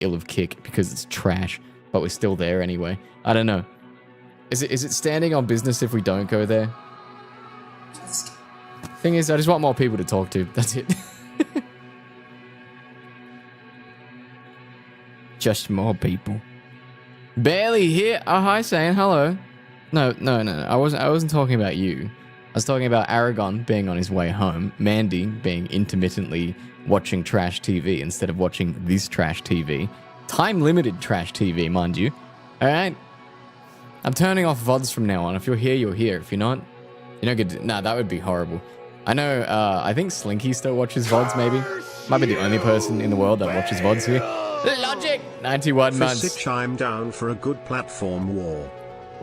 ill of Kick because it's trash, but we're still there anyway. I don't know. Is it standing on business if we don't go there? Thing is, I just want more people to talk to. That's it. Just more people. Barely here. Oh, hi, saying hello. No. I wasn't talking about you. I was talking about Aragon being on his way home, Mandy being intermittently watching trash TV instead of watching this trash TV. Time-limited trash TV, mind you. Alright? I'm turning off VODs from now on. If you're here, you're here. If you're not, you don't get to... Nah, that would be horrible. I know, I think Slinky still watches VODs, maybe. Might be the only person in the world that watches VODs here. Logic! 91 months. I'm down for a good platform war.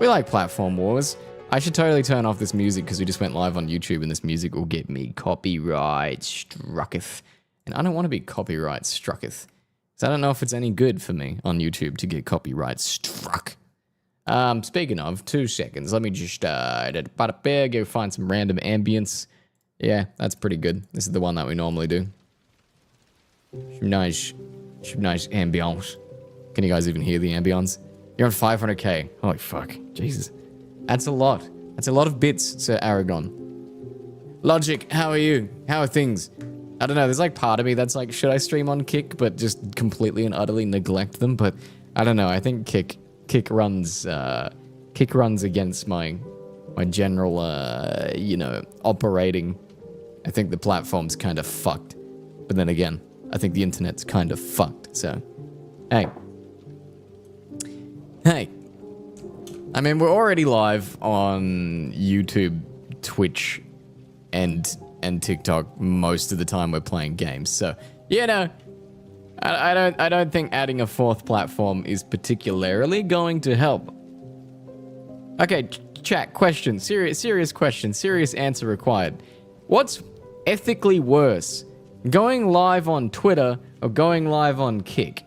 We like platform wars. I should totally turn off this music because we just went live on YouTube and this music will get me copyright strucketh. And I don't want to be copyright strucketh. Because I don't know if it's any good for me on YouTube to get copyright struck. Speaking of, 2 seconds. Let me just go find some random ambience. Yeah, that's pretty good. This is the one that we normally do. Some nice ambience. Can you guys even hear the ambience? You're on 500k. Holy fuck. Jesus. That's a lot. That's a lot of bits, Sir Aragon. Logic, how are you? How are things? I don't know, there's like part of me that's like, should I stream on Kick, but just completely and utterly neglect them? But I don't know, I think Kick runs against my general, operating. I think the platform's kind of fucked. But then again, I think the internet's kind of fucked, so... Hey. I mean, we're already live on YouTube, Twitch, and TikTok most of the time we're playing games. So, I don't think adding a 4th platform is particularly going to help. Okay, chat, question, serious question, serious answer required. What's ethically worse, going live on Twitter or going live on Kick?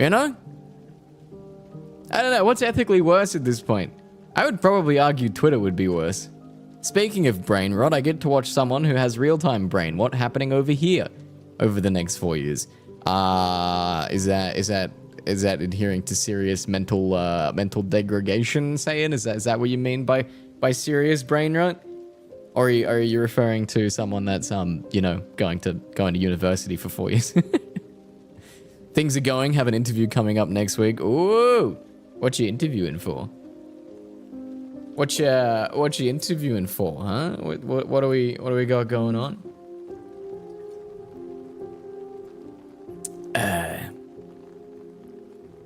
You know? I don't know, what's ethically worse at this point? I would probably argue Twitter would be worse. Speaking of brain rot, I get to watch someone who has real-time brain rot happening over here over the next 4 years. Is that adhering to serious mental degradation, saying? Is that what you mean by serious brain rot? Or are you referring to someone that's going to university for 4 years? Things are going, have an interview coming up next week. Ooh! What you interviewing for? What you interviewing for, huh? What do we got going on?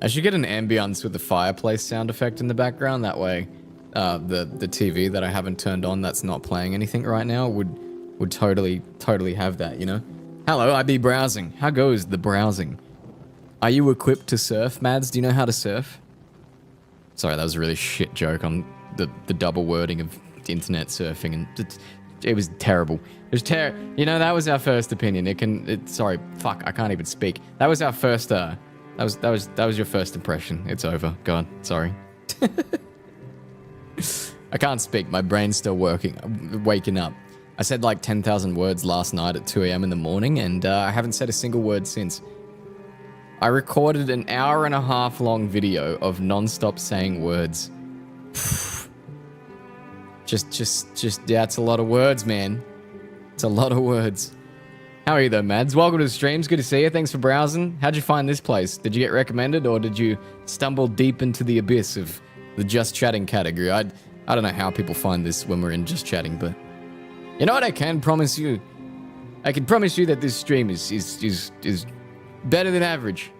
I should get an ambience with the fireplace sound effect in the background. That way, the TV that I haven't turned on, that's not playing anything right now, would totally have that. You know? Hello, I be browsing. How goes the browsing? Are you equipped to surf, Mads? Do you know how to surf? Sorry, that was a really shit joke on the double wording of internet surfing, and it was terrible. It was that was our first opinion. Sorry, fuck, I can't even speak. That was our first. That was your first impression. It's over. Go on. Sorry. I can't speak. My brain's still waking up. I said like 10,000 words last night at 2 a.m. in the morning, and I haven't said a single word since. I recorded an 1.5 hour long video of non-stop saying words. Yeah, it's a lot of words, man. It's a lot of words. How are you though, Mads? Welcome to the streams. Good to see you. Thanks for browsing. How'd you find this place? Did you get recommended, or did you stumble deep into the abyss of the just chatting category? I don't know how people find this when we're in just chatting, but you know what I can promise you? I can promise you that this stream is better than average.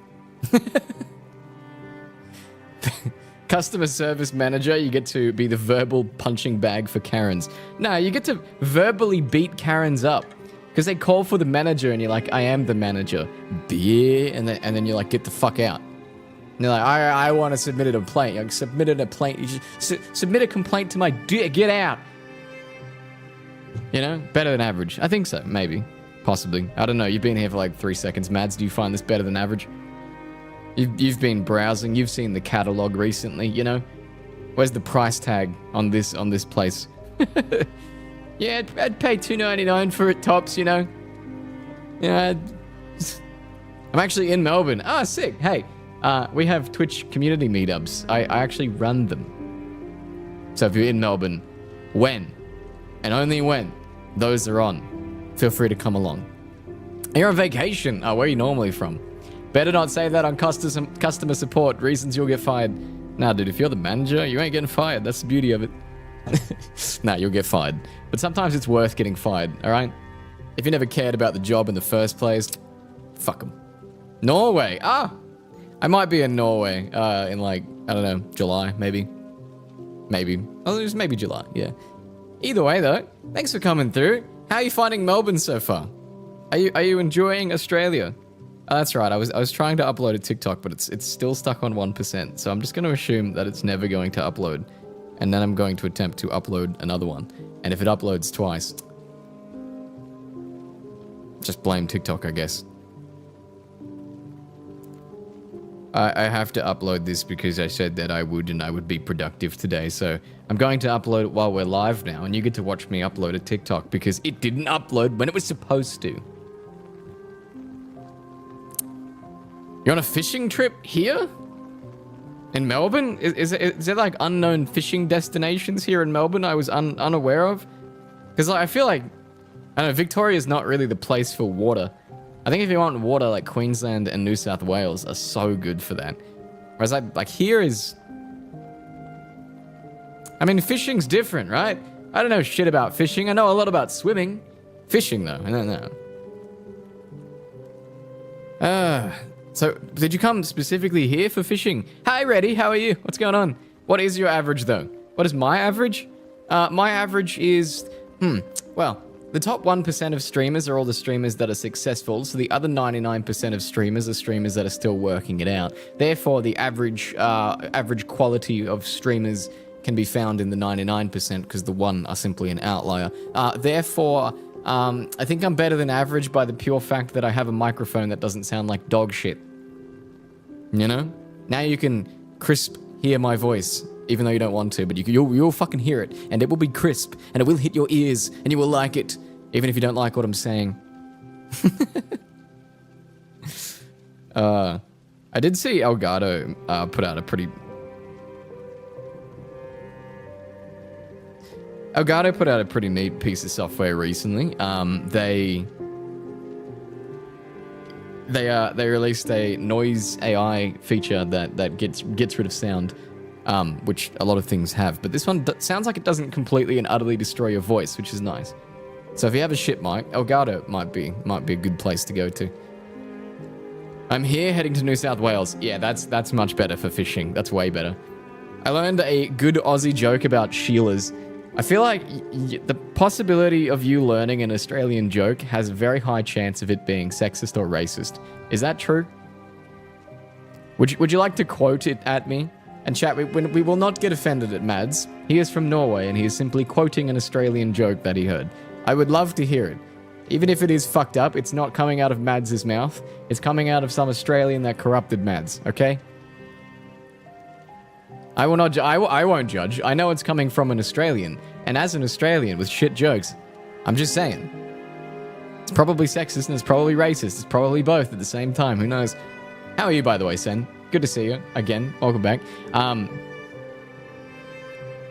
Customer service manager, you get to be the verbal punching bag for Karens. No, you get to verbally beat Karens up. Because they call for the manager and you're like, I am the manager. Beer. And then you're like, get the fuck out. And they're like, I want to submit a complaint. Like, submit a complaint to my... Get out. You know? Better than average. I think so. Maybe. Possibly. I don't know. You've been here for like 3 seconds. Mads, do you find this better than average? You've been browsing. You've seen the catalog recently, you know? Where's the price tag on this place? Yeah, I'd pay $2.99 for it tops, you know? Yeah, I'm I'm actually in Melbourne. Ah, sick. Hey, we have Twitch community meetups. I actually run them. So if you're in Melbourne, when, and only when, those are on, feel free to come along. You're on vacation. Oh, where are you normally from? Better not say that on customer support. Reasons you'll get fired. Nah, dude, if you're the manager, you ain't getting fired. That's the beauty of it. Nah, you'll get fired. But sometimes it's worth getting fired, all right? If you never cared about the job in the first place, fuck them. Norway. Ah, I might be in Norway in like, I don't know, July, maybe. Maybe. Oh, it was maybe July, yeah. Either way, though, thanks for coming through. How are you finding Melbourne so far? Are you enjoying Australia? Oh, that's right. I was trying to upload a TikTok, but it's still stuck on 1%. So I'm just going to assume that it's never going to upload. And then I'm going to attempt to upload another one. And if it uploads twice, just blame TikTok, I guess. I have to upload this because I said that I would, and I would be productive today. So I'm going to upload it while we're live now, and you get to watch me upload a TikTok because it didn't upload when it was supposed to. You're on a fishing trip here? In Melbourne? Is there like unknown fishing destinations here in Melbourne I was unaware of? Because like, I feel like, I don't know, Victoria's not really the place for water. I think if you want water, like Queensland and New South Wales are so good for that. Whereas like here is... I mean, fishing's different, right? I don't know shit about fishing. I know a lot about swimming. Fishing, though, I don't know. So, did you come specifically here for fishing? Hi, Reddy, how are you? What's going on? What is your average, though? What is my average? My average is... well... The top 1% of streamers are all the streamers that are successful, so the other 99% of streamers are streamers that are still working it out. Therefore, the average quality of streamers can be found in the 99% because the one are simply an outlier. Therefore, I think I'm better than average by the pure fact that I have a microphone that doesn't sound like dog shit. You know? Now you can crisp hear my voice. Even though you don't want to, but you'll fucking hear it, and it will be crisp, and it will hit your ears, and you will like it, even if you don't like what I'm saying. I did see Elgato put out a pretty... Elgato put out a pretty neat piece of software recently. They released a noise AI feature that gets rid of sound. Which a lot of things have, but this one sounds like it doesn't completely and utterly destroy your voice, which is nice. So if you have a shit mic, Elgato might be a good place to go to. I'm here heading to New South Wales. Yeah, that's much better for fishing. That's way better. I learned a good Aussie joke about Sheilas. I feel like the possibility of you learning an Australian joke has a very high chance of it being sexist or racist. Is that true? Would you like to quote it at me? And chat, we will not get offended at Mads. He is from Norway, and he is simply quoting an Australian joke that he heard. I would love to hear it. Even if it is fucked up, it's not coming out of Mads' mouth. It's coming out of some Australian that corrupted Mads, okay? I will not. I won't judge. I know it's coming from an Australian, and as an Australian with shit jokes, I'm just saying. It's probably sexist and it's probably racist. It's probably both at the same time. Who knows? How are you, by the way, Sen? Good to see you again. Welcome back.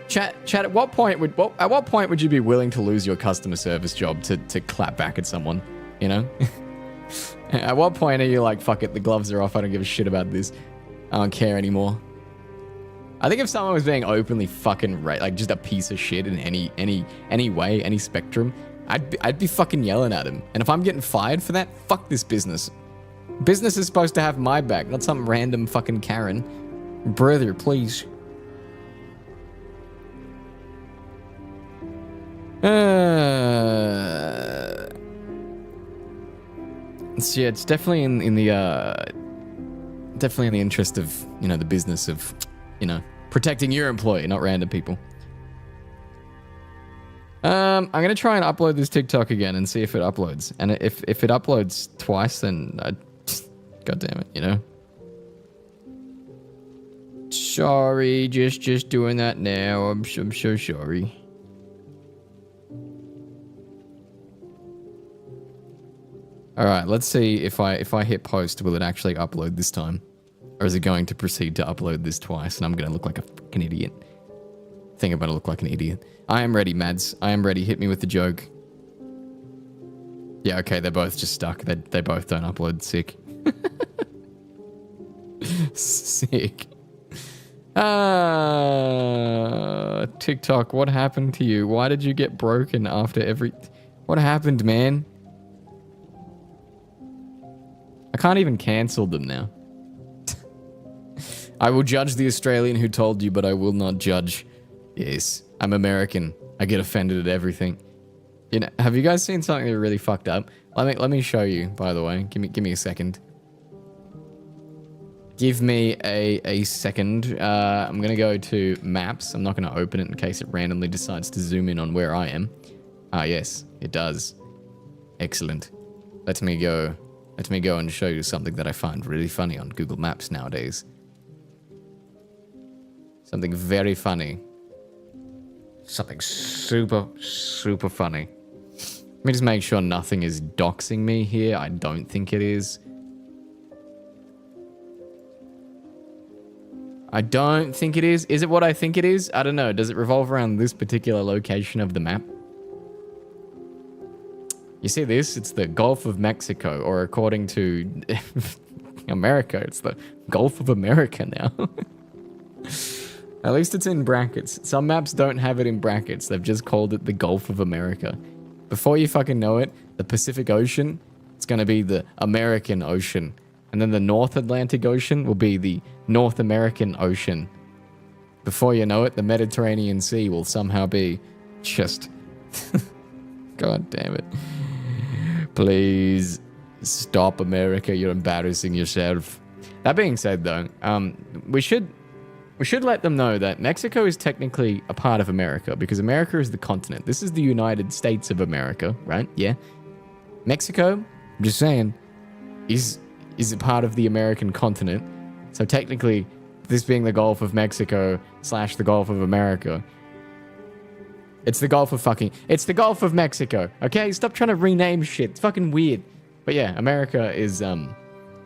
Chat. At what point would you be willing to lose your customer service job to clap back at someone? You know. At what point are you like, fuck it, the gloves are off. I don't give a shit about this. I don't care anymore. I think if someone was being openly fucking like just a piece of shit in any way, any spectrum, I'd be fucking yelling at him. And if I'm getting fired for that, fuck this business. Business is supposed to have my back, not some random fucking Karen. Brother, please. So yeah, it's definitely in the interest of, you know, the business of, you know, protecting your employee, not random people. I'm gonna try and upload this TikTok again and see if it uploads. And if it uploads twice, then God damn it, you know. Sorry, just doing that now. I'm so sorry. All right, let's see if I hit post, will it actually upload this time? Or is it going to proceed to upload this twice and I'm going to look like a fucking idiot? I think I'm going to look like an idiot. I am ready, Mads. I am ready. Hit me with the joke. Yeah, okay, they're both just stuck. They both don't upload. Sick. Sick. TikTok, what happened to you? Why did you get broken after every... What happened, man? I can't even cancel them now. I will judge the Australian who told you, but I will not judge. Yes, I'm American. I get offended at everything. You know, have you guys seen something that really fucked up? Let me show you, by the way. Give me a second. Give me a second. I'm gonna go to maps. I'm not gonna open it in case it randomly decides to zoom in on where I am. Ah, yes, it does. Excellent. Let me go and show you something that I find really funny on Google Maps nowadays. Something very funny. Something super, super funny. Let me just make sure nothing is doxing me here. I don't think it is. I don't think it is. Is it what I think it is? I don't know. Does it revolve around this particular location of the map? You see this? It's the Gulf of Mexico, or according to America, it's the Gulf of America now. At least it's in brackets. Some maps don't have it in brackets. They've just called it the Gulf of America. Before you fucking know it, the Pacific Ocean, it's going to be the American Ocean. And then the North Atlantic Ocean will be the North American Ocean. Before you know it, the Mediterranean Sea will somehow be just... God damn it. Please stop, America. You're embarrassing yourself. That being said, though, we should let them know that Mexico is technically a part of America because America is the continent. This is the United States of America, right? Yeah. Mexico, I'm just saying, is a part of the American continent. So technically, this being the Gulf of Mexico / the Gulf of America, it's the Gulf of Mexico, okay? Stop trying to rename shit. It's fucking weird. But yeah, America is, I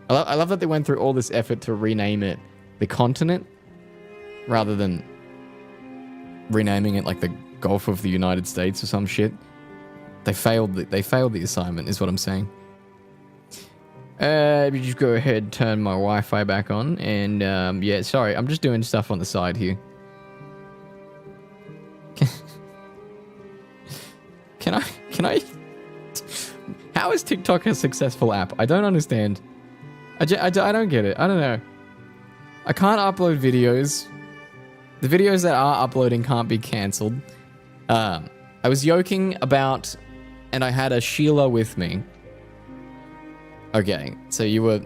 love that they went through all this effort to rename it the continent rather than renaming it like the Gulf of the United States or some shit. They failed the assignment, is what I'm saying. Let me just go ahead and turn my Wi-Fi back on. And, yeah, sorry, I'm just doing stuff on the side here. Can I... How is TikTok a successful app? I don't understand. I don't get it. I don't know. I can't upload videos. The videos that are uploading can't be cancelled. I was yoking about... And I had a Sheila with me. Okay, so you were...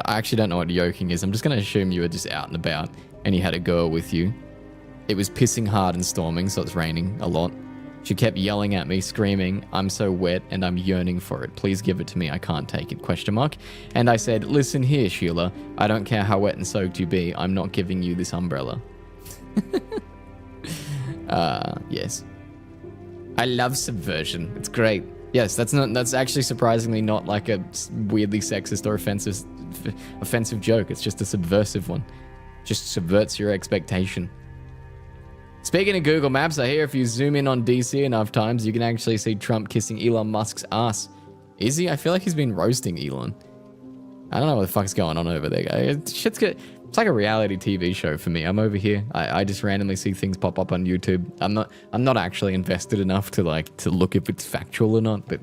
I actually don't know what yoking is. I'm just going to assume you were just out and about and you had a girl with you. It was pissing hard and storming, so it's raining a lot. She kept yelling at me, screaming, "I'm so wet and I'm yearning for it. Please give it to me. I can't take it, question mark." And I said, "Listen here, Sheila. I don't care how wet and soaked you be. I'm not giving you this umbrella." Yes. I love subversion. It's great. Yes, that's actually surprisingly not like a weirdly sexist or offensive joke. It's just a subversive one. Just subverts your expectation. Speaking of Google Maps, I hear if you zoom in on DC enough times, you can actually see Trump kissing Elon Musk's ass. Is he? I feel like he's been roasting Elon. I don't know what the fuck's going on over there, guys. Shit's good. It's like a reality TV show for me. I'm over here. I just randomly see things pop up on YouTube. I'm not actually invested enough to look if it's factual or not, but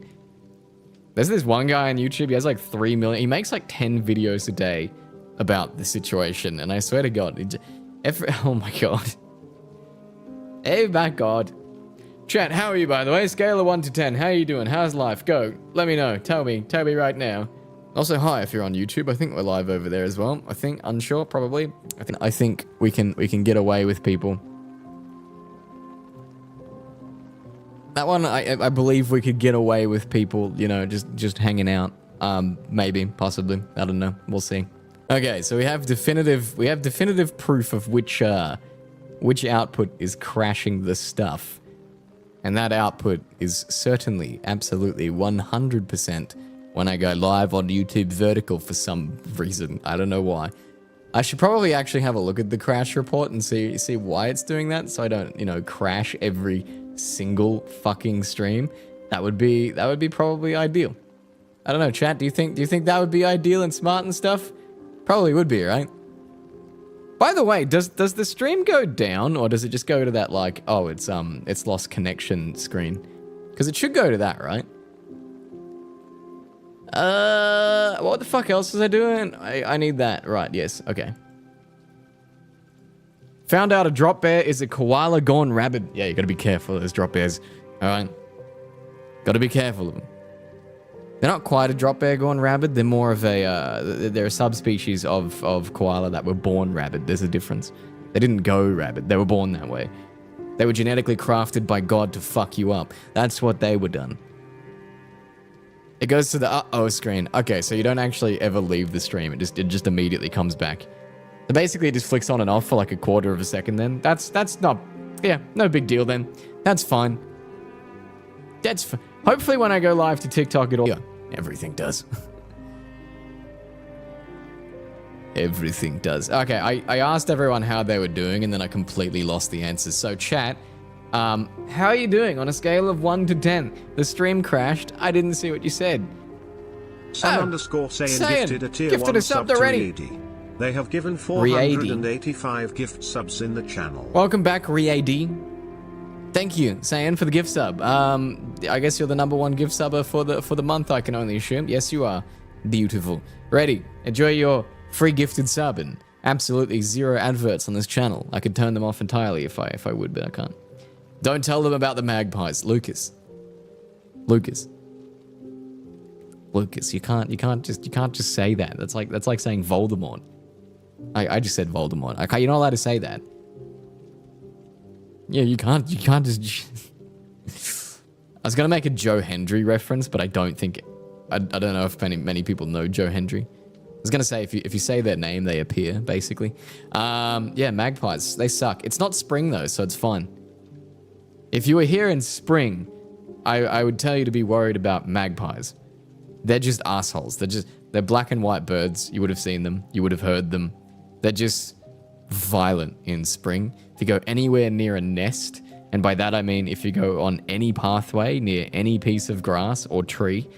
there's this one guy on YouTube. He has like 3 million. He makes like 10 videos a day about the situation, and I swear to God, oh my God. Hey, my God. Chat, how are you, by the way? Scale of 1 to 10. How are you doing? How's life? Go. Let me know. Tell me right now. Also, hi if you're on YouTube. I think we're live over there as well. I think, unsure, probably. I think we can get away with people. That one, I believe we could get away with people, you know, just hanging out. Maybe, possibly. I don't know. We'll see. Okay, so we have definitive proof of which output is crashing the stuff. And that output is certainly, absolutely, 100% when I go live on YouTube vertical for some reason. I don't know why. I should probably actually have a look at the crash report and see why it's doing that, so I don't, you know, crash every single fucking stream. That would be probably ideal. I don't know, chat, do you think that would be ideal and smart and stuff? Probably would be, right? By the way, does the stream go down, or does it just go to that, like, oh, it's lost connection screen? Because it should go to that, right? What the fuck else was I doing? I need that. Right, yes, okay. Found out a drop bear is a koala gone rabid. Yeah, you gotta be careful of those drop bears. Alright? Gotta be careful of them. They're not quite a drop bear gone rabid. They're more of a, they're a subspecies of koala that were born rabid. There's a difference. They didn't go rabid. They were born that way. They were genetically crafted by God to fuck you up. That's what they were done. It goes to the uh-oh screen. Okay, so you don't actually ever leave the stream. It just immediately comes back. So basically it just flicks on and off for like a quarter of a second then. That's not, yeah, no big deal then. That's fine. Hopefully when I go live to TikTok it'll, yeah, everything does. Everything does. Okay, I asked everyone how they were doing and then I completely lost the answers. So chat, how are you doing on a scale of 1 to 10? The stream crashed. I didn't see what you said. San_Saiyan gifted a tier 1 sub to Riady. They have given 485 gift subs in the channel. Welcome back, Riady. Thank you, Saiyan, for the gift sub. I guess you're the #1 gift subber for the month, I can only assume. Yes, you are. Beautiful. Ready. Enjoy your free gifted sub and absolutely 0 adverts on this channel. I could turn them off entirely if I would, but I can't. Don't tell them about the magpies, Lucas. Lucas, you can't just say that. That's like saying Voldemort. I just said Voldemort. Okay, you're not allowed to say that. Yeah, you can't just. I was gonna make a Joe Hendry reference, but I don't think. I don't know if many people know Joe Hendry. I was gonna say if you say their name, they appear basically. Yeah, magpies, they suck. It's not spring though, so it's fine. If you were here in spring, I would tell you to be worried about magpies. They're just assholes. They're black and white birds. You would have seen them. You would have heard them. They're just violent in spring. If you go anywhere near a nest, and by that I mean if you go on any pathway near any piece of grass or tree,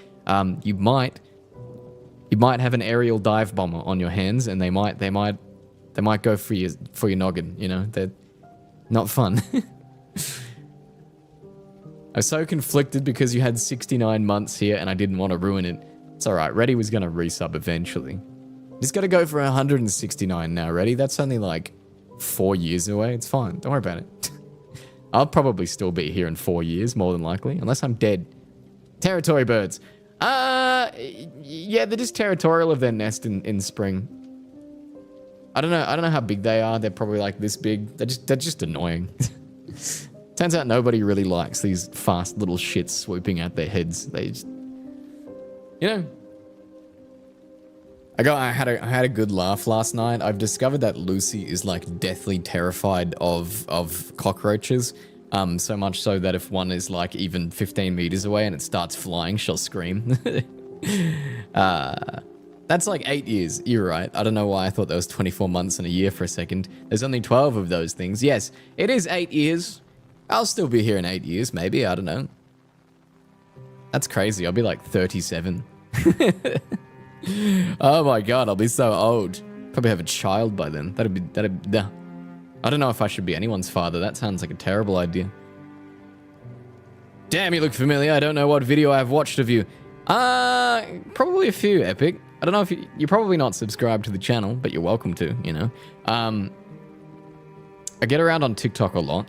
you might have an aerial dive bomber on your hands, and they might go for your noggin. You know, they're not fun. I'm so conflicted because you had 69 months here and I didn't want to ruin it. It's alright, Reddy was going to resub eventually. Just got to go for 169 now, Reddy. That's only like 4 years away. It's fine, don't worry about it. I'll probably still be here in 4 years, more than likely, unless I'm dead. Territory birds. Yeah, they're just territorial of their nest in spring. I don't know how big they are. They're probably like this big. They're just annoying. Turns out nobody really likes these fast little shits swooping at their heads. They just, you know. I had a good laugh last night. I've discovered that Lucy is like deathly terrified of cockroaches. So much so that if one is like even 15 meters away and it starts flying, she'll scream. That's like 8 years. You're right. I don't know why I thought there was 24 months and a year for a second. There's only 12 of those things. Yes, it is 8 years. I'll still be here in 8 years, maybe. I don't know. That's crazy. I'll be like 37. Oh my god, I'll be so old. Probably have a child by then. I don't know if I should be anyone's father. That sounds like a terrible idea. Damn, you look familiar. I don't know what video I've watched of you. Probably a few, Epic. I don't know if you're probably not subscribed to the channel, but you're welcome to, you know. I get around on TikTok a lot.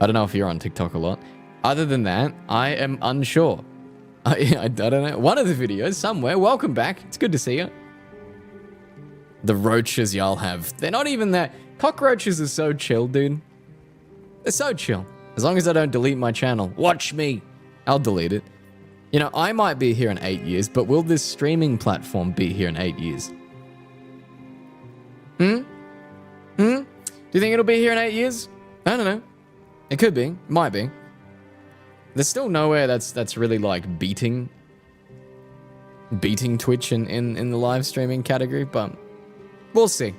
I don't know if you're on TikTok a lot. Other than that, I am unsure. I don't know. One of the videos somewhere. Welcome back. It's good to see you. The roaches y'all have. They're not even that. Cockroaches are so chill, dude. They're so chill. As long as I don't delete my channel. Watch me. I'll delete it. You know, I might be here in 8 years, but will this streaming platform be here in 8 years? Do you think it'll be here in 8 years? I don't know. It could be. Might be. There's still nowhere that's really like beating Twitch in the live streaming category, but we'll see.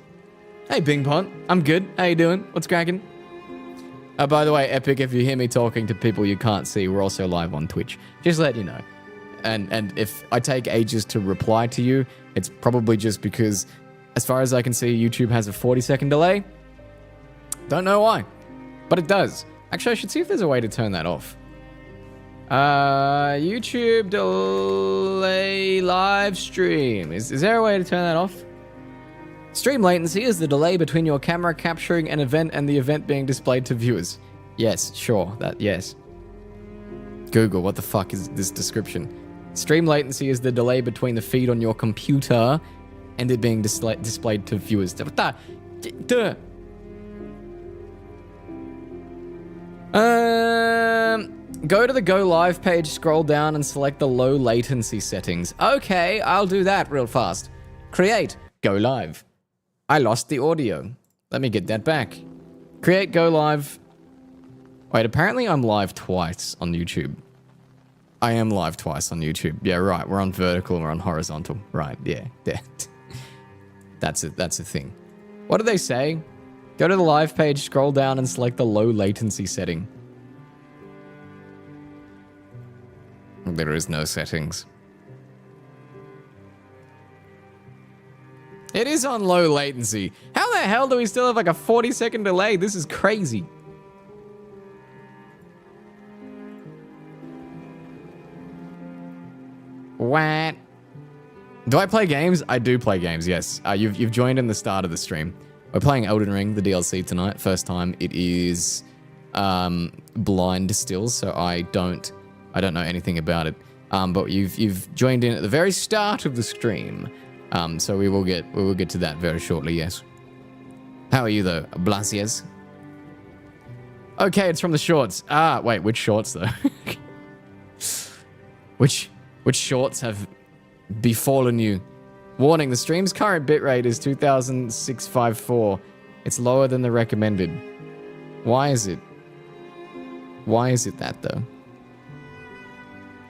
Hey, Bing Pont. I'm good. How you doing? What's cracking? By the way, Epic, if you hear me talking to people you can't see, we're also live on Twitch. Just let you know. And if I take ages to reply to you, it's probably just because, as far as I can see, YouTube has a 40-second delay. Don't know why, but it does. Actually, I should see if there's a way to turn that off. YouTube delay live stream. Is there a way to turn that off? Stream latency is the delay between your camera capturing an event and the event being displayed to viewers. Yes, sure, yes. Google, what the fuck is this description? Stream latency is the delay between the feed on your computer and it being displayed to viewers. Duh. Go to the Go Live page, scroll down, and select the low latency settings. Okay, I'll do that real fast. Create, Go Live. I lost the audio. Let me get that back. Create, Go Live. Wait, apparently I'm live twice on YouTube. I am live twice on YouTube. Yeah, right. We're on vertical and we're on horizontal. Right, yeah. That's a thing. What do they say? Go to the live page, scroll down, and select the low latency setting. There is no settings. It is on low latency. How the hell do we still have like a 40-second delay? This is crazy. What? Do I play games? I do play games, yes. You've joined in the start of the stream. We're playing Elden Ring, the DLC tonight. First time. It is blind still, so I don't know anything about it. But you've joined in at the very start of the stream. So we will get to that very shortly, yes. How are you though, Blasius? Okay, it's from the shorts. Wait, which shorts though? Which shorts have befallen you? Warning, the stream's current bitrate is 2654. It's lower than the recommended. Why is it? Why is it that though?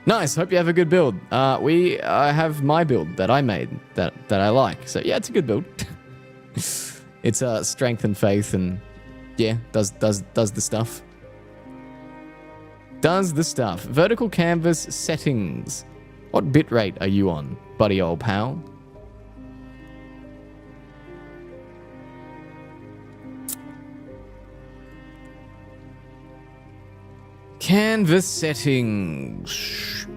Nice, hope you have a good build. We have my build that I made that I like. So yeah, it's a good build. It's strength and faith and yeah, does the stuff. Does the stuff. Vertical canvas settings. What bitrate are you on, buddy old pal? Canvas settings.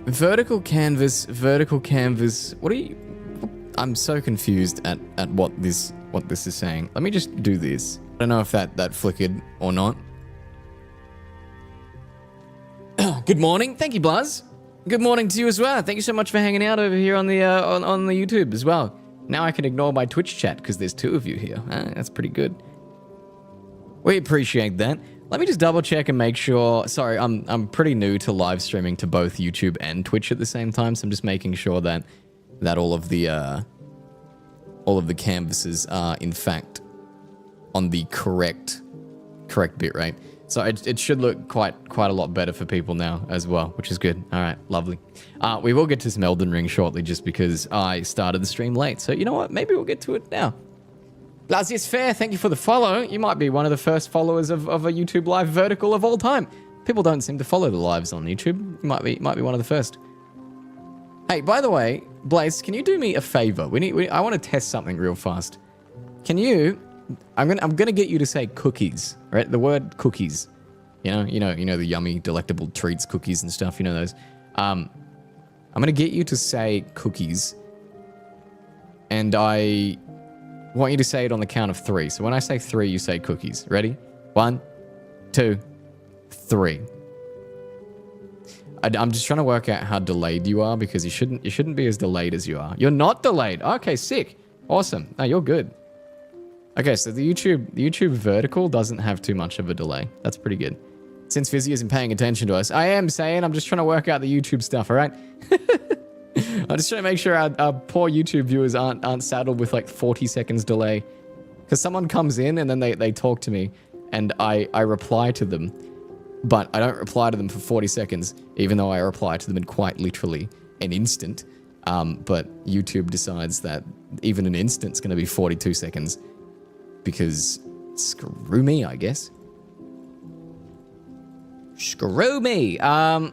Vertical canvas. What are you? I'm so confused at what this is saying. Let me just do this. I don't know if that flickered or not. Good morning. Thank you, Blaz. Good morning to you as well. Thank you so much for hanging out over here on the on the YouTube as well. Now I can ignore my Twitch chat because there's two of you here. That's pretty good. We appreciate that. Let me just double check and make sure. Sorry, I'm pretty new to live streaming to both YouTube and Twitch at the same time, so I'm just making sure that all of the canvases are in fact on the correct bitrate. So it should look quite a lot better for people now as well, which is good. All right, lovely. We will get to some Elden Ring shortly just because I started the stream late. So you know what? Maybe we'll get to it now. Blasius Fair, thank you for the follow. You might be one of the first followers of a YouTube live vertical of all time. People don't seem to follow the lives on YouTube. You might be one of the first. Hey, by the way, Blaze, can you do me a favor? I want to test something real fast. Can you? I'm gonna get you to say cookies, right? The word cookies. You know the yummy, delectable treats, cookies and stuff. You know those. I'm gonna get you to say cookies, and I want you to say it on the count of 3. So when I say 3, you say cookies. Ready? 1, 2, 3. I'm just trying to work out how delayed you are because you shouldn't be as delayed as you are. You're not delayed. Okay, sick, awesome. No, you're good. Okay, so the YouTube vertical doesn't have too much of a delay. That's pretty good. Since Fizzy isn't paying attention to us, I am saying I'm just trying to work out the YouTube stuff, all right? I'm just trying to make sure our poor YouTube viewers aren't saddled with like 40 seconds delay Because someone comes in and then they talk to me and I reply to them, but I don't reply to them for 40 seconds, even though I reply to them in quite literally an instant. But YouTube decides that even an instant's going to be 42 seconds because screw me, I guess. Screw me. I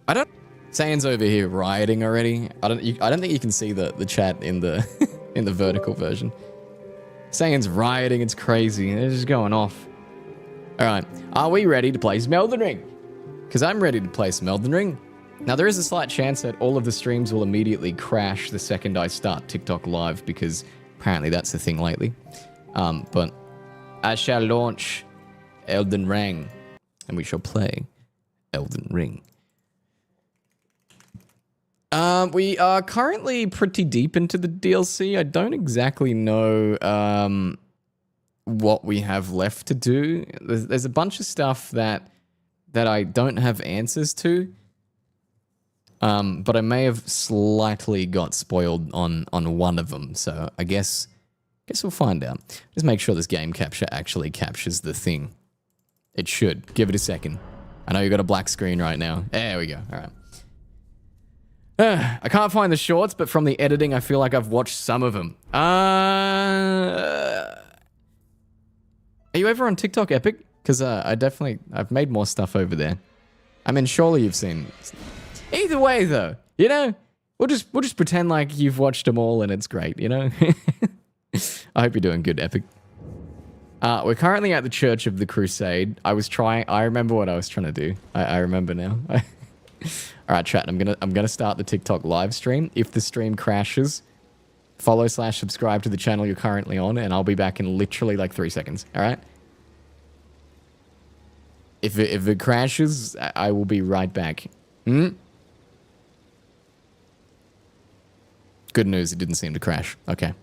don't. Sayan's over here rioting already. I don't think you can see the chat in the in the vertical version. Sayan's rioting. It's crazy. They're just going off. All right. Are we ready to play some Elden Ring? Because I'm ready to play some Elden Ring. Now, there is a slight chance that all of the streams will immediately crash the second I start TikTok Live, because apparently that's the thing lately. But I shall launch Elden Ring, and we shall play Elden Ring. We are currently pretty deep into the DLC. I don't exactly know what we have left to do. There's a bunch of stuff that I don't have answers to. But I may have slightly got spoiled on one of them, so I guess we'll find out. Just make sure this game capture actually captures the thing. It should. Give it a second. I know you got a black screen right now. There we go. All right. I can't find the shorts, but from the editing, I feel like I've watched some of them. Are you ever on TikTok Epic? Because I've made more stuff over there. I mean, surely you've seen. Either way, though, you know, we'll just pretend like you've watched them all and it's great, you know. I hope you're doing good, Epic. We're currently at the Church of the Crusade. I remember what I was trying to do. I remember now. All right, chat. I'm gonna start the TikTok live stream. If the stream crashes, follow/subscribe to the channel you're currently on, and I'll be back in literally like 3 seconds. All right. If it crashes, I will be right back. Good news, it didn't seem to crash. Okay.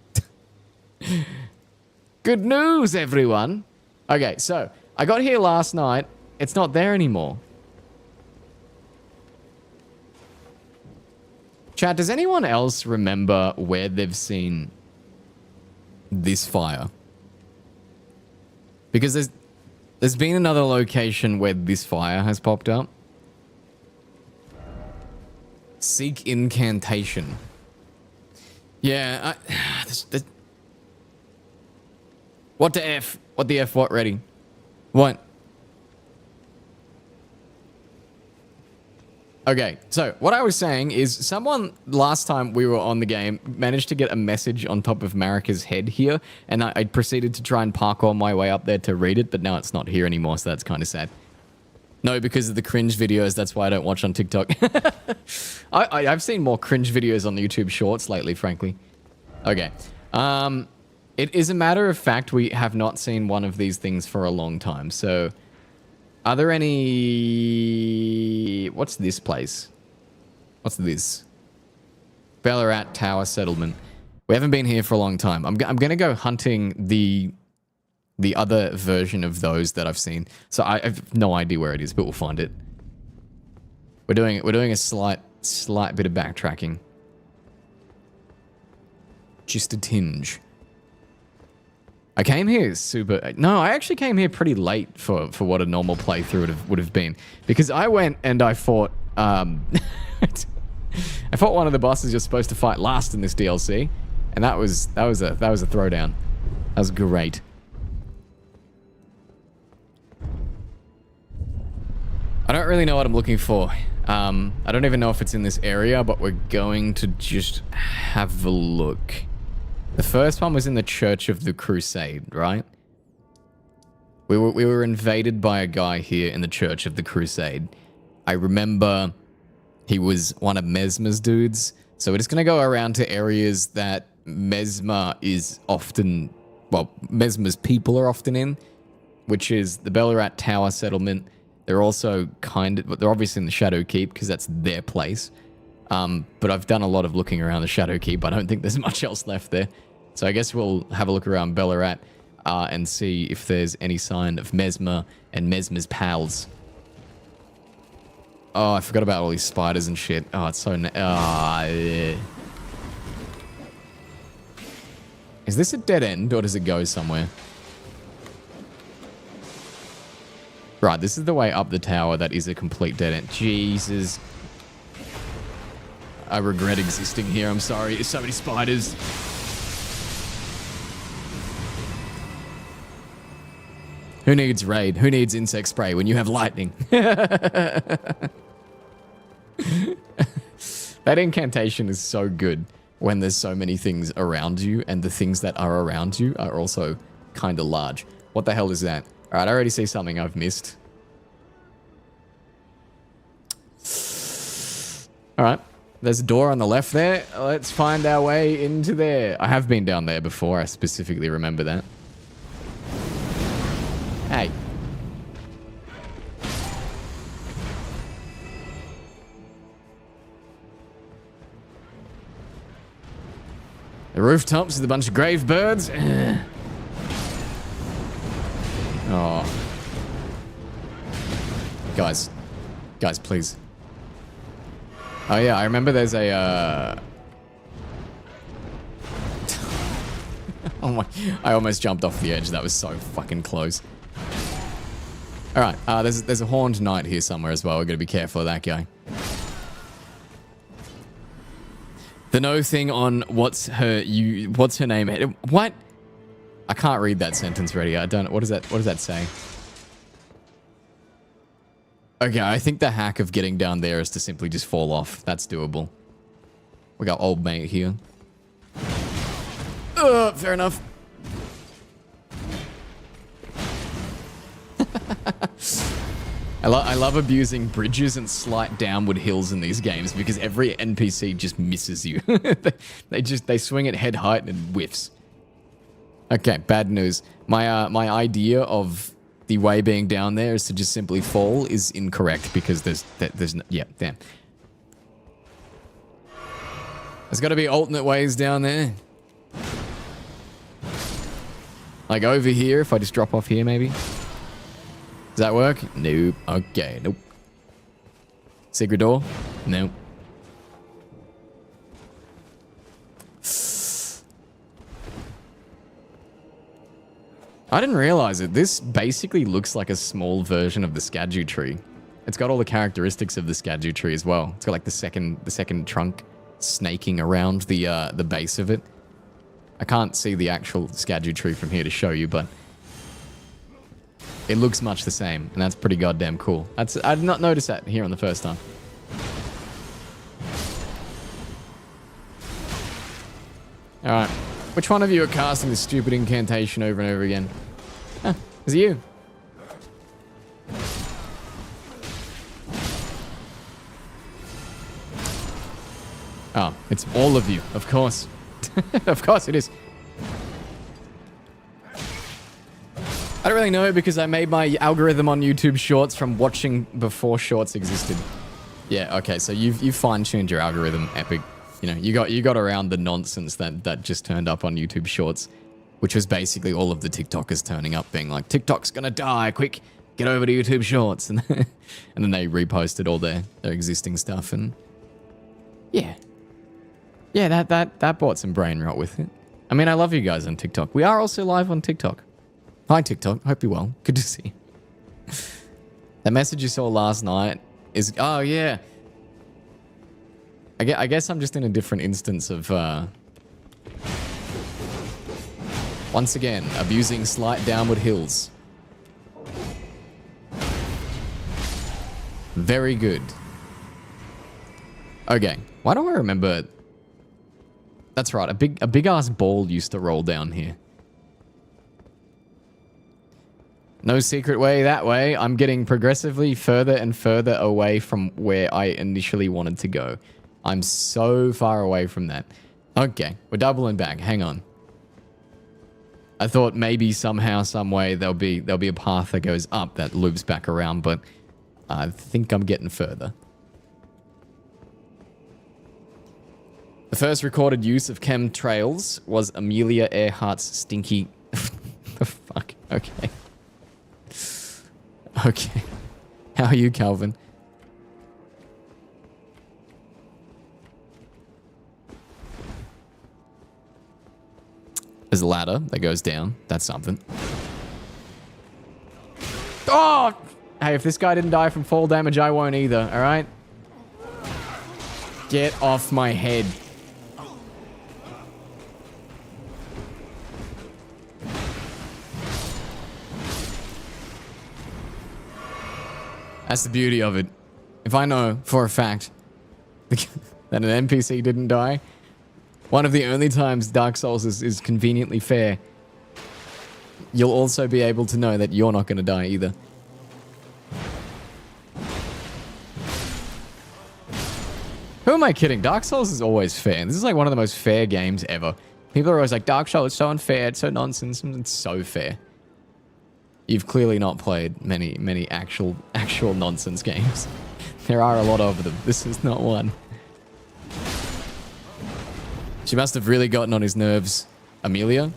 Good news, everyone. Okay, so I got here last night. It's not there anymore. Chat, does anyone else remember where they've seen this fire? Because there's been another location where this fire has popped up. Seek incantation. Yeah, what the F? What the F? What? Ready? What? Okay, so what I was saying is someone last time we were on the game managed to get a message on top of Marika's head here, and I proceeded to try and parkour my way up there to read it, but now it's not here anymore, so that's kind of sad. No, because of the cringe videos, that's why I don't watch on TikTok. I've seen more cringe videos on YouTube Shorts lately, frankly. Okay. It is a matter of fact we have not seen one of these things for a long time, so... Are there any... What's this place? What's this? Ballarat Tower Settlement. We haven't been here for a long time. I'm going to go hunting the other version of those that I've seen. So I have no idea where it is, but we'll find it. We're doing a slight bit of backtracking. Just a tinge. I came here super... No, I actually came here pretty late for what a normal playthrough would have been. Because I went and I fought... I fought one of the bosses you're supposed to fight last in this DLC. And that was a throwdown. That was great. I don't really know what I'm looking for. I don't even know if it's in this area, but we're going to just have a look. The first one was in the Church of the Crusade, right? We were invaded by a guy here in the Church of the Crusade. I remember he was one of Mesmer's dudes. So we're just going to go around to areas that Mesmer is often... Well, Mesmer's people are often in, which is the Ballarat Tower Settlement. They're also they're obviously in the Shadow Keep because that's their place. But I've done a lot of looking around the Shadow Keep. I don't think there's much else left there. So I guess we'll have a look around Ballarat and see if there's any sign of Mesmer and Mesmer's pals. Oh, I forgot about all these spiders and shit. Oh, it's so... Yeah. Is this a dead end or does it go somewhere? Right, this is the way up the tower that is a complete dead end. Jesus. I regret existing here. I'm sorry. There's so many spiders. Who needs raid? Who needs insect spray when you have lightning? That incantation is so good when there's so many things around you and the things that are around you are also kind of large. What the hell is that? All right, I already see something I've missed. All right, there's a door on the left there. Let's find our way into there. I have been down there before. I specifically remember that. Hey. The rooftops with a bunch of grave birds. Oh. Guys, please. Oh yeah, I remember there's a, oh my, I almost jumped off the edge. That was so fucking close. All right, there's a horned knight here somewhere as well. We're gonna be careful of that guy. The no thing on what's her name? What? I can't read that sentence already. I don't. What does that say? Okay, I think the hack of getting down there is to simply just fall off. That's doable. We got old mate here. Fair enough. I love abusing bridges and slight downward hills in these games because every NPC just misses you. they swing at head height and it whiffs. Okay, bad news. My idea of the way being down there is to just simply fall is incorrect because there's no, yeah, damn. There's got to be alternate ways down there. Like over here, if I just drop off here maybe. Does that work? Nope. Okay, nope. Secret door? Nope. I didn't realize it. This basically looks like a small version of the Skadu tree. It's got all the characteristics of the Skadu tree as well. It's got like the second trunk snaking around the base of it. I can't see the actual Skadu tree from here to show you, but it looks much the same, and that's pretty goddamn cool. I did not notice that here on the first time. All right. Which one of you are casting this stupid incantation over and over again? Huh, is it you? Oh, it's all of you, of course. Of course it is. I don't really know because I made my algorithm on YouTube Shorts from watching before Shorts existed. Yeah, okay, so you've fine-tuned your algorithm, epic. You know, you got around the nonsense that just turned up on YouTube Shorts, which was basically all of the TikTokers turning up being like, TikTok's gonna die, quick, get over to YouTube Shorts. And then they reposted all their existing stuff and yeah. Yeah, that brought some brain rot with it. I mean, I love you guys on TikTok. We are also live on TikTok. Hi, TikTok. Hope you're well. Good to see you. That message you saw last night is... Oh, yeah. I guess I'm just in a different instance of... once again, abusing slight downward hills. Very good. Okay. Why do I remember... That's right. A big-ass ball used to roll down here. No secret way that way. I'm getting progressively further and further away from where I initially wanted to go. I'm so far away from that. Okay, we're doubling back. Hang on. I thought maybe somehow, some way there'll be a path that goes up that loops back around, but I think I'm getting further. The first recorded use of chemtrails was Amelia Earhart's stinky... The fuck? Okay. Okay. How are you, Calvin? There's a ladder that goes down. That's something. Oh! Hey, if this guy didn't die from fall damage, I won't either, alright? Get off my head. That's the beauty of it. If I know for a fact that an NPC didn't die, one of the only times Dark Souls is conveniently fair, you'll also be able to know that you're not going to die either. Who am I kidding? Dark Souls is always fair. This is like one of the most fair games ever. People are always like, Dark Souls is so unfair, it's so nonsense. It's so fair. You've clearly not played many actual nonsense games. There are a lot of them. This is not one. She must have really gotten on his nerves. Amelia?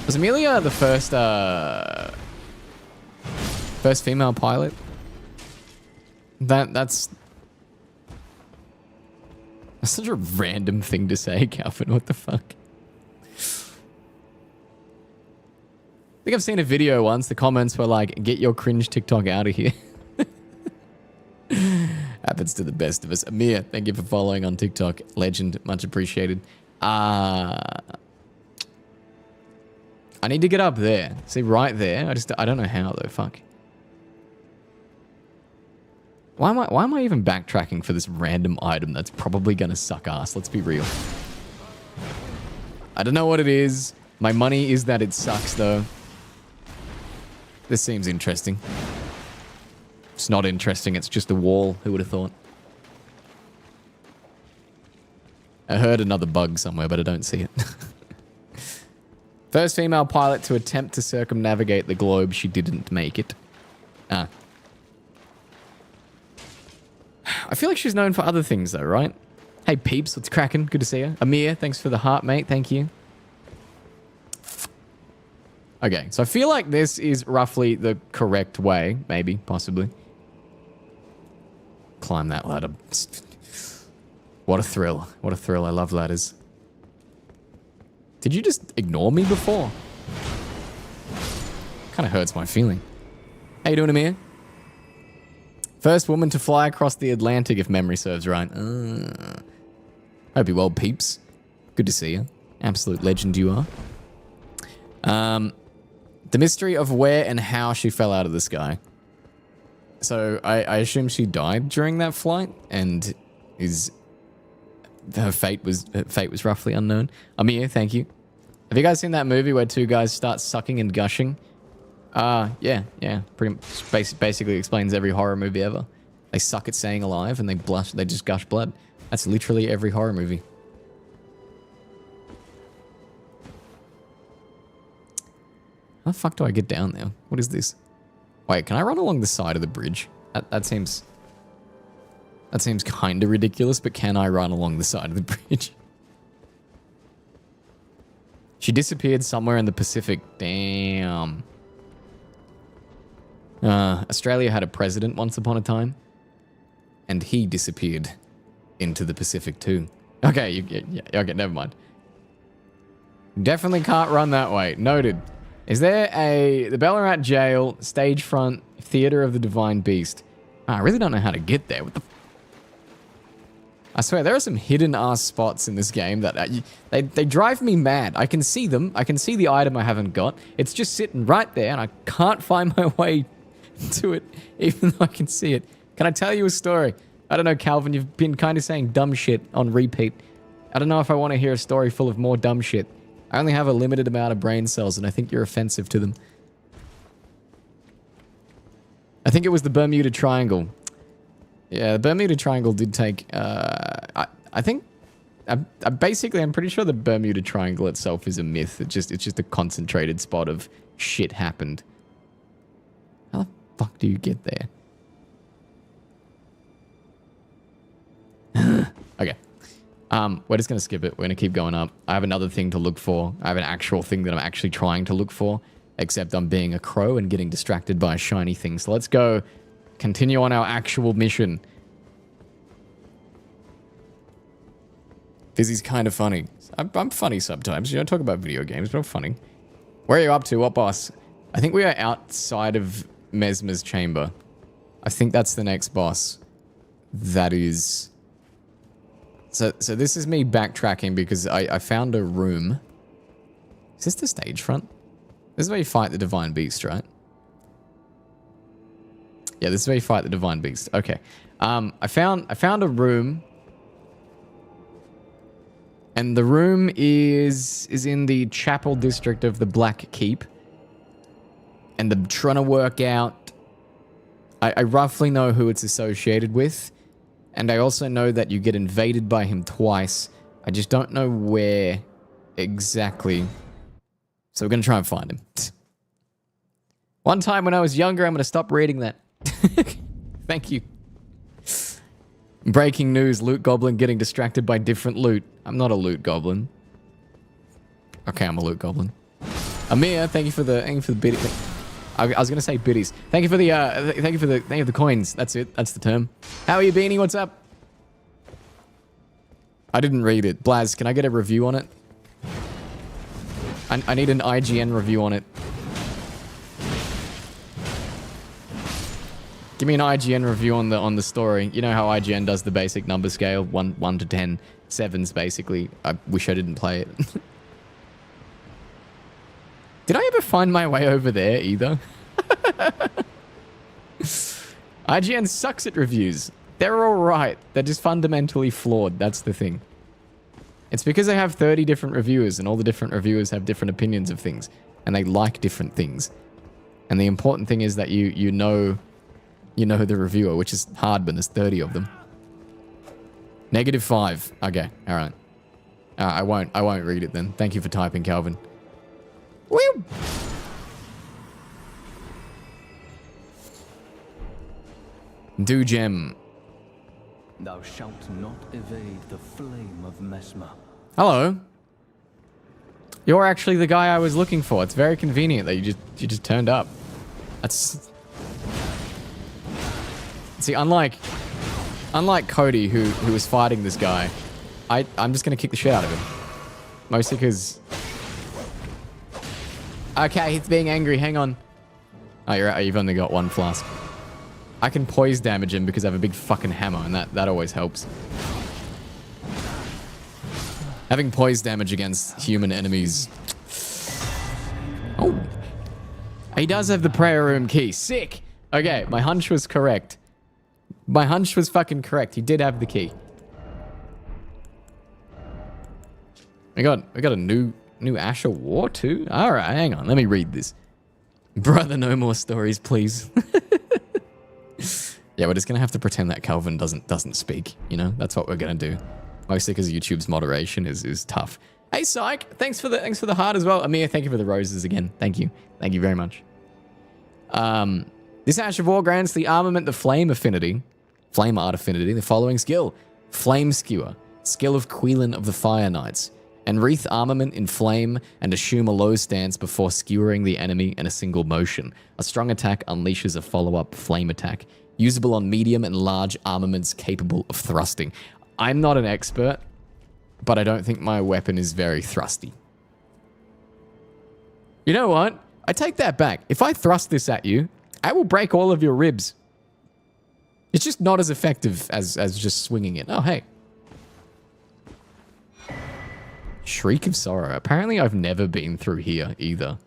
Was Amelia the first female pilot? That's such a random thing to say, Calvin. What the fuck? I think I've seen a video once. The comments were like, get your cringe TikTok out of here. Happens to the best of us. Amir, thank you for following on TikTok. Legend, much appreciated. I need to get up there. See, right there. I don't know how though. Fuck. Why am I even backtracking for this random item that's probably gonna suck ass? Let's be real. I don't know what it is. My money is that it sucks though. This seems interesting. It's not interesting. It's just a wall. Who would have thought? I heard another bug somewhere, but I don't see it. First female pilot to attempt to circumnavigate the globe. She didn't make it. I feel like she's known for other things though, right? Hey peeps, what's cracking? Good to see you. Amir, thanks for the heart, mate. Thank you. Okay, so I feel like this is roughly the correct way. Maybe, possibly. Climb that ladder. What a thrill. What a thrill. I love ladders. Did you just ignore me before? Kind of hurts my feeling. How you doing, Amir? First woman to fly across the Atlantic, if memory serves right. Hope you're well, peeps. Good to see you. Absolute legend you are. The mystery of where and how she fell out of the sky. So I assume she died during that flight, and her fate was roughly unknown. Amir, thank you. Have you guys seen that movie where two guys start sucking and gushing? Yeah. Pretty much basically explains every horror movie ever. They suck at staying alive and they just gush blood. That's literally every horror movie. How the fuck do I get down there? What is this? Wait, can I run along the side of the bridge? That seems kind of ridiculous, but can I run along the side of the bridge? She disappeared somewhere in the Pacific. Damn. Australia had a president once upon a time, and he disappeared into the Pacific too. Okay, okay, never mind. Definitely can't run that way. Noted. Is there the Ballarat Jail, stage front, Theatre of the Divine Beast? I really don't know how to get there. What the... I swear, there are some hidden-ass spots in this game that they drive me mad. I can see them. I can see the item I haven't got. It's just sitting right there, and I can't find my way to it, even though I can see it. Can I tell you a story? I don't know, Calvin. You've been kind of saying dumb shit on repeat. I don't know if I want to hear a story full of more dumb shit. I only have a limited amount of brain cells, and I think you're offensive to them. I think it was the Bermuda Triangle. Yeah, the Bermuda Triangle did take... I think... I'm pretty sure the Bermuda Triangle itself is a myth. It's just a concentrated spot of shit happened. How the fuck do you get there? Okay. We're just going to skip it. We're going to keep going up. I have another thing to look for. I have an actual thing that I'm actually trying to look for, except I'm being a crow and getting distracted by a shiny thing. So let's go continue on our actual mission. This is kind of funny. I'm funny sometimes. You don't talk about video games, but I'm funny. Where are you up to? What boss? I think we are outside of Mesmer's chamber. I think that's the next boss. That is... So this is me backtracking because I found a room. Is this the stage front? This is where you fight the Divine Beast, right? Yeah, this is where you fight the Divine Beast. Okay. I found a room. And the room is in the chapel district of the Black Keep. And I'm trying to work out... I roughly know who it's associated with. And I also know that you get invaded by him twice. I just don't know where exactly. So we're going to try and find him. One time when I was younger, I'm going to stop reading that. Thank you. Breaking news, loot goblin getting distracted by different loot. I'm not a loot goblin. Okay, I'm a loot goblin. Amir, thank you for the biddy. I was gonna say biddies. Thank you for the coins. That's it. That's the term. How are you, Beanie? What's up? I didn't read it. Blaz, can I get a review on it? I need an IGN review on it. Give me an IGN review on the story. You know how IGN does the basic number scale, 1 to 10, 7s basically. I wish I didn't play it. Did I ever find my way over there either? IGN sucks at reviews. They're alright. They're just fundamentally flawed. That's the thing. It's because they have 30 different reviewers and all the different reviewers have different opinions of things. And they like different things. And the important thing is that you know the reviewer, which is hard when there's 30 of them. -5. Okay, alright. I won't read it then. Thank you for typing, Calvin. Woo! Do gem. Thou shalt not evade the flame of Mesmer. Hello. You're actually the guy I was looking for. It's very convenient that you just turned up. That's... See, unlike Cody, who was fighting this guy, I'm just gonna kick the shit out of him. Mostly because... Okay, he's being angry. Hang on. Oh, you've only got 1 flask. I can poise damage him because I have a big fucking hammer, and that always helps. Having poise damage against human enemies. Oh. He does have the prayer room key. Sick. Okay, my hunch was correct. My hunch was fucking correct. He did have the key. We got a new Asher War too? Alright, hang on. Let me read this. Brother, no more stories, please. Yeah, we're just gonna have to pretend that Calvin doesn't speak, you know? That's what we're gonna do. Mostly because YouTube's moderation is tough. Hey Psych, thanks for the heart as well. Amir, thank you for the roses again. Thank you. Thank you very much. This Ash of War grants the armament the Flame Art Affinity, the following skill. Flame Skewer, skill of Quilin of the Fire Knights. And wreath armament in flame and assume a low stance before skewering the enemy in a single motion. A strong attack unleashes a follow-up flame attack. Usable on medium and large armaments capable of thrusting. I'm not an expert, but I don't think my weapon is very thrusty. You know what? I take that back. If I thrust this at you, I will break all of your ribs. It's just not as effective as just swinging it. Oh, hey. Shriek of Sorrow. Apparently I've never been through here either.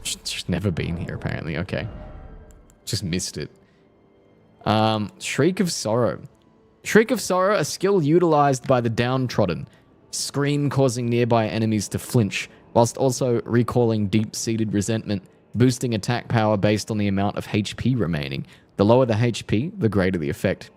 Just never been here apparently. Okay. Just missed it. Shriek of Sorrow. Shriek of Sorrow, a skill utilized by the downtrodden. Scream causing nearby enemies to flinch, whilst also recalling deep-seated resentment, boosting attack power based on the amount of HP remaining. The lower the HP, the greater the effect.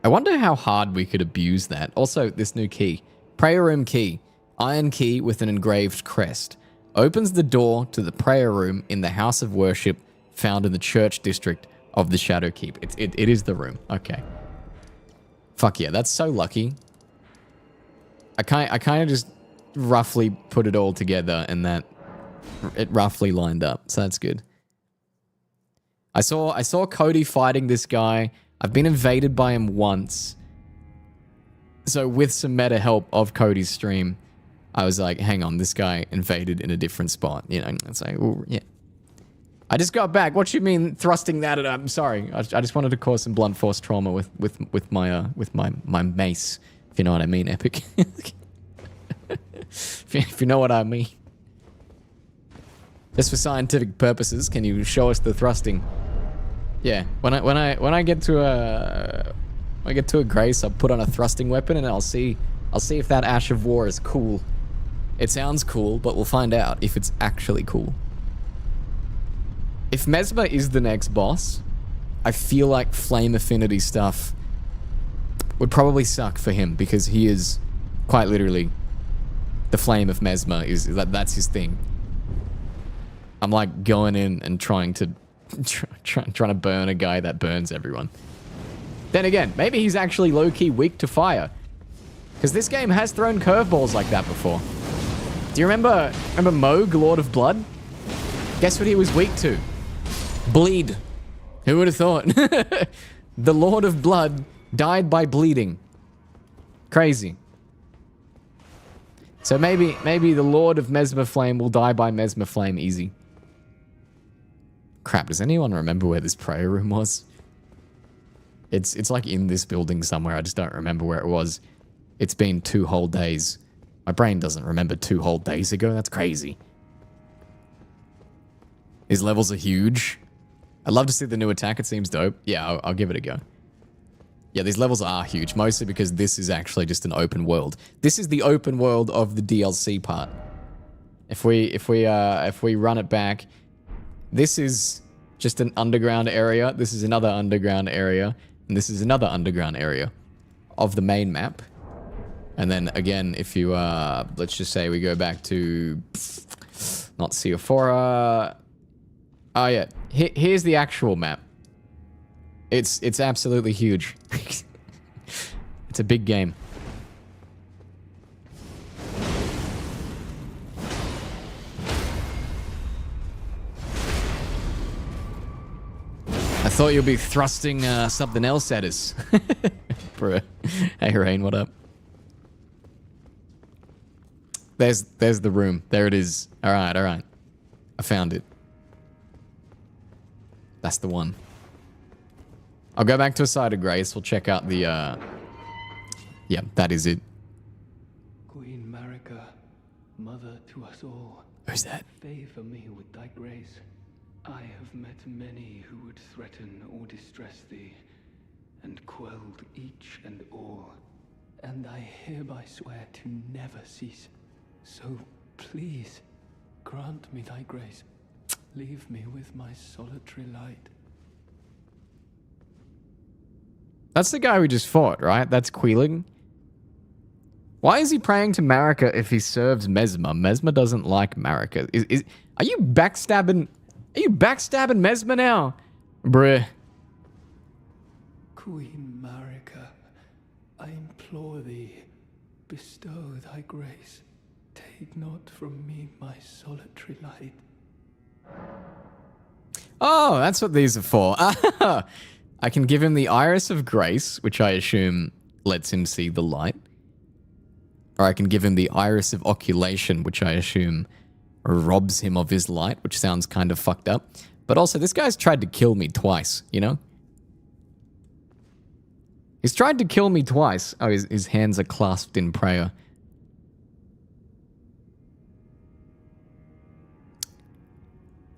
I wonder how hard we could abuse that. Also, this new key. Prayer Room Key. Iron key with an engraved crest. Opens the door to the prayer room in the House of Worship found in the church district of the Shadow Keep. It is the room. Okay. Fuck yeah, that's so lucky. I kind of just roughly put it all together and that it roughly lined up. So that's good. I saw Cody fighting this guy. I've been invaded by him once. So with some meta help of Cody's stream, I was like, hang on, this guy invaded in a different spot. You know, it's like, ooh, yeah. I just got back. What you mean thrusting that at? I'm sorry. I just wanted to cause some blunt force trauma with my mace. If you know what I mean, Epic. if you know what I mean. Just for scientific purposes, can you show us the thrusting? Yeah. When I get to a grace, I'll put on a thrusting weapon and I'll see if that Ash of War is cool. It sounds cool, but we'll find out if it's actually cool. If Mesmer is the next boss, I feel like flame affinity stuff would probably suck for him because he is quite literally the flame of Mesmer. That's his thing. I'm like going in and trying to burn a guy that burns everyone. Then again, maybe he's actually low-key weak to fire. Because this game has thrown curveballs like that before. Do you remember Moog, Lord of Blood? Guess what he was weak to? Bleed. Who would have thought? The Lord of Blood died by bleeding. Crazy. So maybe the Lord of Mesmer Flame will die by Mesmer Flame easy. Crap, does anyone remember where this prayer room was? It's like in this building somewhere. I just don't remember where it was. It's been 2 whole days. My brain doesn't remember 2 whole days ago. That's crazy. These levels are huge. I'd love to see the new attack. It seems dope. Yeah, I'll give it a go. Yeah, these levels are huge, mostly because this is actually just an open world. This is the open world of the DLC part. If we run it back, this is just an underground area. This is another underground area, and this is another underground area of the main map. And then again, if you let's just say we go back to not Seophora. Oh yeah, here's the actual map. It's absolutely huge. It's a big game. I thought you'd be thrusting something else at us. Bruh. Hey Rain, what up? There's the room. There it is. All right. I found it. That's the one. I'll go back to a side of grace. We'll check out the, yeah, that is it. Queen Marika, mother to us all. Who's that? Favor me with thy grace. I have met many who would threaten or distress thee, and quelled each and all. And I hereby swear to never cease. So please, grant me thy grace. Leave me with my solitary light. That's the guy we just fought, right? That's Queeling. Why is he praying to Marika if he serves Mesmer? Mesmer doesn't like Marika. Are you backstabbing? Are you backstabbing Mesmer now? Bruh. Queen Marika, I implore thee, bestow thy grace. Take not from me my solitary light. Oh, that's what these are for. I can give him the Iris of Grace, which I assume lets him see the light. Or I can give him the Iris of Oculation, which I assume robs him of his light, which sounds kind of fucked up. But also, this guy's tried to kill me twice, you know? He's tried to kill me twice. Oh, his hands are clasped in prayer.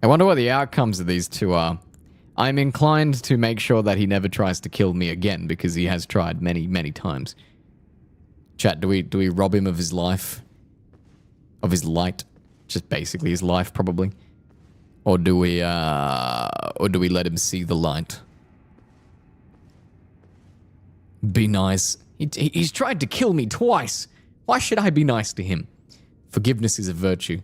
I wonder what the outcomes of these two are. I'm inclined to make sure that he never tries to kill me again, because he has tried many, many times. Chat, do we rob him of his life? Of his light? Just basically his life, probably. Or do we let him see the light? Be nice. He's tried to kill me twice. Why should I be nice to him? Forgiveness is a virtue.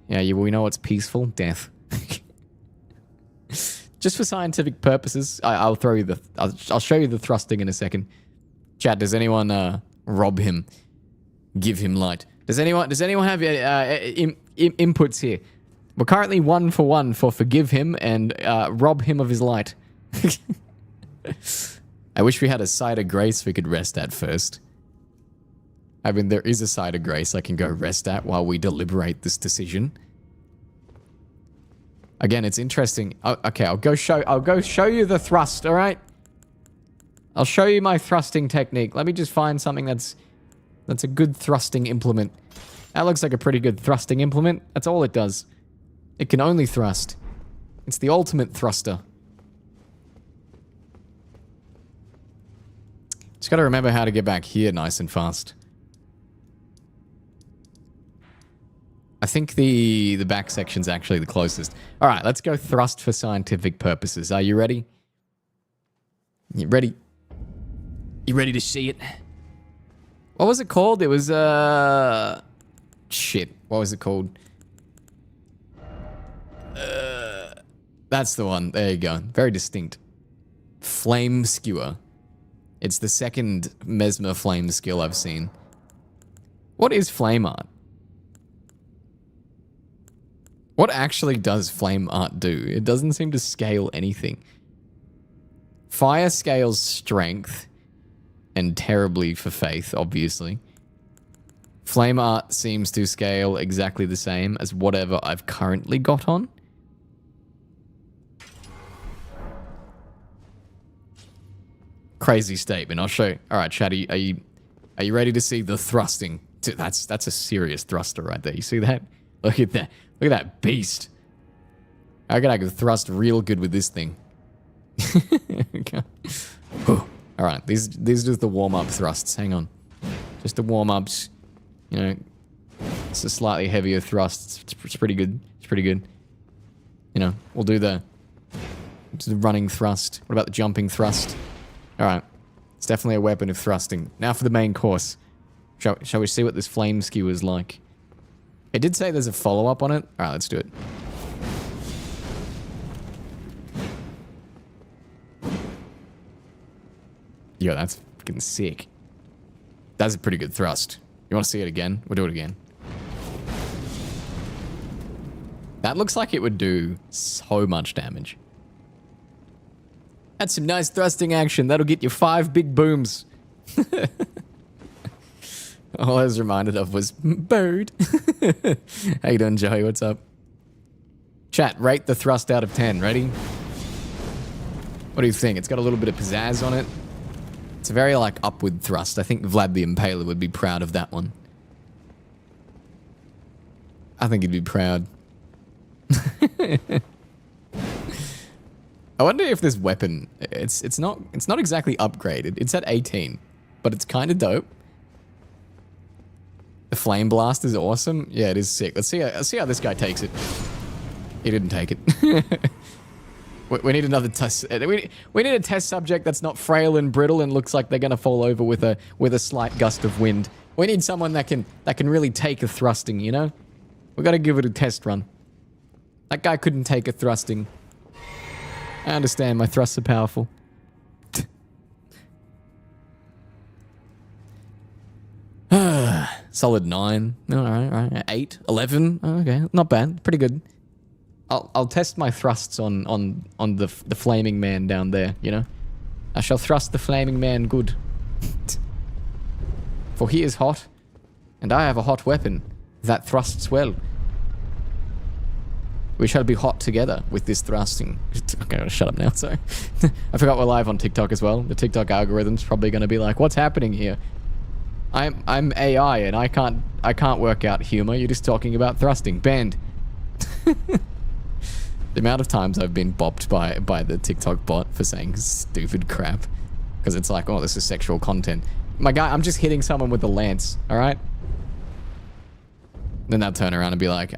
Yeah, we know what's peaceful. Death. Just for scientific purposes, I'll throw you the. I'll show you the thrusting in a second. Chat, does anyone rob him? Give him light. Does anyone have inputs here? We're currently 1 for 1 for forgive him and rob him of his light. I wish we had a site of grace we could rest at first. I mean, there is a site of grace I can go rest at while we deliberate this decision. Again, it's interesting. Okay, I'll go show you the thrust, all right? I'll show you my thrusting technique. Let me just find something that's a good thrusting implement. That looks like a pretty good thrusting implement. That's all it does. It can only thrust. It's the ultimate thruster. Just gotta remember how to get back here nice and fast. I think the back section's actually the closest. All right, let's go thrust for scientific purposes. Are you ready? You ready? You ready to see it? What was it called? It was, shit. What was it called? That's the one. There you go. Very distinct. Flame Skewer. It's the second Mesmer flame skill I've seen. What is flame art? What actually does flame art do? It doesn't seem to scale anything. Fire scales strength, and terribly for faith, obviously. Flame art seems to scale exactly the same as whatever I've currently got on. Crazy statement. I'll show you. All right, Chatty, are you ready to see the thrusting? Dude, that's a serious thruster right there. You see that? Look at that. Look at that beast. I reckon I could thrust real good with this thing. Okay. All right, these are just the warm-up thrusts. Hang on. Just the warm-ups. You know, it's a slightly heavier thrust. It's pretty good. It's pretty good. You know, we'll do the running thrust. What about the jumping thrust? All right. It's definitely a weapon of thrusting. Now for the main course. Shall we see what this flame skewer is like? It did say there's a follow-up on it. All right, let's do it. Yo, that's freaking sick. That's a pretty good thrust. You want to see it again? We'll do it again. That looks like it would do so much damage. That's some nice thrusting action. That'll get you 5 big booms. All I was reminded of was bird. How you doing, Joey? What's up? Chat, rate the thrust out of 10. Ready? What do you think? It's got a little bit of pizzazz on it. It's a very, like, upward thrust. I think Vlad the Impaler would be proud of that one. I think he'd be proud. I wonder if this weapon, it's not exactly upgraded. It's at 18, but it's kind of dope. The flame blast is awesome. Yeah, it is sick. Let's see how this guy takes it. He didn't take it. We need another test. We need a test subject that's not frail and brittle and looks like they're gonna fall over with a slight gust of wind. We need someone that can really take a thrusting. You know, we got to give it a test run. That guy couldn't take a thrusting. I understand. My thrusts are powerful. Solid 9. All right. 8, 11. Okay, not bad. Pretty good. I'll test my thrusts on the flaming man down there. You know, I shall thrust the flaming man good. For he is hot, and I have a hot weapon that thrusts well. We shall be hot together with this thrusting. Okay, shut up now, sorry. I forgot we're live on TikTok as well. The TikTok algorithm's probably going to be like, what's happening here? I'm AI and I can't work out humor. You're just talking about thrusting. Banned. The amount of times I've been bopped by the TikTok bot for saying stupid crap. Because it's like, oh, this is sexual content. My guy, I'm just hitting someone with a lance, alright? Then they'll turn around and be like,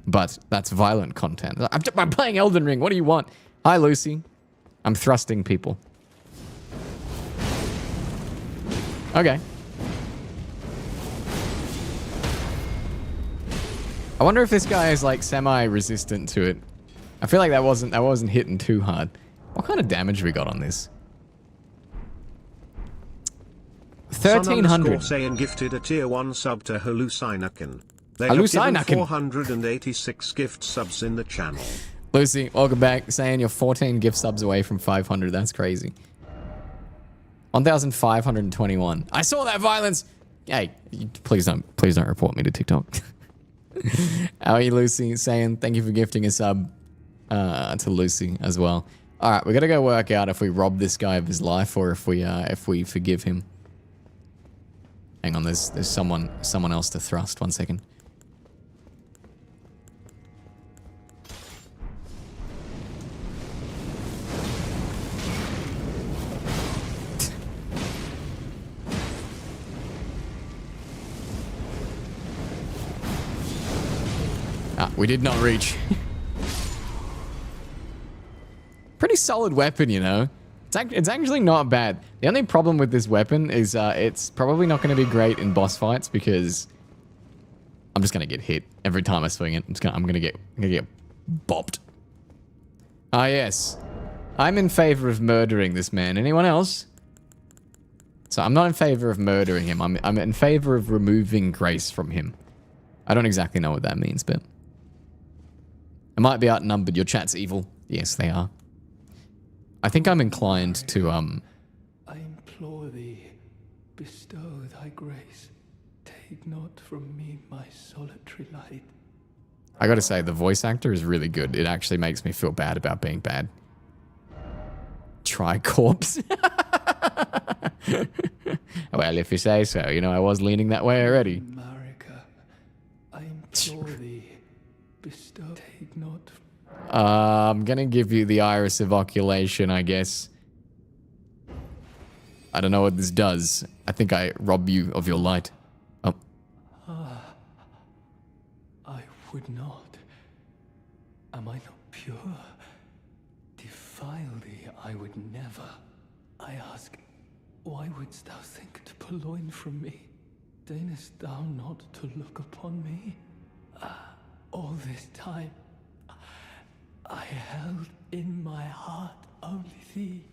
but that's violent content. I'm playing Elden Ring. What do you want? Hi, Lucy. I'm thrusting people. Okay. I wonder if this guy is like semi-resistant to it. I feel like that wasn't hitting too hard. What kind of damage we got on this? 1300. Saying gifted a tier 1 sub to Halusinakin. They have given 486 gift subs in the channel. Lucy, welcome back. Saying you're 14 gift subs away from 500. That's crazy. 1,521. I saw that violence. Hey, please don't report me to TikTok. How are you, Lucy? Saying thank you for gifting a sub to Lucy as well. All right, we gotta go work out if we rob this guy of his life or if we forgive him. Hang on, there's someone else to thrust. 1 second. We did not reach. Pretty solid weapon, you know. It's actually not bad. The only problem with this weapon is it's probably not going to be great in boss fights because I'm just going to get hit every time I swing it. I'm going to get bopped. Ah, yes. I'm in favor of murdering this man. Anyone else? So I'm not in favor of murdering him. I'm in favor of removing grace from him. I don't exactly know what that means, but I might be outnumbered. Your chat's evil. Yes, they are. I think I'm inclined to, I implore thee, bestow thy grace. Take not from me my solitary light. I gotta say, the voice actor is really good. It actually makes me feel bad about being bad. Tricorpse. Well, if you say so. You know, I was leaning that way already. Marika, I implore thee, bestow, take not. I'm gonna give you the iris evoculation, I guess. I don't know what this does. I think I rob you of your light. Oh. I would not. Am I not pure? Defile thee, I would never. I ask, why wouldst thou think to purloin from me? Deignest thou not to look upon me? All this time, I held in my heart only thee.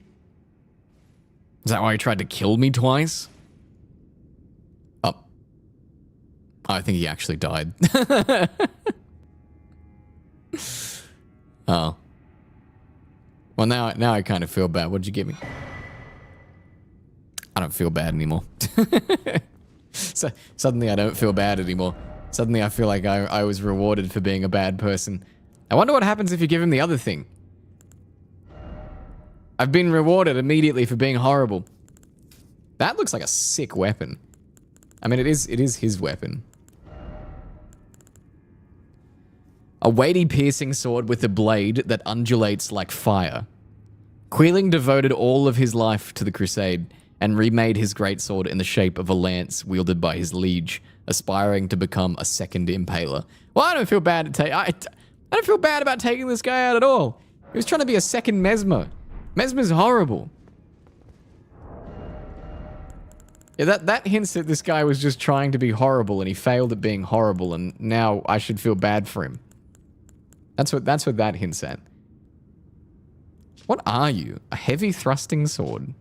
Is that why he tried to kill me twice? Oh. I think he actually died. Oh. Well, now I kind of feel bad. What'd you give me? I don't feel bad anymore. So suddenly I don't feel bad anymore. Suddenly I feel like I was rewarded for being a bad person. I wonder what happens if you give him the other thing. I've been rewarded immediately for being horrible. That looks like a sick weapon. I mean, it is his weapon. A weighty piercing sword with a blade that undulates like fire. Queeling devoted all of his life to the crusade and remade his greatsword in the shape of a lance wielded by his liege, aspiring to become a second impaler. Well, I don't feel bad to I don't feel bad about taking this guy out at all. He was trying to be a second Mesmer. Mesmer's horrible. Yeah, that hints that this guy was just trying to be horrible and he failed at being horrible and now I should feel bad for him. That's what that hints at. What are you? A heavy thrusting sword.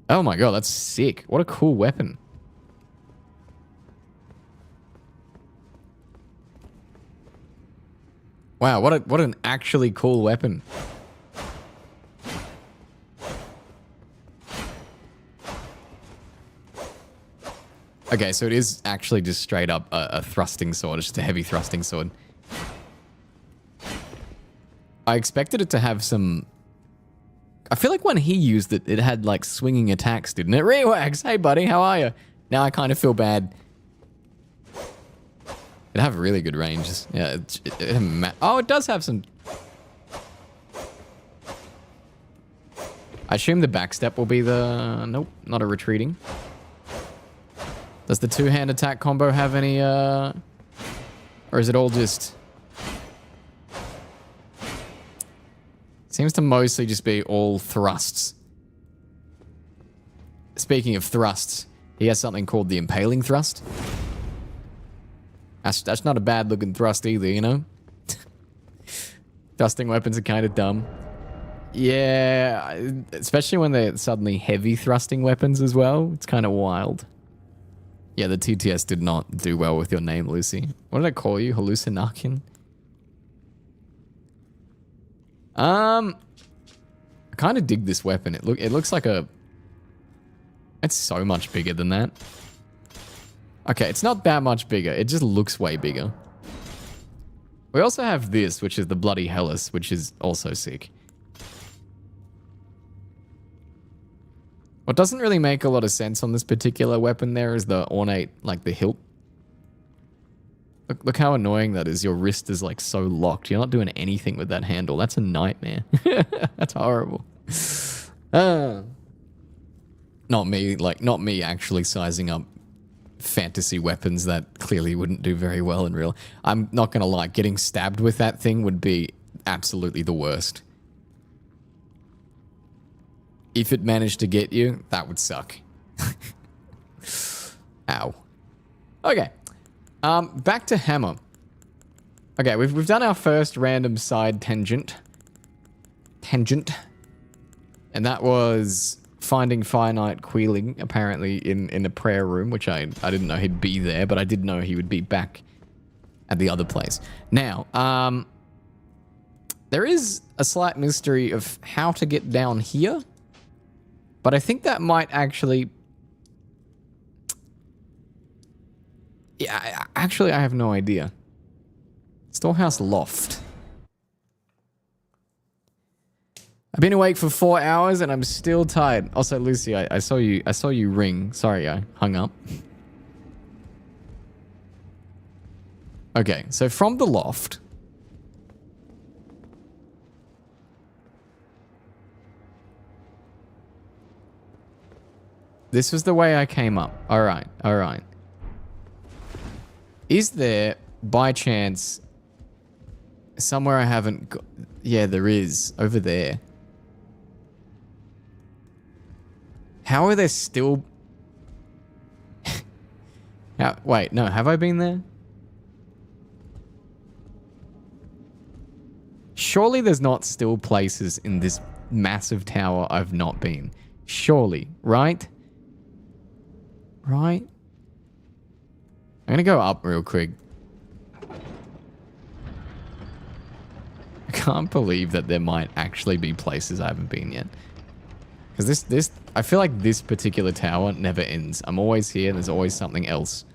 Oh my god, that's sick. What a cool weapon. Wow, what an actually cool weapon. Okay, so it is actually just straight up a thrusting sword. It's just a heavy thrusting sword. I expected it to have some... I feel like when he used it, it had like swinging attacks, didn't it? Rewax, hey buddy, how are you? Now I kind of feel bad. It'd have really good ranges. Yeah, oh, it does have some... I assume the backstep will be the... Nope, not a retreating. Does the two-hand attack combo have any, Or is it all just... Seems to mostly just be all thrusts. Speaking of thrusts, he has something called the impaling thrust. That's not a bad looking thrust either, you know? Thrusting weapons are kind of dumb. Yeah, especially when they're suddenly heavy thrusting weapons as well. It's kind of wild. Yeah, the TTS did not do well with your name, Lucy. What did I call you? Hallucinakin? I kind of dig this weapon. It looks like a... It's so much bigger than that. Okay, it's not that much bigger. It just looks way bigger. We also have this, which is the Bloody Hellas, which is also sick. What doesn't really make a lot of sense on this particular weapon there is the ornate, like the hilt. Look how annoying that is. Your wrist is like so locked. You're not doing anything with that handle. That's a nightmare. That's horrible. Not me actually sizing up fantasy weapons that clearly wouldn't do very well in real. I'm not gonna lie, getting stabbed with that thing would be absolutely the worst. If it managed to get you, that would suck. Ow. Okay. Back to hammer. Okay, we've done our first random side tangent. And that was finding Finite Queeling, apparently, in the prayer room, which I didn't know he'd be there, but I did know he would be back at the other place. Now, there is a slight mystery of how to get down here, but I think that might actually... Yeah, actually, I have no idea. Storehouse loft. I've been awake for 4 hours and I'm still tired. Also, Lucy, I saw you ring. Sorry, I hung up. Okay, so from the loft. This was the way I came up. All right. Is there, by chance, somewhere I haven't got... Yeah, there is. Over there. How are there still... Wait, no, have I been there? Surely there's not still places in this massive tower I've not been. Surely, right? Right? I'm gonna go up real quick. I can't believe that there might actually be places I haven't been yet. Because this, I feel like this particular tower never ends. I'm always here and there's always something else.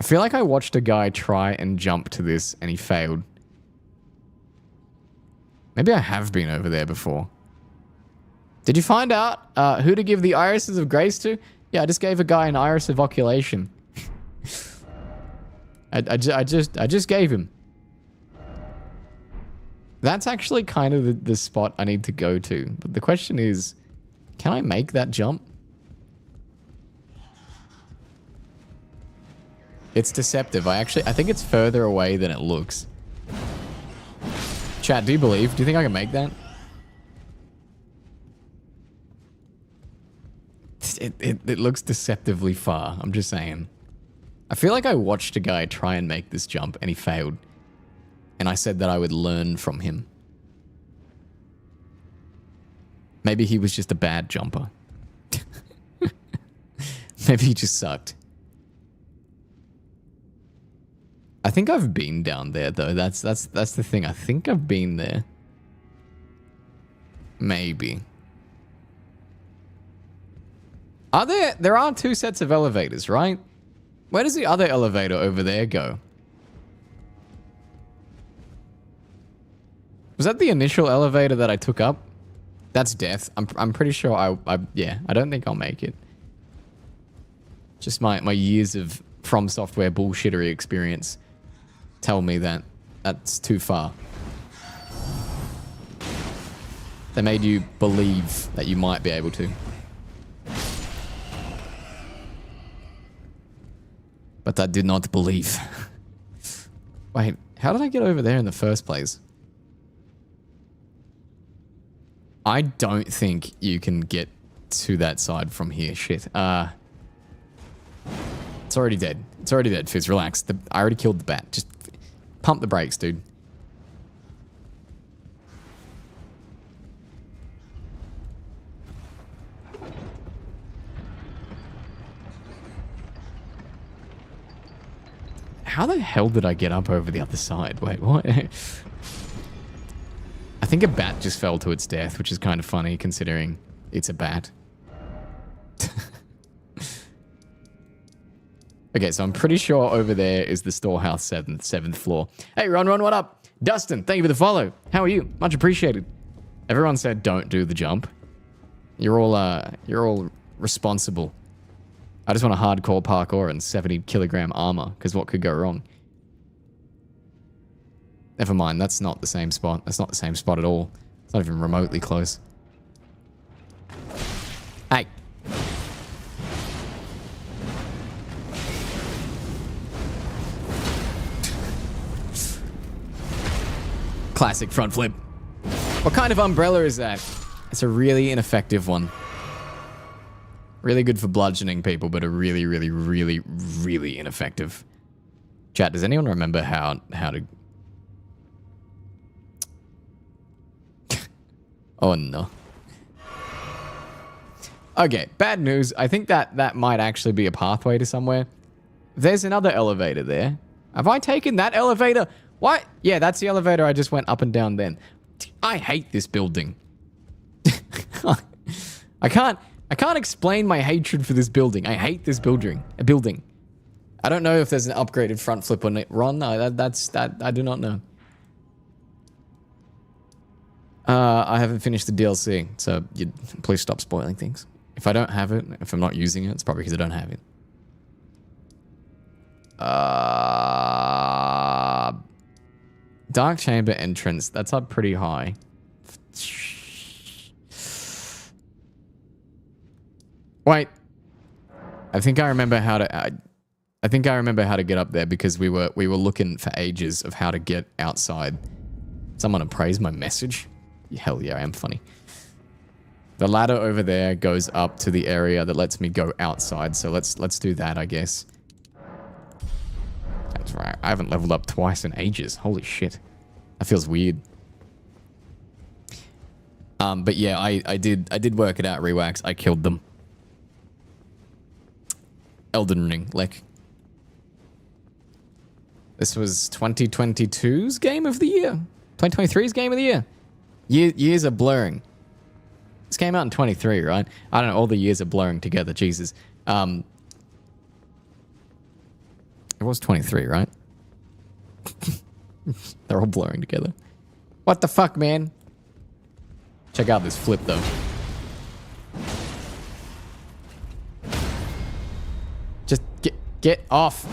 I feel like I watched a guy try and jump to this and he failed. Maybe I have been over there before. Did you find out who to give the irises of grace to? Yeah, I just gave a guy an iris of oculation. I just gave him. That's actually kind of the spot I need to go to. But the question is, can I make that jump? It's deceptive. I think it's further away than it looks. Chat, do you believe? Do you think I can make that? It looks deceptively far. I'm just saying. I feel like I watched a guy try and make this jump and he failed. And I said that I would learn from him. Maybe he was just a bad jumper. Maybe he just sucked. I think I've been down there though. That's the thing. I think I've been there. Maybe. There are two sets of elevators, right? Where does the other elevator over there go? Was that the initial elevator that I took up? That's death. I'm pretty sure yeah, I don't think I'll make it. Just my years of From Software bullshittery experience tell me that that's too far. They made you believe that you might be able to. But I did not believe. Wait, how did I get over there in the first place? I don't think you can get to that side from here. Shit. It's already dead. It's already dead, Fizz. Relax. I already killed the bat. Just pump the brakes, dude. How the hell did I get up over the other side? Wait, what? I think a bat just fell to its death, which is kind of funny considering it's a bat. Okay, so I'm pretty sure over there is the storehouse, seventh floor. Hey, Ron, what up? Dustin, thank you for the follow. How are you? Much appreciated. Everyone said don't do the jump. You're all responsible. I just want a hardcore parkour and 70-kilogram armor, because what could go wrong? Never mind, that's not the same spot. That's not the same spot at all. It's not even remotely close. Hey. Classic front flip. What kind of umbrella is that? It's a really ineffective one. Really good for bludgeoning people, but a really, really, really, really ineffective. Chat, does anyone remember how to... Oh, no. Okay, bad news. I think that might actually be a pathway to somewhere. There's another elevator there. Have I taken that elevator? What? Yeah, that's the elevator I just went up and down then. I hate this building. I can't explain my hatred for this building. I hate this building. I don't know if there's an upgraded front flip on it. Ron, no, that's I do not know. I haven't finished the DLC, so please stop spoiling things. If I don't have it, if I'm not using it, it's probably because I don't have it. Dark chamber entrance. That's up pretty high. Wait. I think I remember how to. I think I remember how to get up there because we were looking for ages of how to get outside. Someone appraised my message. Hell yeah, I am funny. The ladder over there goes up to the area that lets me go outside. So let's do that, I guess. That's right. I haven't leveled up twice in ages. Holy shit. That feels weird. But yeah, I did work it out, Rewax. I killed them. Elden Ring, like. This was 2022's game of the year. 2023's game of the year. Years are blurring. This came out in 23, right? I don't know, all the years are blurring together, Jesus. It was 23, right? They're all blurring together. What the fuck, man? Check out this flip, though. Just get off.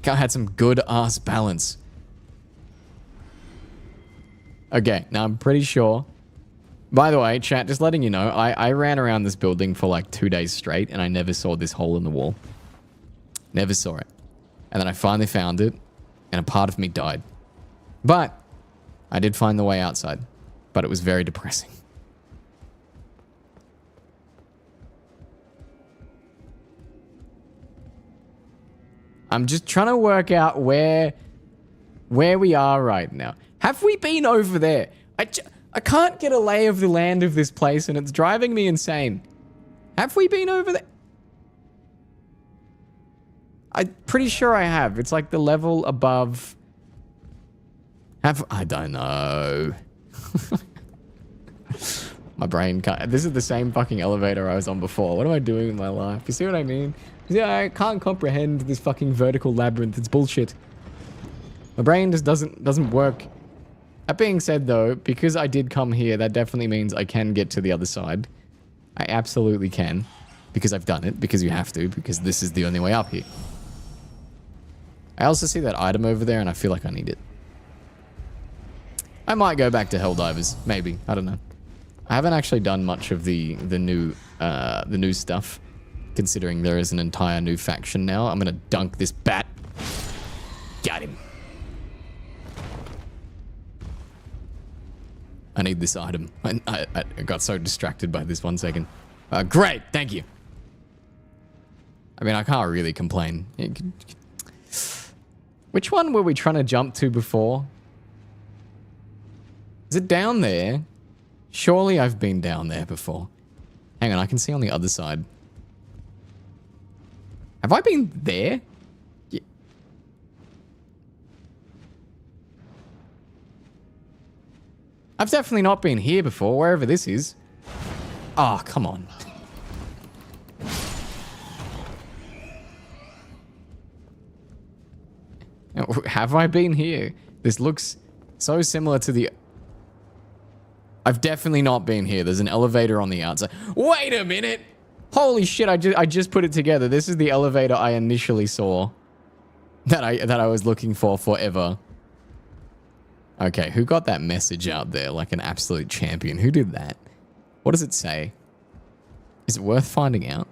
Guy had some good ass balance. Okay, now I'm pretty sure. By the way, chat, just letting you know, I ran around this building for like 2 days straight and I never saw this hole in the wall. Never saw it. And then I finally found it and a part of me died. But I did find the way outside. But it was very depressing. I'm just trying to work out where we are right now. Have we been over there? I can't get a lay of the land of this place and it's driving me insane. Have we been over there? I'm pretty sure I have. It's like the level above. I don't know. My brain can't. This is the same fucking elevator I was on before. What am I doing with my life? You see what I mean? Yeah, I can't comprehend this fucking vertical labyrinth. It's bullshit. My brain just doesn't work. That being said, though, because I did come here, that definitely means I can get to the other side. I absolutely can. Because I've done it. Because you have to. Because this is the only way up here. I also see that item over there, and I feel like I need it. I might go back to Helldivers. Maybe. I don't know. I haven't actually done much of the new stuff. Considering there is an entire new faction now. I'm gonna dunk this bat. Got him. I need this item. I got so distracted by this 1 second. Great, thank you. I mean, I can't really complain. Which one were we trying to jump to before? Is it down there? Surely I've been down there before. Hang on, I can see on the other side. Have I been there? Yeah. I've definitely not been here before, wherever this is. Oh, come on. Have I been here? This looks so similar to the... I've definitely not been here. There's an elevator on the outside. Wait a minute! Holy shit, I just put it together. This is the elevator I initially saw. That I was looking for forever. Okay, who got that message out there like an absolute champion? Who did that? What does it say? Is it worth finding out?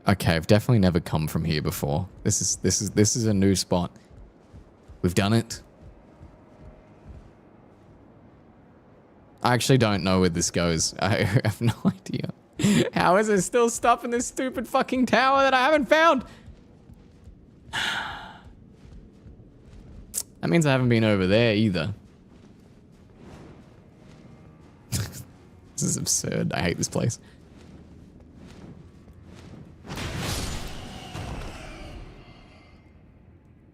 Okay, I've definitely never come from here before. This is a new spot. We've done it. I actually don't know where this goes. I have no idea. How is there still stuff in this stupid fucking tower that I haven't found? That means I haven't been over there either. This is absurd. I hate this place.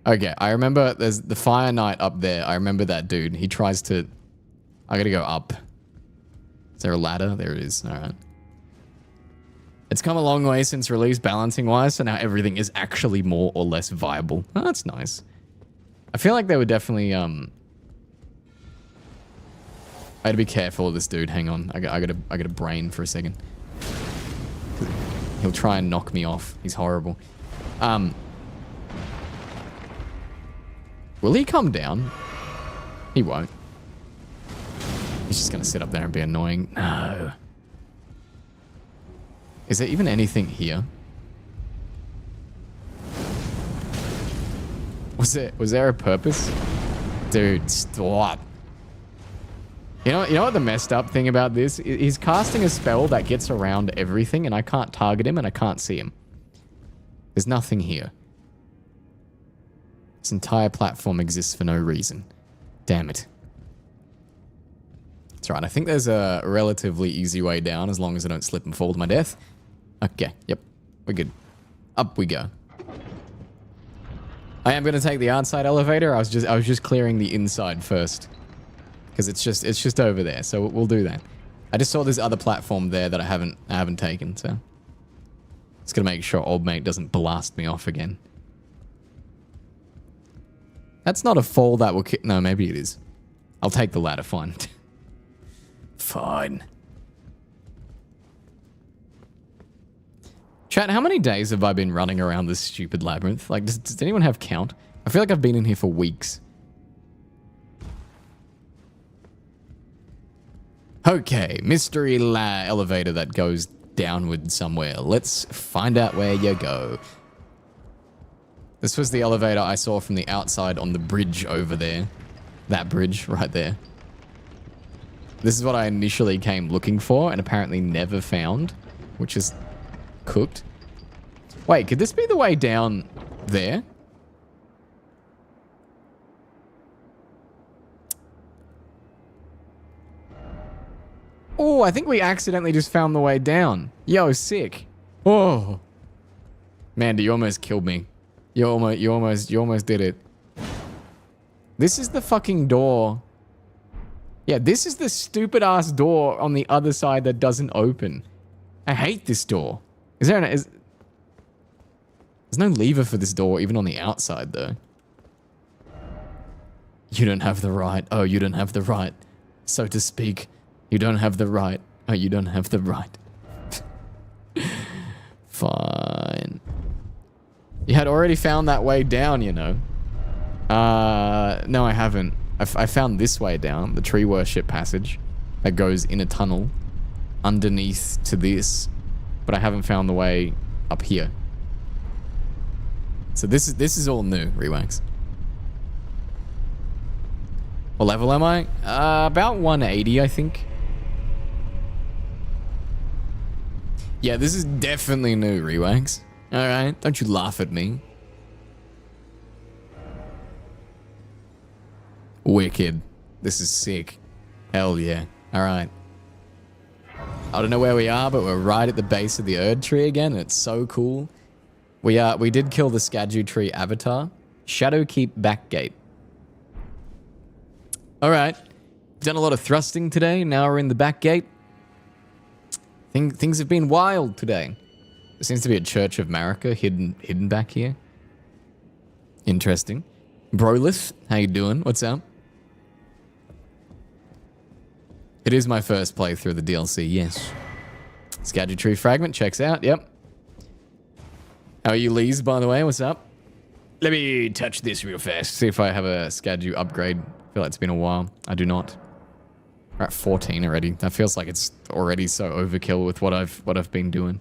Okay, I remember there's the Fire Knight up there. I remember that dude. He tries to... I gotta go up. Is there a ladder? There it is. All right. It's come a long way since release balancing-wise, so now everything is actually more or less viable. Oh, that's nice. I feel like they were definitely... I had to be careful of this dude. Hang on. I got a brain for a second. He'll try and knock me off. He's horrible. Will he come down? He won't. He's just gonna sit up there and be annoying. No. Is there even anything here? Was there a purpose? Dude, stop. You know what the messed up thing about this? He's casting a spell that gets around everything and I can't target him and I can't see him. There's nothing here. This entire platform exists for no reason. Damn it. That's right. I think there's a relatively easy way down as long as I don't slip and fall to my death. Okay. Yep. We're good. Up we go. I am going to take the outside elevator. I was just clearing the inside first. Because it's just over there. So we'll do that. I just saw this other platform there that I haven't taken, so just going to make sure old mate doesn't blast me off again. That's not a fall that will kill. No, maybe it is. I'll take the ladder, fine. Fine. Chat, how many days have I been running around this stupid labyrinth? Like, does anyone have count? I feel like I've been in here for weeks. Okay, mystery elevator that goes downward somewhere. Let's find out where you go. This was the elevator I saw from the outside on the bridge over there. That bridge right there. This is what I initially came looking for and apparently never found, which is cooked. Wait, could this be the way down there? Oh, I think we accidentally just found the way down. Yo, sick. Oh. Mandy, you almost killed me. You almost did it. This is the fucking door. Yeah, this is the stupid ass door on the other side that doesn't open. I hate this door. There's no lever for this door, even on the outside, though. You don't have the right. Oh, you don't have the right. So to speak. You don't have the right. Oh, you don't have the right. Fine. You had already found that way down, you know. No, I haven't. I found this way down, the tree worship passage that goes in a tunnel underneath to this, but I haven't found the way up here. So this is all new, Rewax. What level am I? About 180, I think. Yeah, this is definitely new, Rewax. Alright, don't you laugh at me. Wicked. This is sick. Hell yeah. Alright. I don't know where we are, but we're right at the base of the Erd tree again, and it's so cool. We did kill the Skadu tree avatar. Shadowkeep Backgate. Alright. Done a lot of thrusting today. Now we're in the back gate. Things have been wild today. There seems to be a Church of Marika hidden back here. Interesting. Brolith, how you doing? What's up? It is my first playthrough of the DLC, yes. Skadu tree fragment checks out, yep. How are you, Lees, by the way? What's up? Let me touch this real fast. See if I have a Skadu upgrade. I feel like it's been a while. I do not. We're at 14 already. That feels like it's already so overkill with what I've been doing.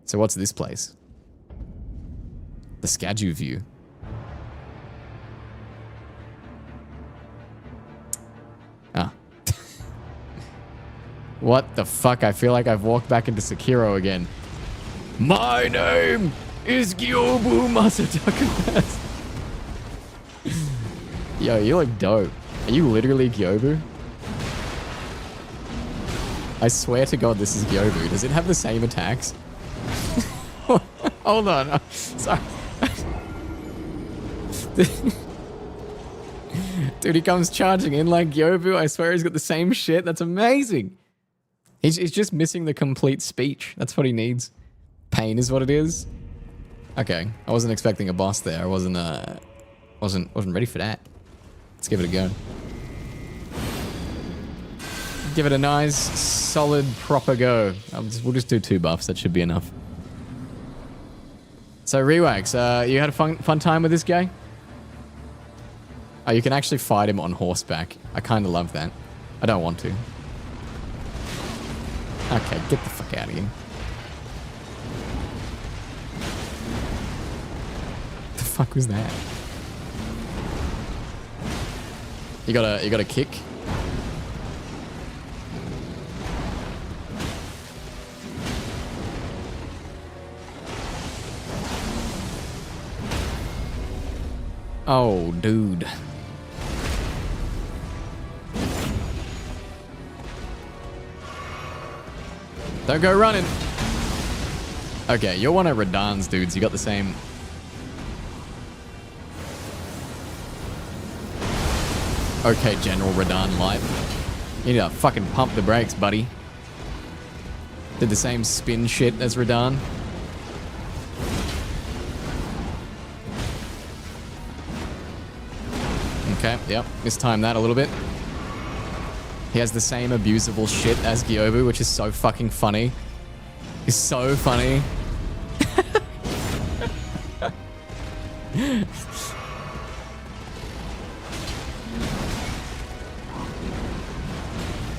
So what's this place? The Skadu view. Ah. What the fuck? I feel like I've walked back into Sekiro again. My name is Gyobu Masataka. Yo, you look dope. Are you literally Gyobu? I swear to God this is Gyobu. Does it have the same attacks? Hold on. Sorry. Dude, he comes charging in like Gyobu. I swear he's got the same shit. That's amazing. He's just missing the complete speech. That's what he needs. Pain is what it is. Okay, I wasn't expecting a boss there. I wasn't ready for that. Let's give it a go. Give it a nice, solid, proper go. We'll just do 2 buffs. That should be enough. So, Rewax, you had a fun time with this guy? Oh, you can actually fight him on horseback. I kind of love that. I don't want to. Okay, get the fuck out of here. The fuck was that? You got a kick? Oh, dude. Don't go running. Okay, you're one of Radahn's dudes. You got the same. Okay, General Radahn Light. You need to fucking pump the brakes, buddy. Did the same spin shit as Radahn. Okay, yep. Mistime that a little bit. He has the same abusable shit as Gyobu, which is so fucking funny. It's so funny.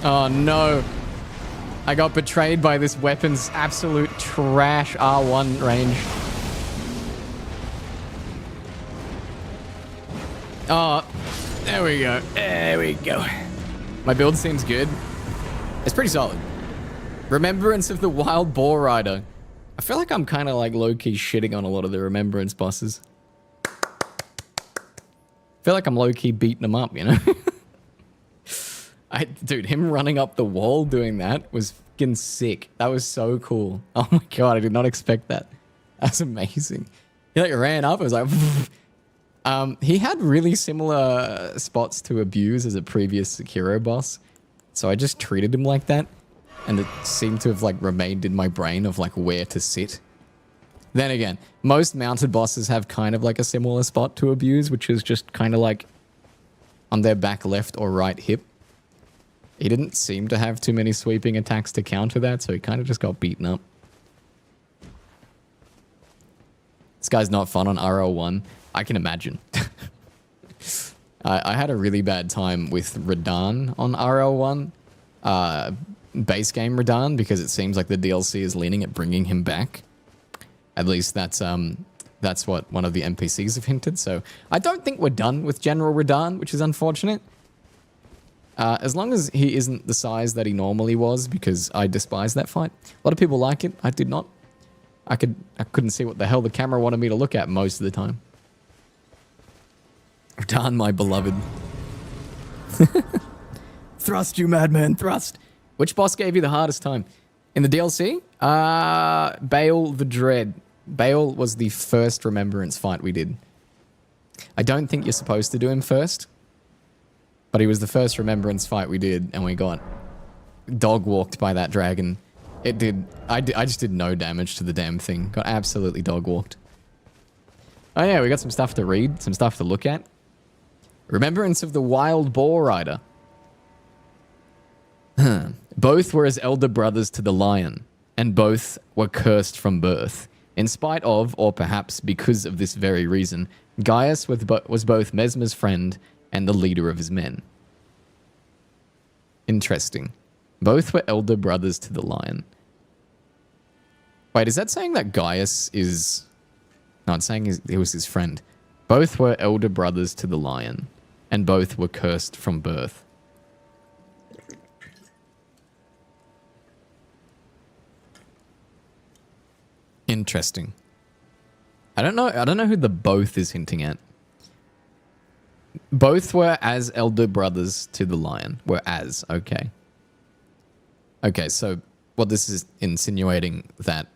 Oh no. I got betrayed by this weapon's absolute trash R1 range. Oh, there we go. There we go. My build seems good. It's pretty solid. Remembrance of the Wild Boar Rider. I feel like I'm kind of like low-key shitting on a lot of the Remembrance bosses. I feel like I'm low-key beating them up, you know? Dude, him running up the wall doing that was fucking sick. That was so cool. Oh my god, I did not expect that. That's amazing. He like ran up and was like... he had really similar spots to abuse as a previous Sekiro boss. So I just treated him like that. And it seemed to have like remained in my brain of like where to sit. Then again, most mounted bosses have kind of like a similar spot to abuse, which is just kind of like on their back left or right hip. He didn't seem to have too many sweeping attacks to counter that, so he kind of just got beaten up. This guy's not fun on RL1. I can imagine. I had a really bad time with Radahn on RL1. Base game Radahn, because it seems like the DLC is leaning at bringing him back. At least that's what one of the NPCs have hinted. So I don't think we're done with General Radahn, which is unfortunate. As long as he isn't the size that he normally was, because I despise that fight. A lot of people like it. I did not. I couldn't see what the hell the camera wanted me to look at most of the time. Radahn, my beloved. Thrust, you madman, thrust. Which boss gave you the hardest time? In the DLC? Baal the Dread. Baal was the first Remembrance fight we did. I don't think you're supposed to do him first. But he was the first Remembrance fight we did, and we got dog-walked by that dragon. It did... I just did no damage to the damn thing. Got absolutely dog-walked. Oh yeah, we got some stuff to read, some stuff to look at. Remembrance of the Wild Boar Rider. Both were as elder brothers to the lion, and both were cursed from birth. In spite of, or perhaps because of this very reason, Gaius was both Mesmer's friend and the leader of his men. Interesting. Both were elder brothers to the lion. Wait, is that saying that Gaius is... No, it's saying he was his friend. Both were elder brothers to the lion, and both were cursed from birth. Interesting. I don't know who the both is hinting at. Both were as elder brothers to the lion. Were as, okay. Okay, so what this is insinuating that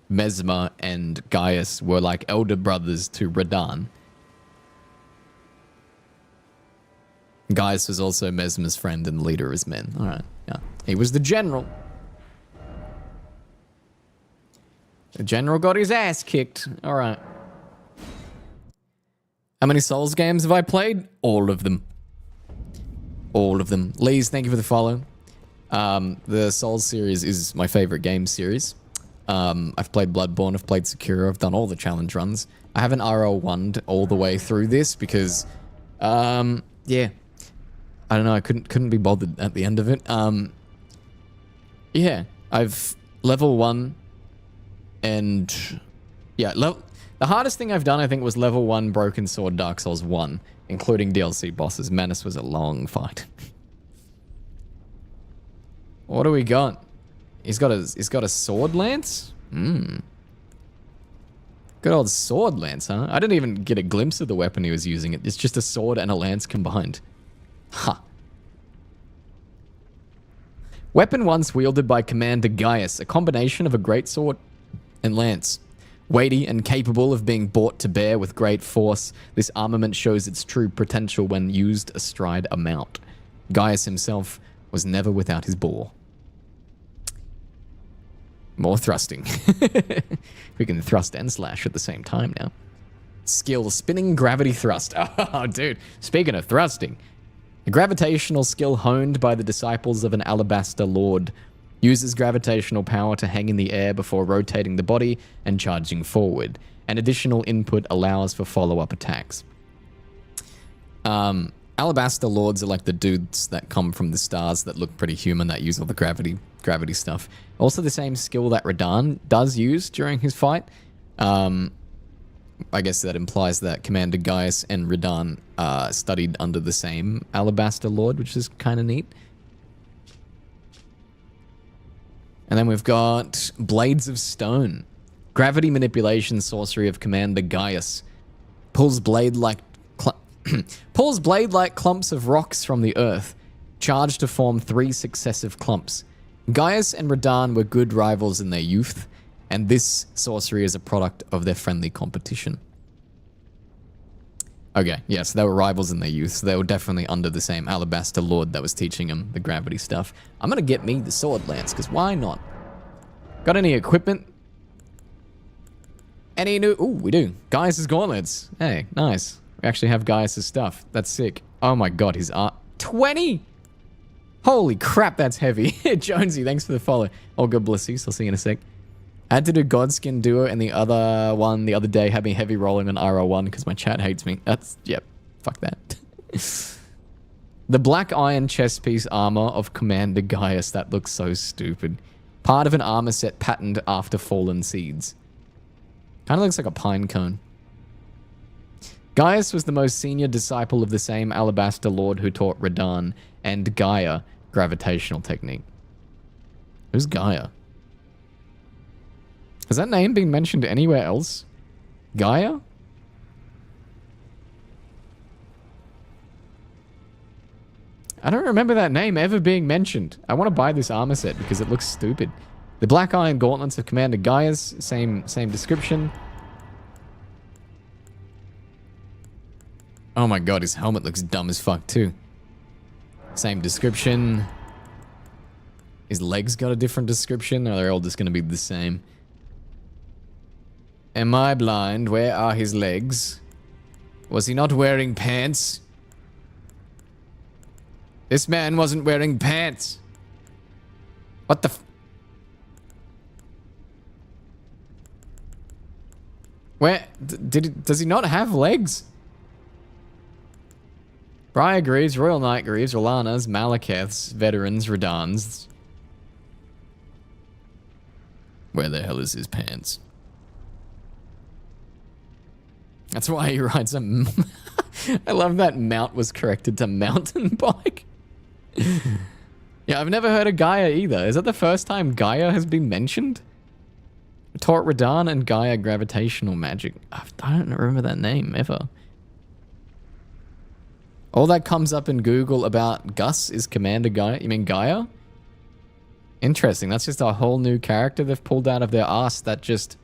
Mesmer and Gaius were like elder brothers to Radahn. Gaius was also Mesmer's friend and leader of his men. Alright, yeah. He was the general. The general got his ass kicked. Alright. How many Souls games have I played? All of them. All of them. Lees, thank you for the follow. The Souls series is my favorite game series. I've played Bloodborne, I've played Sekiro, I've done all the challenge runs. I haven't RL1'd all the way through this because, yeah. I don't know, I couldn't be bothered at the end of it. Yeah, I've level 1 and, yeah, the hardest thing I've done, I think, was level 1 Broken Sword Dark Souls 1, including DLC bosses. Manus was a long fight. What do we got? He's got a sword lance? Good old sword lance, huh? I didn't even get a glimpse of the weapon he was using. It's just a sword and a lance combined. Ha. Weapon once wielded by Commander Gaius, a combination of a great sword and lance. Weighty and capable of being brought to bear with great force, this armament shows its true potential when used astride a mount. Gaius himself was never without his boar. More thrusting. We can thrust and slash at the same time now. Skill, spinning gravity thrust. Oh, dude. Speaking of thrusting. A gravitational skill honed by the disciples of an alabaster lord. Uses gravitational power to hang in the air before rotating the body and charging forward. An additional input allows for follow-up attacks. Alabaster lords are like the dudes that come from the stars that look pretty human, that use all the gravity stuff. Also the same skill that Radahn does use during his fight. I guess that implies that Commander Gaius and Radahn studied under the same Alabaster Lord, which is kind of neat. And then we've got Blades of Stone. Gravity manipulation sorcery of Commander Gaius. Pulls blade-like clumps of rocks from the earth. Charged to form 3 successive clumps. Gaius and Radahn were good rivals in their youth, and this sorcery is a product of their friendly competition. Okay, yeah, so they were rivals in their youth, so they were definitely under the same Alabaster Lord that was teaching them the gravity stuff. I'm gonna get me the sword lance, because why not? Got any equipment? Any new... Ooh, we do. Gaius' gauntlets. Hey, nice. We actually have Gaius' stuff. That's sick. Oh my god, his art... 20?! Holy crap, that's heavy. Jonesy, thanks for the follow. Oh, good blessies. I'll see you in a sec. I had to do Godskin Duo, and the other one the other day had me heavy rolling on RL1 because my chat hates me. That's... Yep. Fuck that. The black iron chest piece armor of Commander Gaius. That looks so stupid. Part of an armor set patterned after fallen seeds. Kind of looks like a pine cone. Gaius was the most senior disciple of the same Alabaster Lord who taught Radahn and Gaia gravitational technique. Who's Gaia? Has that name been mentioned anywhere else? Gaia? I don't remember that name ever being mentioned. I want to buy this armor set because it looks stupid. The black iron gauntlets of Commander Gaius, same description. Oh my god, his helmet looks dumb as fuck too. Same description. His legs got a different description, or they're all just gonna be the same. Am I blind? Where are his legs? Was he not wearing pants? This man wasn't wearing pants. What the f- Where does he not have legs? Briar Greaves, Royal Knight Greaves, Rolanas, Malekiths, Veterans, Radans. Where the hell is his pants? That's why he rides a... I love that mount was corrected to mountain bike. Yeah, I've never heard of Gaia either. Is that the first time Gaia has been mentioned? Taught Radan and Gaia Gravitational Magic. I don't remember that name ever. All that comes up in Google about Gus is Commander Gaia. You mean Gaia? Interesting. That's just a whole new character they've pulled out of their arse that just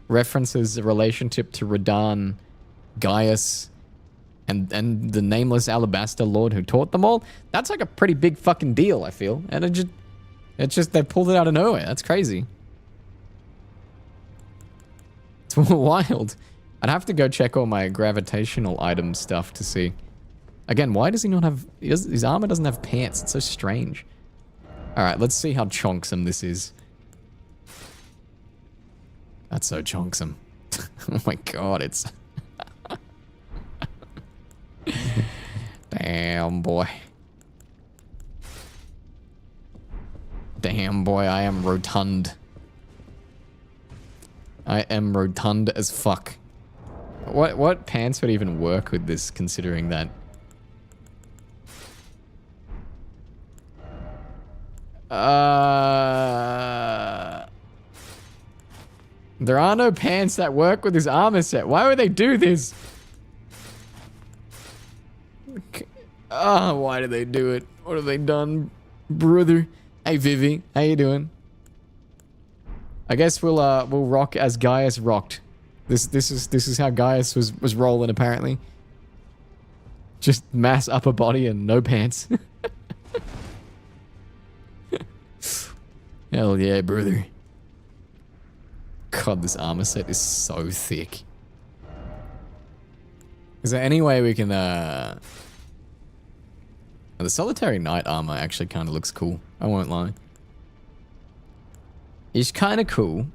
references the relationship to Radan, Gaius, and the nameless Alabaster Lord who taught them all. That's like a pretty big fucking deal, I feel. And it's just they pulled it out of nowhere. That's crazy. It's wild. I'd have to go check all my gravitational item stuff to see. Again, why does he not have... his armor doesn't have pants. It's so strange. Alright, let's see how chonksome this is. That's so chonksome. Oh my god, it's... Damn, boy. Damn, boy, I am rotund. I am rotund as fuck. What pants would even work with this, considering that... There are no pants that work with his armor set. Why would they do this? Why did they do it? What have they done, brother? Hey, Vivi, how you doing? I guess we'll rock as Gaius rocked. This is how Gaius was rolling apparently. Just mass upper body and no pants. Hell yeah, brother. God, this armor set is so thick. Is there any way we can, The Solitary Knight armor actually kind of looks cool. I won't lie. It's kind of cool.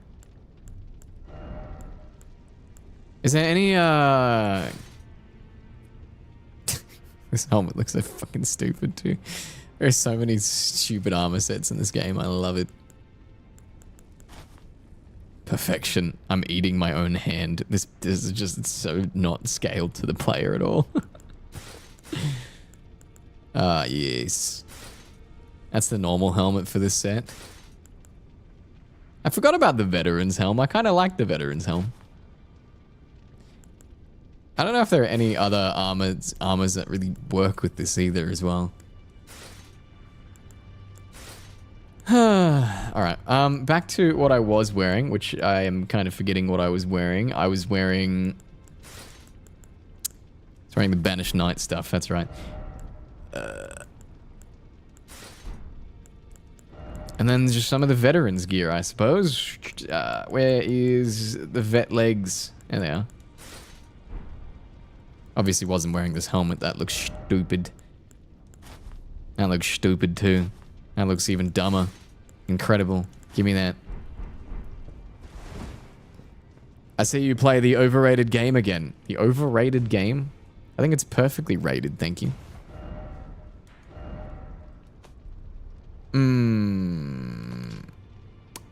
Is there any, This helmet looks so fucking stupid too. There's so many stupid armor sets in this game. I love it. Perfection. I'm eating my own hand. This is just so not scaled to the player at all. Ah, yes. That's the normal helmet for this set. I forgot about the Veteran's helm. I kind of like the Veteran's helm. I don't know if there are any other armors that really work with this either as well. Alright, back to what I was wearing, which I am kind of forgetting what I was wearing. I was wearing the Banished Knight stuff, that's right. And then just some of the Veterans gear, I suppose. Where is the vet legs? There they are. Obviously wasn't wearing this helmet, that looks stupid. That looks stupid too. That looks even dumber. Incredible. Give me that. I see you play the overrated game again. The overrated game? I think it's perfectly rated, thank you.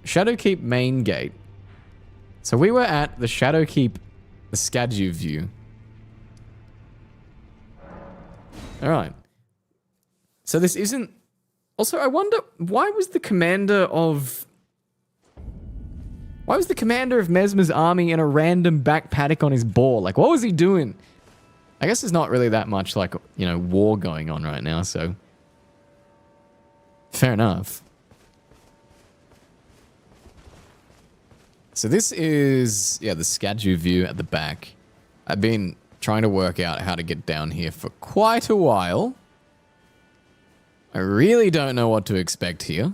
Shadowkeep main gate. So we were at the Shadowkeep, the Skadu view. Alright. So this isn't... Also, I wonder, why was the commander of Mesmer's army in a random back paddock on his boar? Like, what was he doing? I guess there's not really that much, like, you know, war going on right now, so Fair enough. So this is, yeah, the Skadu view at the back. I've been trying to work out how to get down here for quite a while. I really don't know what to expect here.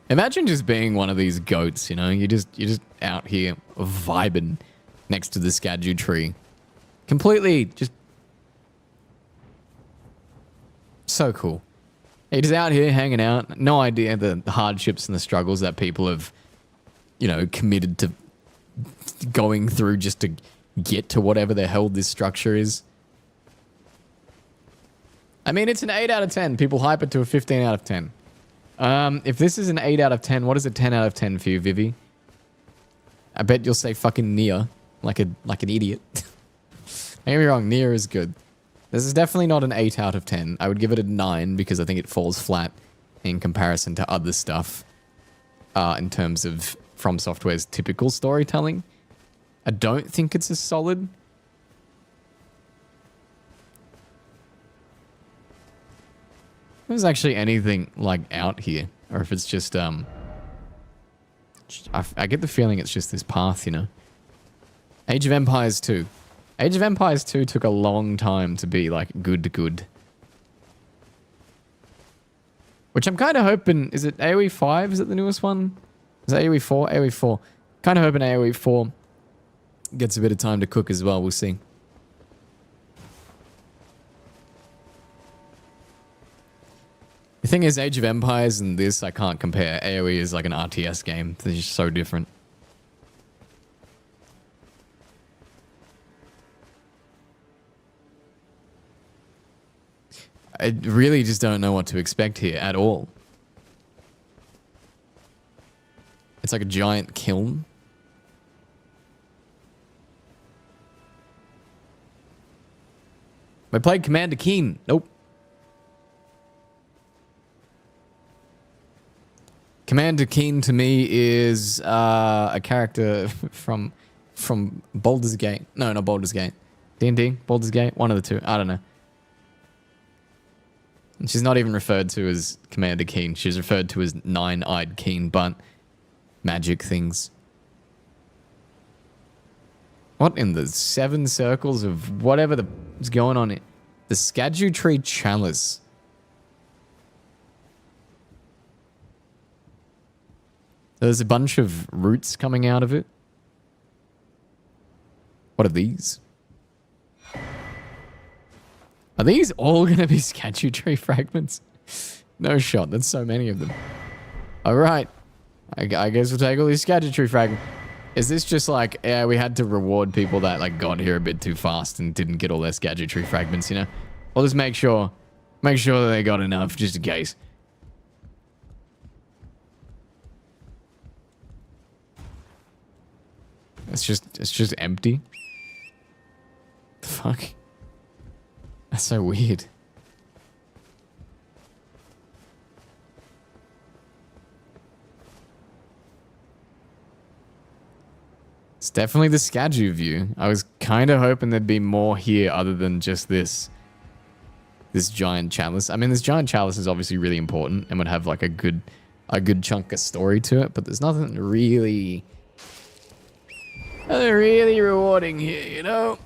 Imagine just being one of these goats, you know? You're just out here vibing next to the Skadu tree. Completely just so cool. You're just out here hanging out. No idea the hardships and the struggles that people have, you know, committed to going through just to get to whatever the hell this structure is. I mean, it's an 8 out of 10. People hype it to a 15 out of 10. If this is an 8 out of 10, what is a 10 out of 10 for you, Vivi? I bet you'll say fucking Nier, like an idiot. Don't get me wrong, Nier is good. This is definitely not an 8 out of 10. I would give it a 9 because I think it falls flat in comparison to other stuff in terms of From Software's typical storytelling. I don't think it's as solid. If there's actually anything like out here, or if it's just I get the feeling it's just this path, you know. Age of Empires 2. Age of Empires 2 took a long time to be like good. Which I'm kind of hoping, is it AoE 5? Is it the newest one? Is it AoE 4? AoE 4. Kind of hoping AoE 4 gets a bit of time to cook as well. We'll see. The thing is, Age of Empires and this, I can't compare. AoE is like an RTS game. They're just so different. I really just don't know what to expect here at all. It's like a giant kiln. I played Commander Keen. Nope. Commander Keen to me is a character from Baldur's Gate. No, not Baldur's Gate. D&D, Baldur's Gate, one of the two. I don't know. And she's not even referred to as Commander Keen. She's referred to as Nine-Eyed Keen, but magic things. What in the 7 circles of whatever is going on here? The Skadu Tree Chalice. There's a bunch of roots coming out of it. What are these? Are these all going to be Skadu Tree fragments? No shot. That's so many of them. All right. I guess we'll take all these Skadu Tree fragments. Is this just like, yeah, we had to reward people that like got here a bit too fast and didn't get all their Skadu Tree fragments, you know? We'll just make sure that they got enough just in case. It's just empty. The fuck? That's so weird. It's definitely the Skadu view. I was kind of hoping there'd be more here other than just this giant chalice. I mean, this giant chalice is obviously really important and would have like a good chunk of story to it, but there's nothing really rewarding here, you know?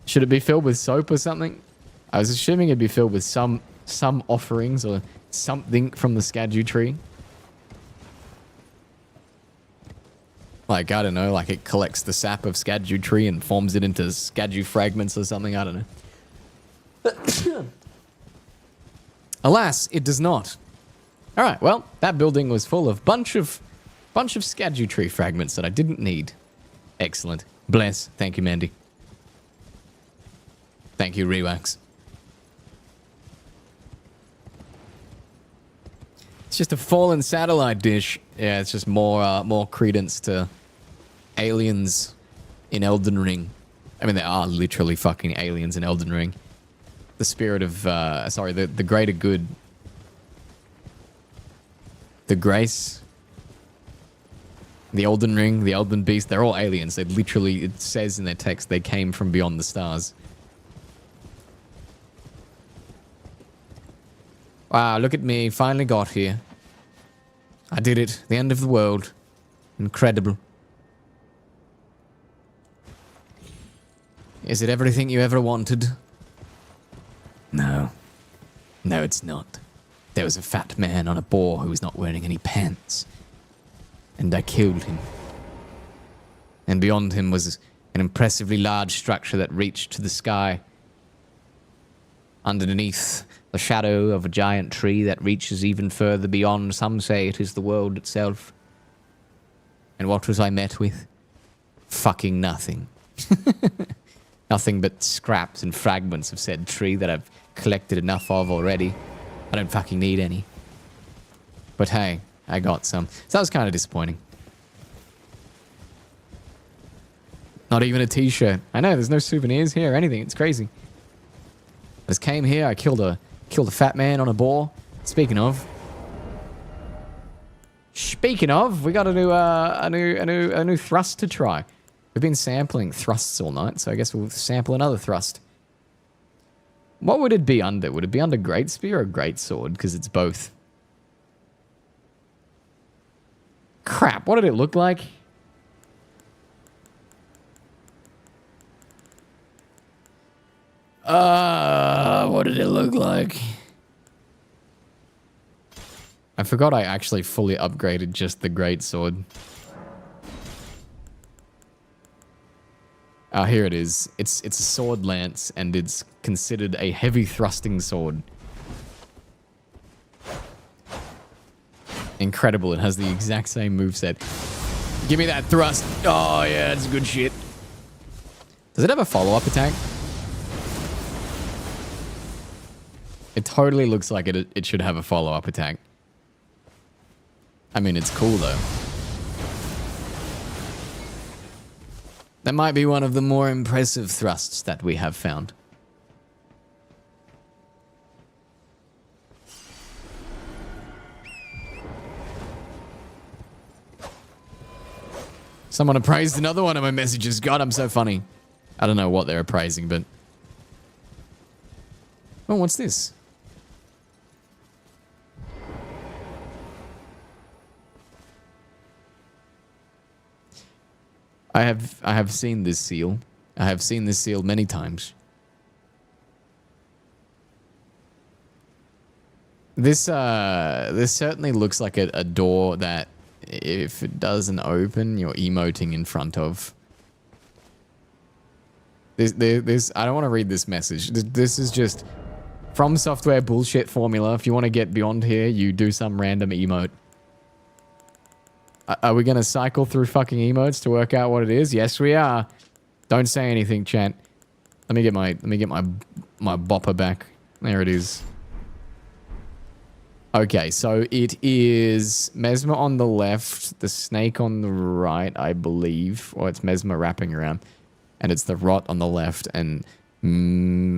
Should it be filled with soap or something? I was assuming it'd be filled with some offerings or something from the Skadu tree. Like, I don't know, like it collects the sap of Skadu tree and forms it into Skadu fragments or something, I don't know. Alas, it does not. All right, well, that building was full of bunch of Skadu tree fragments that I didn't need. Excellent. Bless. Thank you, Mandy. Thank you, Rewax. It's just a fallen satellite dish. Yeah, it's just more credence to aliens in Elden Ring. I mean, there are literally fucking aliens in Elden Ring. The spirit of, the greater good. The grace The Elden Ring, the Elden Beast, they're all aliens. They literally, it says in their text, they came from beyond the stars. Wow, look at me. Finally got here. I did it. The end of the world. Incredible. Is it everything you ever wanted? No. No, it's not. There was a fat man on a boar who was not wearing any pants. And I killed him. And beyond him was an impressively large structure that reached to the sky. Underneath the shadow of a giant tree that reaches even further beyond. Some say it is the world itself. And what was I met with? Fucking nothing. Nothing but scraps and fragments of said tree that I've collected enough of already. I don't fucking need any. But hey, I got some. So that was kind of disappointing. Not even a t-shirt. I know, there's no souvenirs here or anything. It's crazy. I just came here, I killed a fat man on a boar. Speaking of, we got a new thrust to try. We've been sampling thrusts all night, so I guess we'll sample another thrust. What would it be under? Would it be under Great Spear or Great Sword? Because it's both. Crap, what did it look like? What did it look like? I forgot I actually fully upgraded just the Great Sword. Ah, here it is. It's a sword lance, and it's considered a heavy thrusting sword. Incredible, it has the exact same moveset. Give me that thrust. Oh yeah, that's good shit. Does it have a follow-up attack? It totally looks like it should have a follow-up attack. I mean, it's cool though. That might be one of the more impressive thrusts that we have found. Someone appraised another one of my messages. God, I'm so funny. I don't know what they're appraising, but... Oh, what's this? I have seen this seal. I have seen this seal many times. This certainly looks like a door that if it doesn't open, you're emoting in front of. This I don't want to read this message. This is just From Software bullshit formula. If you want to get beyond here, you do some random emote. Are we going to cycle through fucking emotes to work out what it is? Yes, we are. Don't say anything, chat. Let me get my bopper back. There it is. Okay, so it is Mesmer on the left, the snake on the right, I believe. Or it's Mesmer wrapping around. And it's the rot on the left and Mikola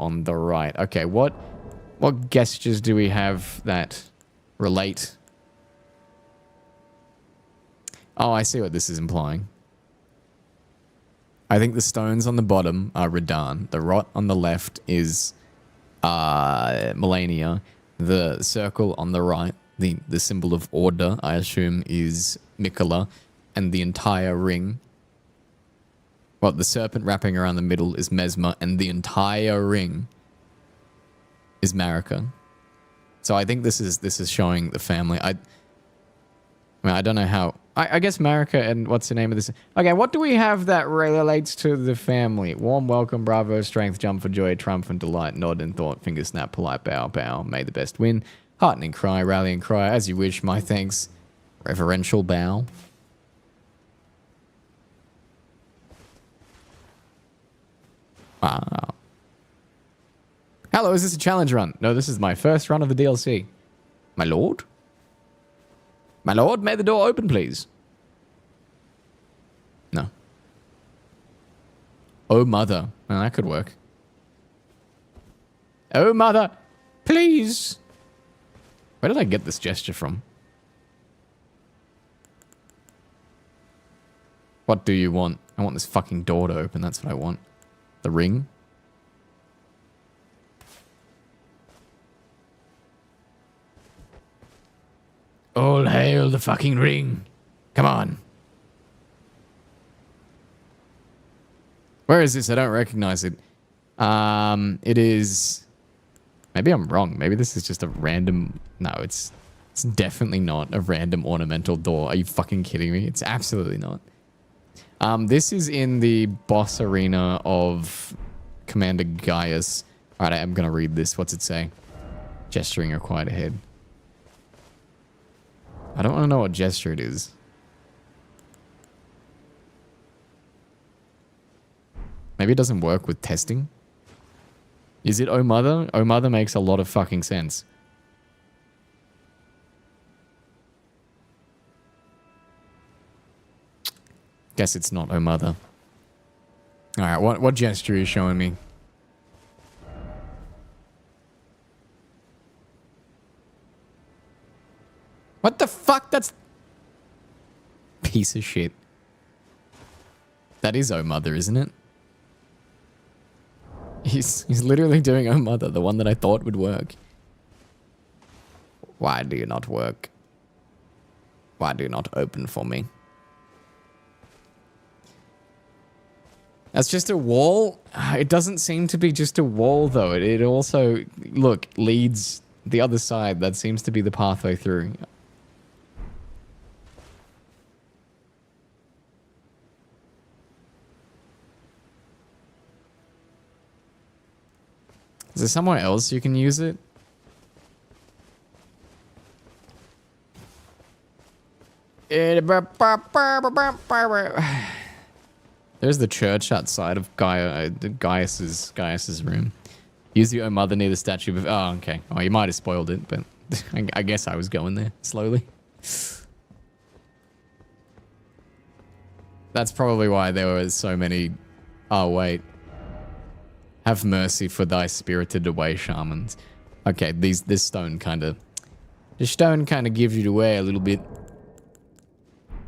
on the right. Okay, what gestures do we have that relate? Oh, I see what this is implying. I think the stones on the bottom are Radahn. The rot on the left is Melania. The circle on the right, the symbol of order, I assume, is Mikola. And the entire ring, well, the serpent wrapping around the middle is Mesmer. And the entire ring is Marika. So I think this is showing the family. I mean, I don't know how... I guess Marika and what's the name of this? Okay, what do we have that relates to the family? Warm welcome, bravo, strength, jump for joy, triumphant delight, nod and thought, finger snap, polite bow, bow, may the best win, heartening cry, rallying cry, as you wish, my thanks, reverential bow. Wow. Hello, is this a challenge run? No, this is my first run of the DLC. My lord? My lord, may the door open, please. No. Oh, mother. Well, that could work. Oh, mother, please. Where did I get this gesture from? What do you want? I want this fucking door to open. That's what I want. The ring? All hail the fucking ring. Come on. Where is this? I don't recognize it. It is... Maybe I'm wrong. Maybe this is just a random... No, it's definitely not a random ornamental door. Are you fucking kidding me? It's absolutely not. This is in the boss arena of Commander Gaius. Alright, I am going to read this. What's it say? Gesturing required ahead. I don't want to know what gesture it is. Maybe it doesn't work with testing. Is it Oh Mother? Oh Mother makes a lot of fucking sense. Guess it's not Oh Mother. Alright, what gesture are you showing me? What the fuck? That's... Piece of shit. That is Oh Mother, isn't it? He's literally doing Oh Mother, the one that I thought would work. Why do you not work? Why do you not open for me? That's just a wall? It doesn't seem to be just a wall, though. It also, look, leads the other side. That seems to be the pathway through. Is there somewhere else you can use it? There's the church outside of Gaius's room. Use the Oh Mother near the statue. Oh, okay. Oh, you might have spoiled it, but I guess I was going there slowly. That's probably why there were so many... Oh, wait. Have mercy for thy spirited away shamans. Okay, this stone kind of... The stone kind of gives you away a little bit.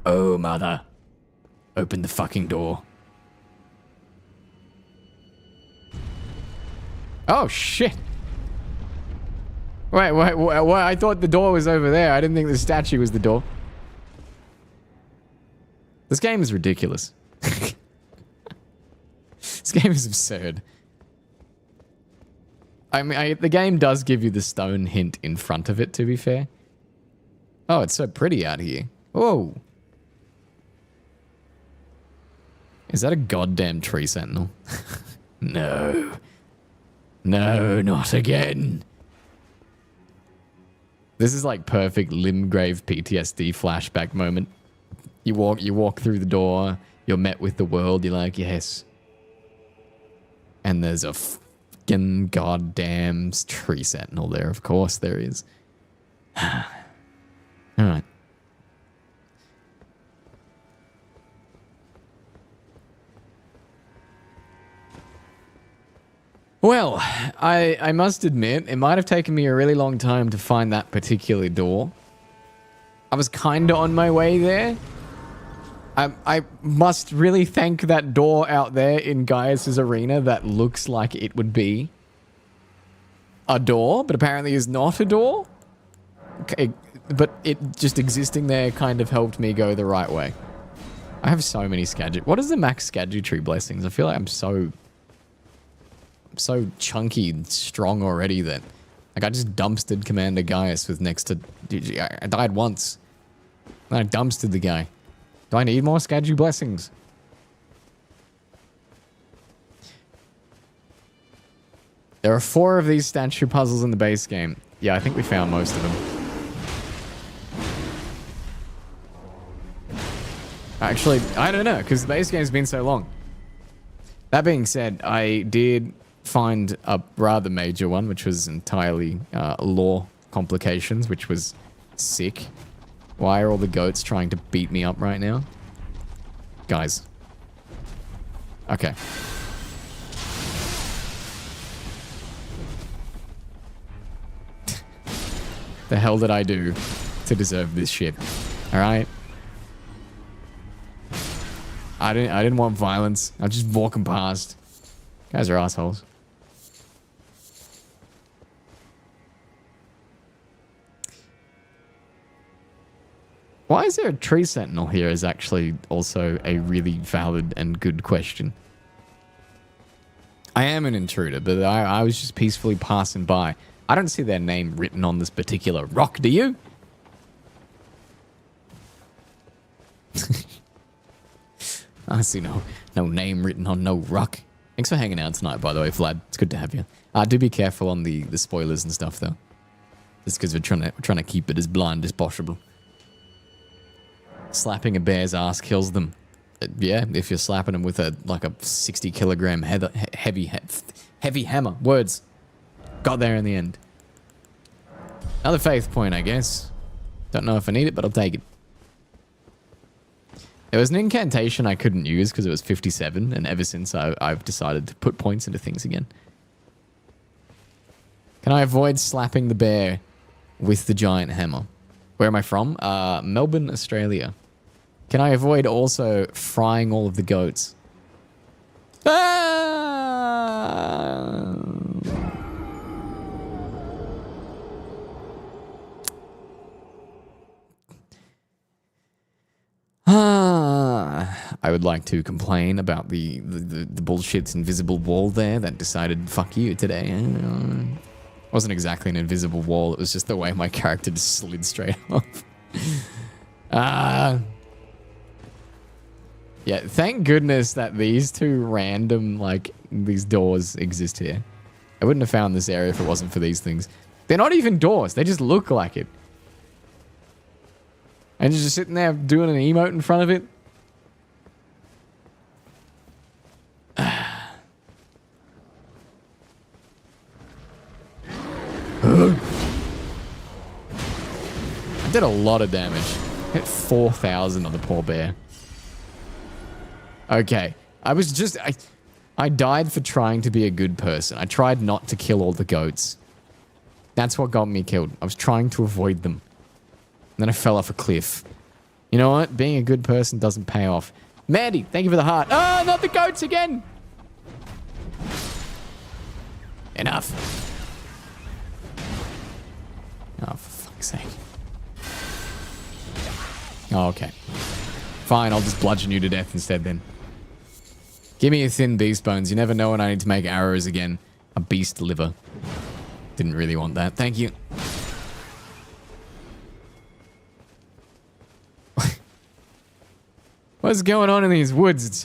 Oh, Mother. Open the fucking door. Oh, shit. Wait, I thought the door was over there. I didn't think the statue was the door. This game is ridiculous. This game is absurd. I mean, the game does give you the stone hint in front of it, to be fair. Oh, it's so pretty out here. Whoa. Is that a goddamn tree sentinel? No. No, not again. This is like perfect Limgrave PTSD flashback moment. You walk through the door, you're met with the world, you're like, yes. And there's a fucking goddamn tree sentinel there. Of course there is. Alright. Well, I must admit, it might have taken me a really long time to find that particular door. I was kind of on my way there. I must really thank that door out there in Gaius's arena that looks like it would be a door, but apparently is not a door. Okay, but it just existing there kind of helped me go the right way. I have so many Skadget. What is the max Skadgetry blessings? I feel like I'm so chunky and strong already that like I just dumpstered Commander Gaius with next to... I died once. Then I dumpstered the guy. Do I need more Skadju blessings? There are 4 of these statue puzzles in the base game. Yeah, I think we found most of them. Actually, I don't know, because the base game's been so long. That being said, I did find a rather major one, which was entirely lore complications, which was sick. Why are all the goats trying to beat me up right now? Guys. Okay. The hell did I do to deserve this shit? Alright? I didn't want violence. I was just walking past. Guys are assholes. Why is there a tree sentinel here is actually also a really valid and good question. I am an intruder, but I was just peacefully passing by. I don't see their name written on this particular rock, do you? I see no name written on no rock. Thanks for hanging out tonight, by the way, Vlad. It's good to have you. Do be careful on the spoilers and stuff, though. Just because we're trying to keep it as blind as possible. Slapping a bear's ass kills them. Yeah, if you're slapping them with a 60-kilogram heavy hammer. Words. Got there in the end. Another faith point, I guess. Don't know if I need it, but I'll take it. There was an incantation I couldn't use because it was 57, and ever since I've decided to put points into things again. Can I avoid slapping the bear with the giant hammer? Where am I from? Melbourne, Australia. Can I avoid also frying all of the goats? I would like to complain about the bullshit invisible wall there that decided fuck you today. It wasn't exactly an invisible wall. It was just the way my character just slid straight off. Yeah, thank goodness that these two random, these doors exist here. I wouldn't have found this area if it wasn't for these things. They're not even doors. They just look like it. And you're just sitting there doing an emote in front of it. I did a lot of damage. Hit 4,000 on the poor bear. Okay. I died for trying to be a good person. I tried not to kill all the goats. That's what got me killed. I was trying to avoid them. And then I fell off a cliff. You know what? Being a good person doesn't pay off. Mandy, thank you for the heart. Oh, not the goats again! Enough. Oh, for fuck's sake. Oh, okay. Fine, I'll just bludgeon you to death instead then. Give me your thin beast bones. You never know when I need to make arrows again. A beast liver. Didn't really want that. Thank you. What's going on in these woods? It's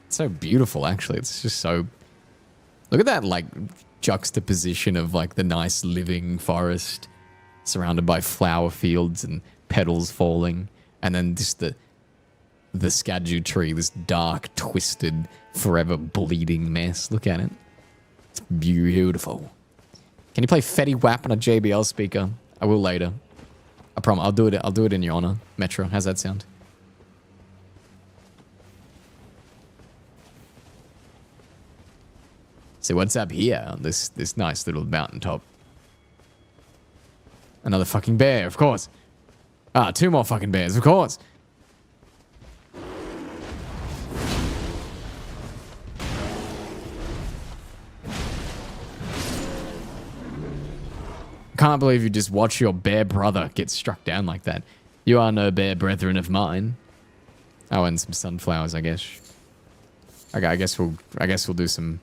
so beautiful, actually. It's just so... Look at that, juxtaposition of, the nice living forest surrounded by flower fields and petals falling. And then just the skadju tree, this dark, twisted, forever bleeding mess. Look at it. It's beautiful. Can you play Fetty Wap on a JBL speaker? I will later. I promise. I'll do it in your honor. Metro, how's that sound? So what's up here on this nice little mountaintop? Another fucking bear, of course. Ah, 2 more fucking bears, of course. Can't believe you just watch your bear brother get struck down like that. You are no bear brethren of mine. Oh, and some sunflowers, I guess. Okay, I guess we'll do some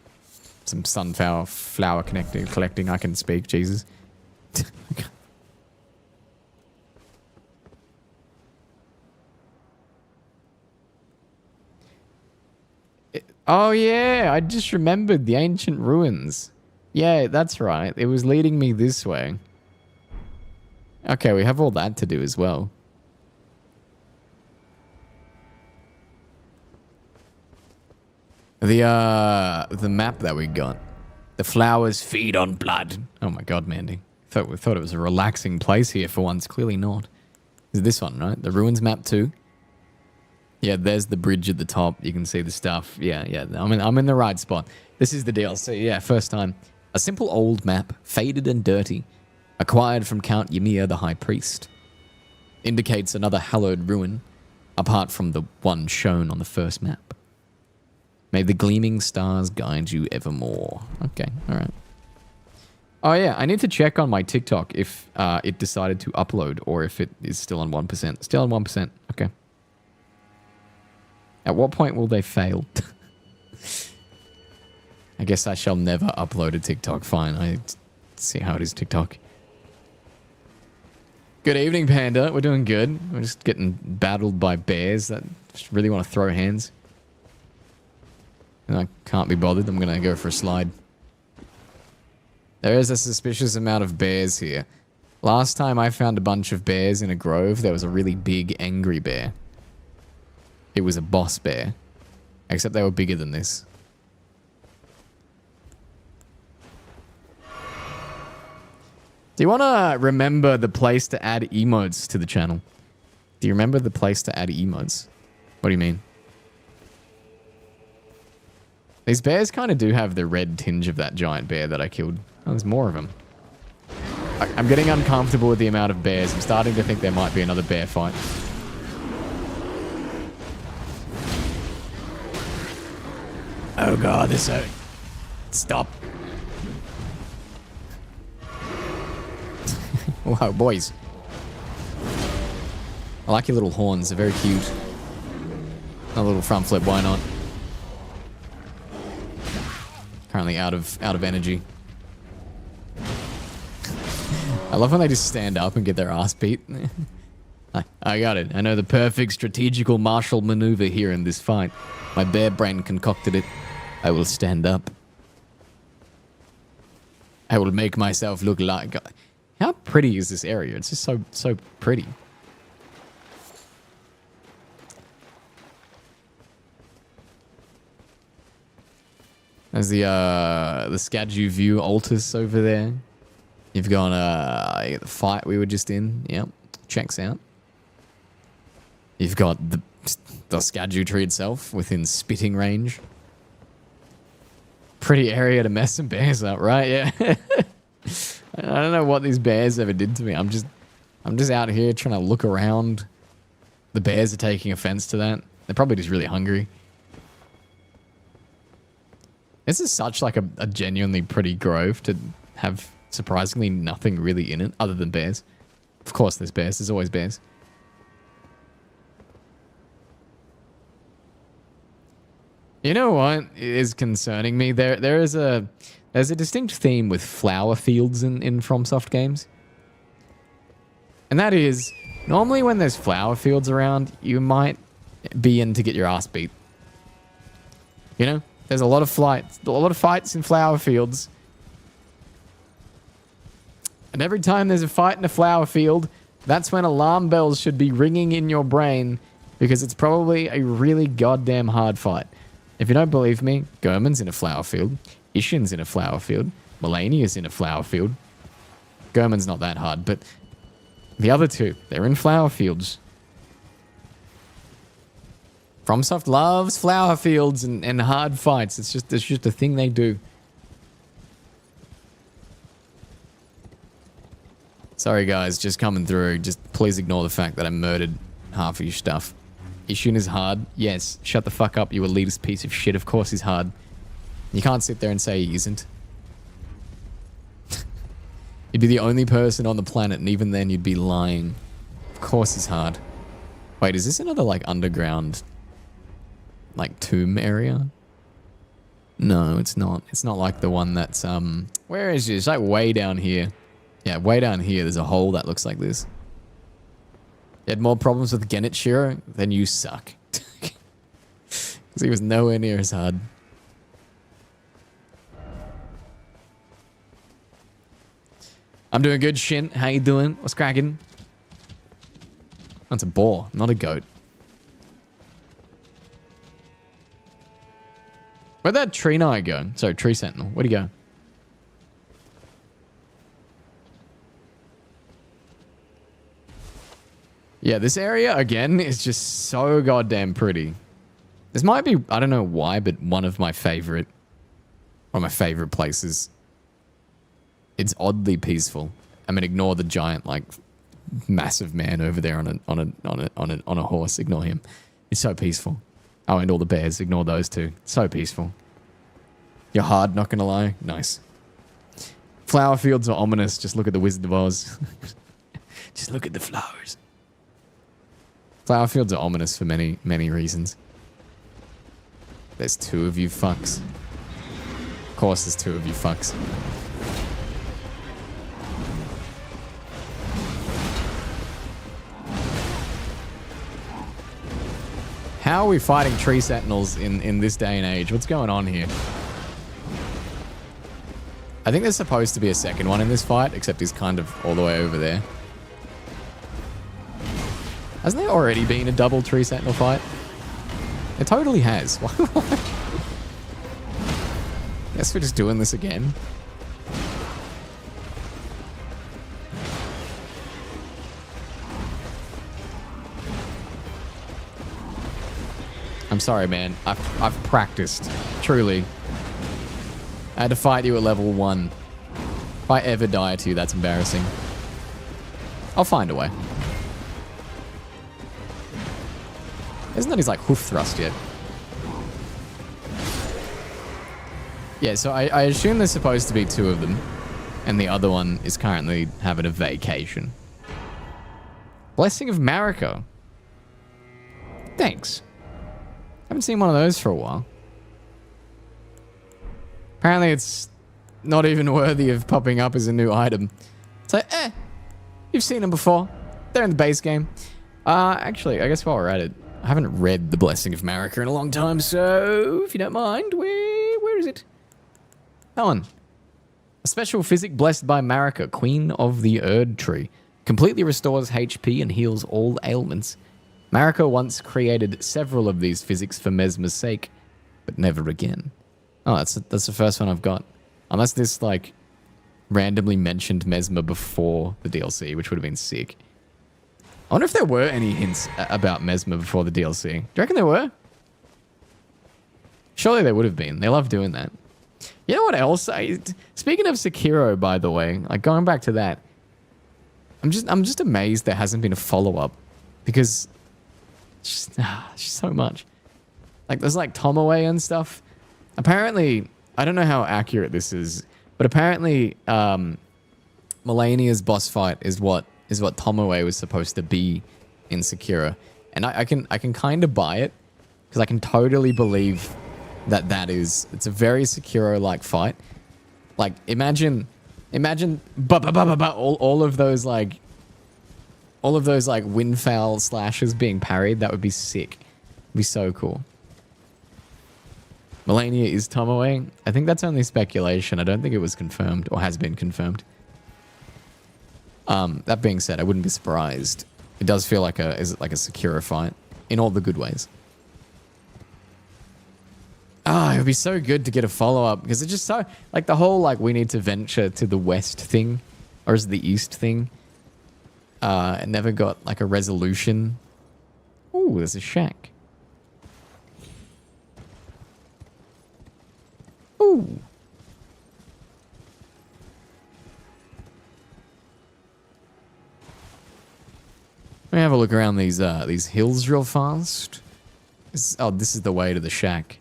sunflower collecting. I can speak, Jesus. Oh yeah, I just remembered the ancient ruins. Yeah, that's right. It was leading me this way. Okay, we have all that to do as well. The map that we got. The flowers feed on blood. Oh my god, Mandy. We thought it was a relaxing place here for once. Clearly not. Is this one, right? The ruins map too? Yeah, there's the bridge at the top. You can see the stuff. Yeah. I'm in the right spot. This is the deal. So yeah, first time. A simple old map, faded and dirty, acquired from Count Ymir the High Priest. Indicates another hallowed ruin. apart from the one shown on the first map. May the gleaming stars guide you evermore. Okay, all right. Oh yeah, I need to check on my TikTok if it decided to upload or if it is still on 1%. Still on 1%. Okay. At what point will they fail? I guess I shall never upload a TikTok. Fine, I see how it is TikTok. Good evening, Panda. We're doing good. We're just getting battled by bears that just really want to throw hands. And I can't be bothered. I'm going to go for a slide. There is a suspicious amount of bears here. Last time I found a bunch of bears in a grove, there was a really big, angry bear. It was a boss bear. Except they were bigger than this. Do you want to remember the place to add emotes to the channel? Do you remember the place to add emotes? What do you mean? These bears kind of do have the red tinge of that giant bear that I killed. Oh, there's more of them. I'm getting uncomfortable with the amount of bears. I'm starting to think there might be another bear fight. Oh god, this so... Stop. Wow, boys. I like your little horns. They're very cute. A little front flip, why not? Currently out of energy. I love when they just stand up and get their ass beat. I got it. I know the perfect strategical martial maneuver here in this fight. My bear brain concocted it. I will stand up. I will make myself look like... How pretty is this area? It's just so pretty. There's the Skadu View Altus over there. You've got the fight we were just in. Yep, checks out. You've got the Skadu tree itself within spitting range. Pretty area to mess some bears up, right? Yeah. I don't know what these bears ever did to me. I'm just out here trying to look around. The bears are taking offense to that. They're probably just really hungry. This is such like a genuinely pretty grove to have surprisingly nothing really in it other than bears. Of course there's bears. There's always bears. You know what is concerning me? There's a distinct theme with flower fields in FromSoft games. And that is, normally when there's flower fields around, you might be in to get your ass beat. You know? There's a lot of fights in flower fields. And every time there's a fight in a flower field, that's when alarm bells should be ringing in your brain because it's probably a really goddamn hard fight. If you don't believe me, German's in a flower field. Ishin's in a flower field. Melania's in a flower field. German's not that hard, but the other two, they're in flower fields. FromSoft loves flower fields and hard fights. It's just a thing they do. Sorry guys, just coming through. Just please ignore the fact that I murdered half of your stuff. Ishin is hard. Yes, shut the fuck up, you elitist piece of shit. Of course he's hard. You can't sit there and say he isn't. You'd be the only person on the planet, and even then you'd be lying. Of course he's hard. Wait, is this another like underground like tomb area? No, it's not. It's not like the one that's where is it? It's like way down here. Yeah, way down here there's a hole that looks like this. You had more problems with Genichiro? Then you suck. Because he was nowhere near as hard. I'm doing good, Shin. How you doing? What's cracking? That's a boar, not a goat. Where'd that tree knight go? Sorry, tree sentinel. Where'd he go? Yeah, this area, again, is just so goddamn pretty. This might be, I don't know why, but one of my favorite places. It's oddly peaceful. I mean, ignore the giant, like, massive man over there on a horse. Ignore him. It's so peaceful. Oh, and all the bears. Ignore those too. So peaceful. You're hard, not gonna lie. Nice. Flower fields are ominous. Just look at the Wizard of Oz. Just look at the flowers. Flower fields are ominous for many, many reasons. There's two of you fucks. Of course there's two of you fucks. How are we fighting tree sentinels in this day and age? What's going on here? I think there's supposed to be a second one in this fight, except he's kind of all the way over there. Hasn't there already been a double tree sentinel fight? It totally has. Guess we're just doing this again. I'm sorry, man. I've practiced. Truly. I had to fight you at level 1. If I ever die to you, that's embarrassing. I'll find a way. Isn't that his, like, hoof thrust yet? Yeah, so I assume there's supposed to be two of them. And the other one is currently having a vacation. Blessing of Marika. Thanks. Haven't seen one of those for a while. Apparently it's not even worthy of popping up as a new item. So, you've seen them before. They're in the base game. Actually, I guess while we're at it, I haven't read The Blessing of Marika in a long time, so if you don't mind, where is it? That one. A special physic blessed by Marika, Queen of the Erd Tree. Completely restores HP and heals all ailments. Marika once created several of these physics for Mesmer's sake, but never again. Oh, that's the first one I've got. Unless this, like, randomly mentioned Mesmer before the DLC, which would have been sick. I wonder if there were any hints about Mesmer before the DLC. Do you reckon there were? Surely there would have been. They love doing that. You know what else? Speaking of Sekiro, by the way, like going back to that, I'm just amazed there hasn't been a follow-up. Because it's just so much. Like, there's like Tomoe and stuff. Apparently, I don't know how accurate this is, but apparently Melania's boss fight is what Tomoe was supposed to be in Sekiro. And I can kind of buy it, because I can totally believe it's a very Sekiro-like fight. Like, imagine all of those windfowl slashes being parried. That would be sick. It'd be so cool. Melania is Tomoe. I think that's only speculation. I don't think it was confirmed or has been confirmed. That being said, I wouldn't be surprised. It does feel like a Sekiro fight in all the good ways. It would be so good to get a follow-up, because it's just so, like, the whole, like, we need to venture to the west thing, or is it the east thing? It never got, like, a resolution. Ooh, there's a shack. Ooh. Let me have a look around these hills real fast. This is the way to the shack.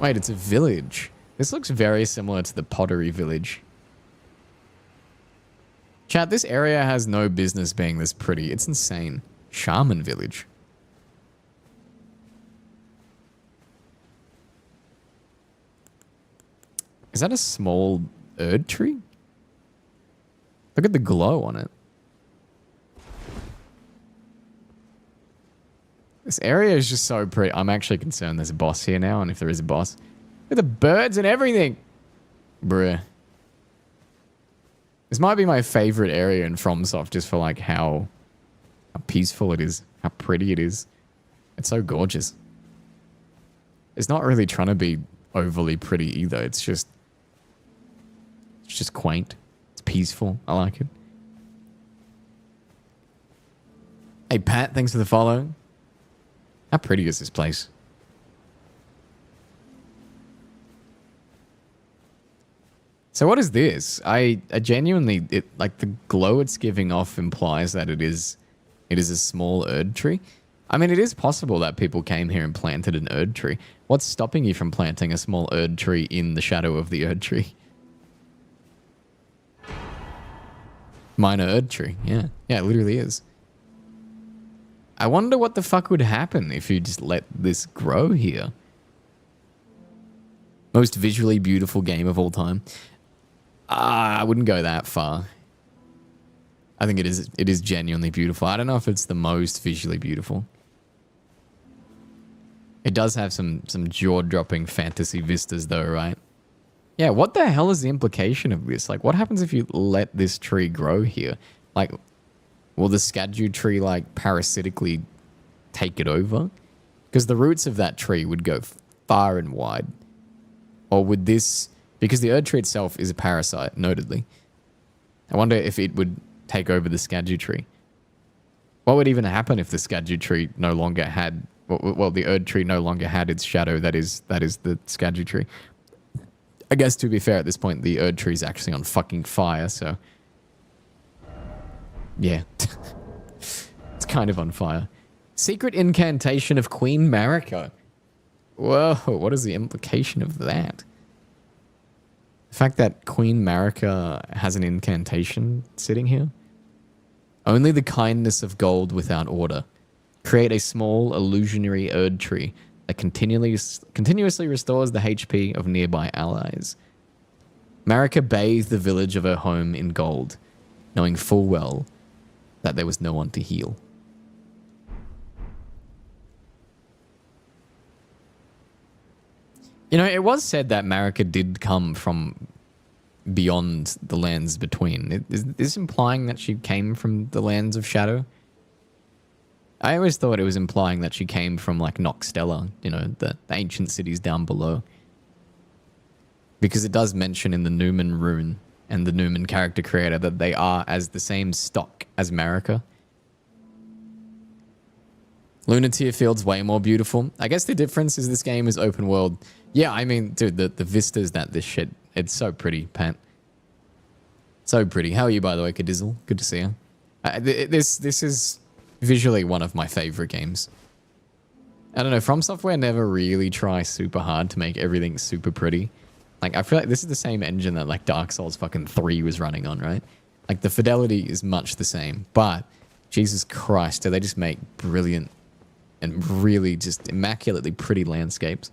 Wait, it's a village. This looks very similar to the pottery village. Chat, this area has no business being this pretty. It's insane. Shaman village. Is that a small Erd tree? Look at the glow on it. This area is just so pretty. I'm actually concerned there's a boss here now, and if there is a boss. Look at the birds and everything. Bruh. This might be my favorite area in FromSoft, just for like how peaceful it is, how pretty it is. It's so gorgeous. It's not really trying to be overly pretty either. It's just quaint. It's peaceful. I like it. Hey Pat, thanks for the follow. How pretty is this place? So what is this? I genuinely, like the glow it's giving off implies that it is a small Erd tree. I mean, it is possible that people came here and planted an Erd tree. What's stopping you from planting a small Erd tree in the shadow of the Erd tree? Minor Erd tree, yeah. Yeah, it literally is. I wonder what the fuck would happen if you just let this grow here. Most visually beautiful game of all time. I wouldn't go that far. I think it is genuinely beautiful. I don't know if it's the most visually beautiful. It does have some jaw-dropping fantasy vistas though, right? Yeah, what the hell is the implication of this? Like, what happens if you let this tree grow here? Like, will the Skadu tree, like, parasitically take it over? Because the roots of that tree would go far and wide. Or would this... Because the Erd tree itself is a parasite, notedly. I wonder if it would take over the Skadu tree. What would even happen if the Skadu tree no longer had... Well, the Erd tree no longer had its shadow, that is the Skadu tree. I guess, to be fair, at this point, the Erd tree is actually on fucking fire, so... Yeah. It's kind of on fire. Secret incantation of Queen Marika. Whoa, what is the implication of that? The fact that Queen Marika has an incantation sitting here? Only the kindness of gold without order. Create a small illusionary Erd tree that continuously restores the HP of nearby allies. Marika bathed the village of her home in gold, knowing full well that there was no one to heal. You know, it was said that Marika did come from beyond the lands between. Is this implying that she came from the lands of shadow? I always thought it was implying that she came from, like, Noxtella, you know, the ancient cities down below. Because it does mention in the Newman rune and the Newman character creator that they are as the same stock as Marika. Lunateer Field's way more beautiful. I guess the difference is this game is open world. Yeah, I mean, dude, the vistas that this shit, it's so pretty, Pat. So pretty. How are you, by the way, Kadizzle? Good to see you. This is visually one of my favorite games. I don't know, From Software never really try super hard to make everything super pretty. Like, I feel like this is the same engine that, like, Dark Souls fucking 3 was running on, right? Like, the fidelity is much the same, but Jesus Christ, do they just make brilliant and really just immaculately pretty landscapes.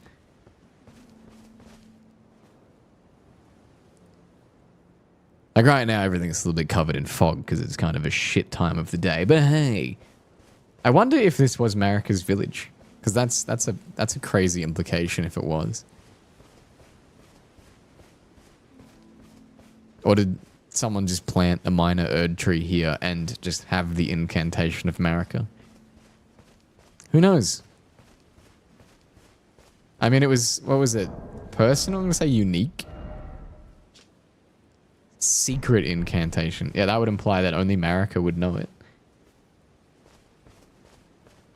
Like right now, everything's a little bit covered in fog because it's kind of a shit time of the day. But hey, I wonder if this was Marika's village, because that's a crazy implication if it was. Or did someone just plant a minor Erd tree here and just have the incantation of Marika? Who knows? I mean, it was, what was it? Personal? I'm going to say unique? Secret incantation. Yeah, that would imply that only Marika would know it.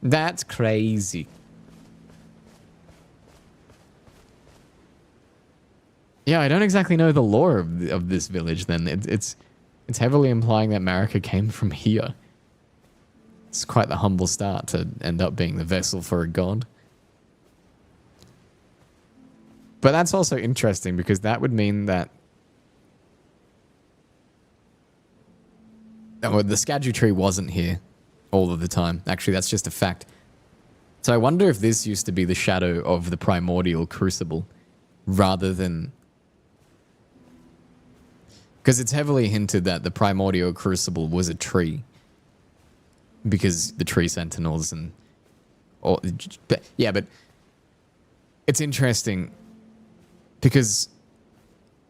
That's crazy. Yeah, I don't exactly know the lore of this village then. It's heavily implying that Marika came from here. It's quite the humble start to end up being the vessel for a god. But that's also interesting because that would mean that the Skadu tree wasn't here all of the time. Actually, that's just a fact. So I wonder if this used to be the shadow of the primordial crucible rather than... Because it's heavily hinted that the primordial crucible was a tree. Because the tree sentinels and... but it's interesting because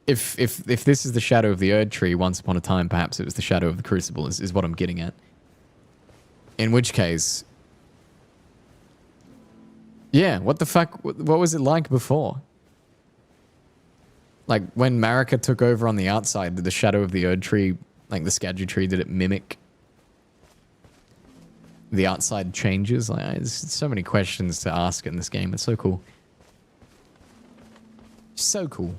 if this is the shadow of the Erd tree, once upon a time, perhaps it was the shadow of the crucible, is what I'm getting at. In which case... Yeah, what the fuck? What was it like before? Like, when Marika took over on the outside, did the shadow of the Erd tree, like the Skadu tree, did it mimic the outside changes? Like, there's so many questions to ask in this game. It's so cool. So cool.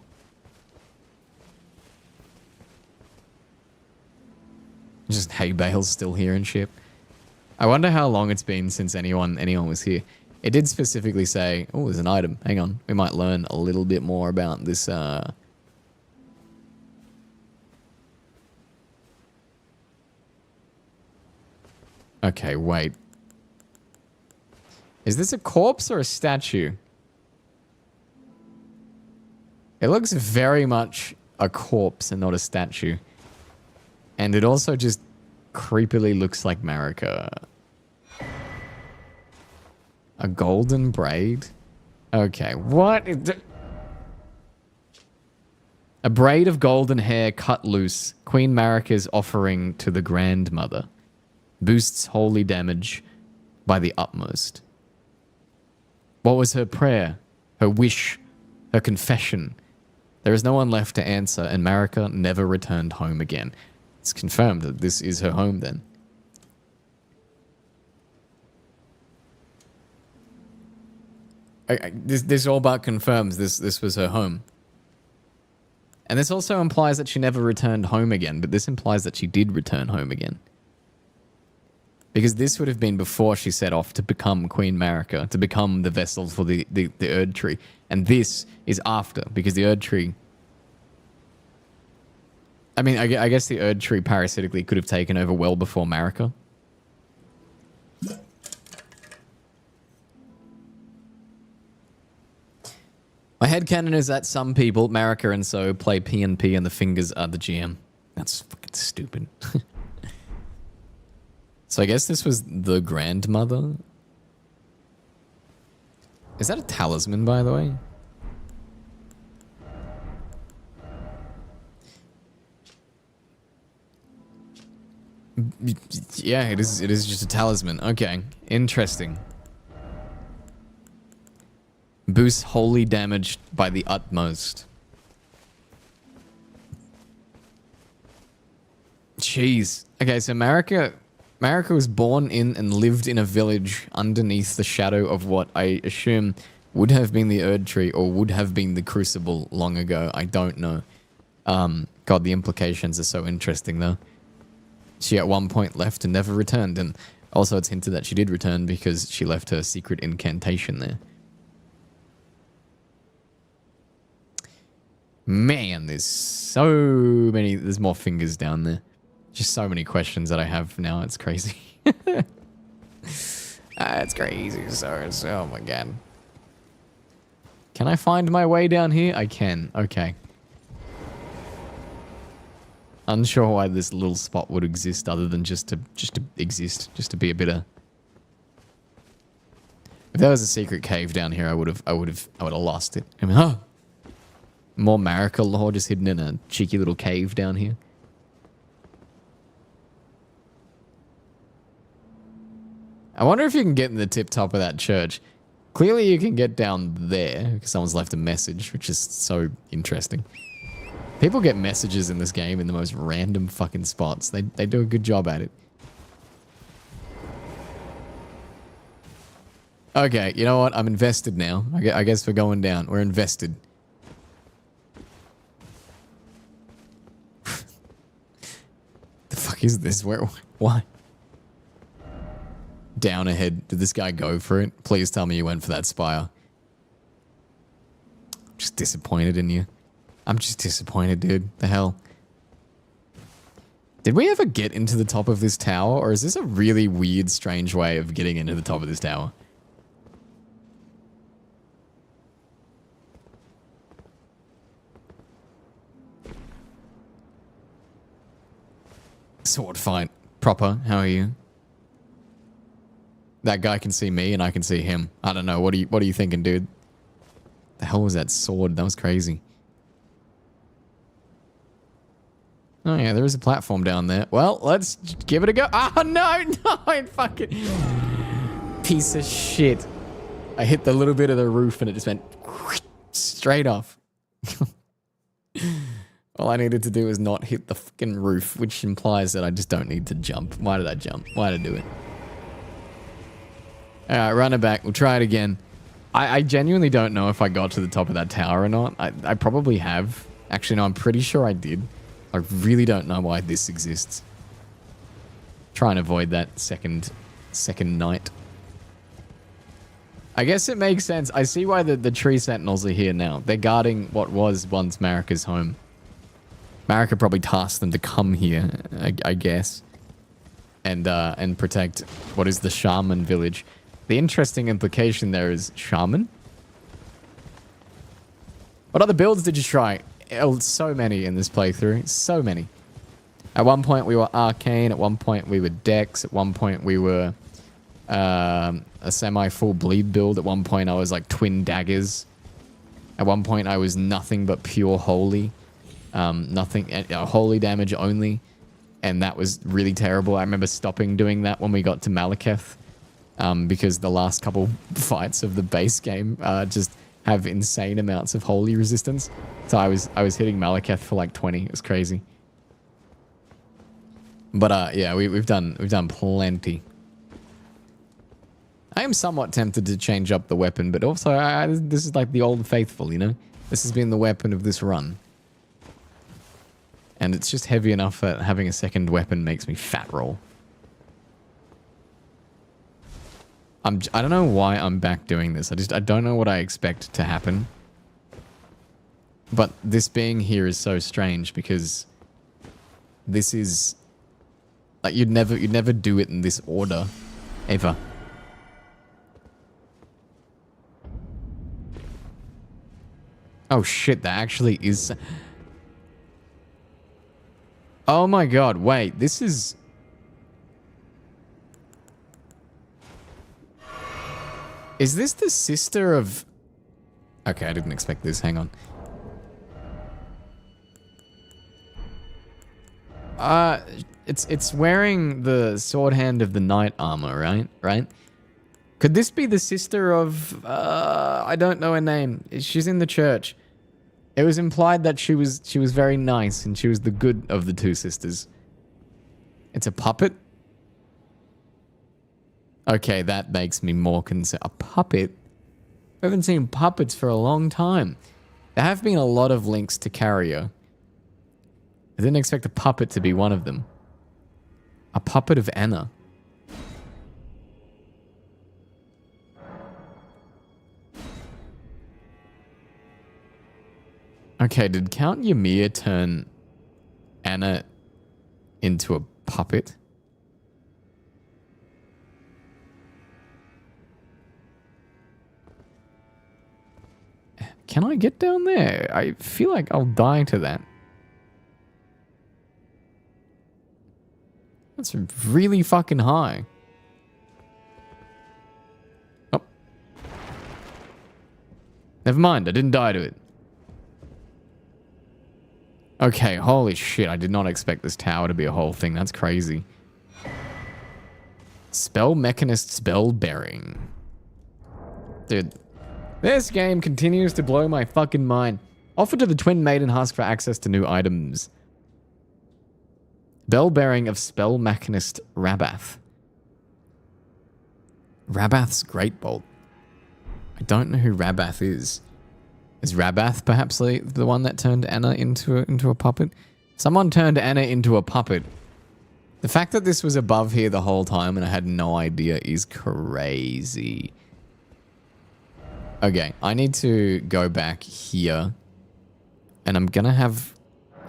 Just hay bales still here and shit. I wonder how long it's been since anyone was here. It did specifically say, oh, there's an item. Hang on. We might learn a little bit more about this. Okay, wait. Is this a corpse or a statue? It looks very much a corpse and not a statue. And it also just creepily looks like Marika. A golden braid? Okay, what? A braid of golden hair cut loose. Queen Marika's offering to the grandmother. Boosts holy damage by the utmost. What was her prayer? Her wish? Her confession? There is no one left to answer, and Marika never returned home again. It's confirmed that this is her home then. This all but confirms this was her home. And this also implies that she never returned home again, but this implies that she did return home again. Because this would have been before she set off to become Queen Marika, to become the vessel for the Erd Tree. And this is after, because the Erd Tree... I mean, I guess the Erd Tree parasitically could have taken over well before Marika. My headcanon is that some people, Marika and so, play PNP and the fingers are the GM. That's fucking stupid. So I guess this was the grandmother? Is that a talisman, by the way? Yeah, it is just a talisman. Okay, interesting. Boosts holy damage by the utmost. Jeez. Okay, so Marika was born in and lived in a village underneath the shadow of what I assume would have been the Erd Tree or would have been the Crucible long ago. I don't know. God, the implications are so interesting, though. She at one point left and never returned, and also it's hinted that she did return because she left her secret incantation there. Man, there's more fingers down there. Just so many questions that I have now, it's crazy. It's crazy, so oh my god. Can I find my way down here? I can, okay. Unsure why this little spot would exist other than just to exist, just to be a bit of... If there was a secret cave down here, I would have lost it. I mean, oh! More Marika lore just hidden in a cheeky little cave down here. I wonder if you can get in the tip top of that church. Clearly you can get down there because someone's left a message, which is so interesting. People get messages in this game in the most random fucking spots. They do a good job at it. Okay, you know what? I'm invested now. I guess we're going down. We're invested. The fuck is this? Why? Down ahead. Did this guy go for it? Please tell me you went for that spire. I'm just disappointed in you. I'm just disappointed, dude. The hell? Did we ever get into the top of this tower, or is this a really weird, strange way of getting into the top of this tower? Sword fight. Proper. How are you? That guy can see me and I can see him. I don't know. What are you thinking, dude? The hell was that sword? That was crazy. Oh yeah, there is a platform down there. Well, let's give it a go. Oh no, fucking piece of shit. I hit the little bit of the roof and it just went straight off. All I needed to do was not hit the fucking roof, which implies that I just don't need to jump. Why did I jump? Why did I do it? Alright, run it back. We'll try it again. I genuinely don't know if I got to the top of that tower or not. I probably have. Actually, no, I'm pretty sure I did. I really don't know why this exists. Try and avoid that second night. I guess it makes sense. I see why the tree sentinels are here now. They're guarding what was once Marika's home. Marika probably tasked them to come here, I guess. And protect what is the shaman village. The interesting implication there is shaman? What other builds did you try? Oh, so many in this playthrough. So many. At one point we were arcane. At one point we were dex. At one point we were a semi-full bleed build. At one point I was like twin daggers. At one point I was nothing but pure holy. Nothing, holy damage only. And that was really terrible. I remember stopping doing that when we got to Malekith. Because the last couple fights of the base game just have insane amounts of holy resistance. So I was hitting Malekith for like 20. It was crazy. But yeah, we've done plenty. I am somewhat tempted to change up the weapon, but also this is like the old faithful, you know? This has been the weapon of this run. And it's just heavy enough that having a second weapon makes me fat roll. I don't know why I'm back doing this. I don't know what I expect to happen. But this being here is so strange because this is like you'd never do it in this order ever. Oh shit, that actually is. Oh my god, wait, this is... Is this the sister of... Okay, I didn't expect this, hang on. It's wearing the sword hand of the knight armor, right? Right? Could this be the sister of... I don't know her name. She's in the church. It was implied that she was very nice and she was the good of the two sisters. It's a puppet? Okay, that makes me more concerned. A puppet? I haven't seen puppets for a long time. There have been a lot of links to Carrier. I didn't expect a puppet to be one of them. A puppet of Anna. Okay, did Count Ymir turn Anna into a puppet? Can I get down there? I feel like I'll die to that. That's really fucking high. Oh. Never mind, I didn't die to it. Okay, holy shit, I did not expect this tower to be a whole thing. That's crazy. Spell Mechanist Spell Bearing. Dude, this game continues to blow my fucking mind. Offer to the Twin Maiden Husk for access to new items. Bell Bearing of Spell Mechanist Rabath. Rabath's Great Bolt. I don't know who Rabath is. Is Rabath perhaps the one that turned Anna into a puppet? Someone turned Anna into a puppet. The fact that this was above here the whole time and I had no idea is crazy. Okay, I need to go back here. And I'm gonna have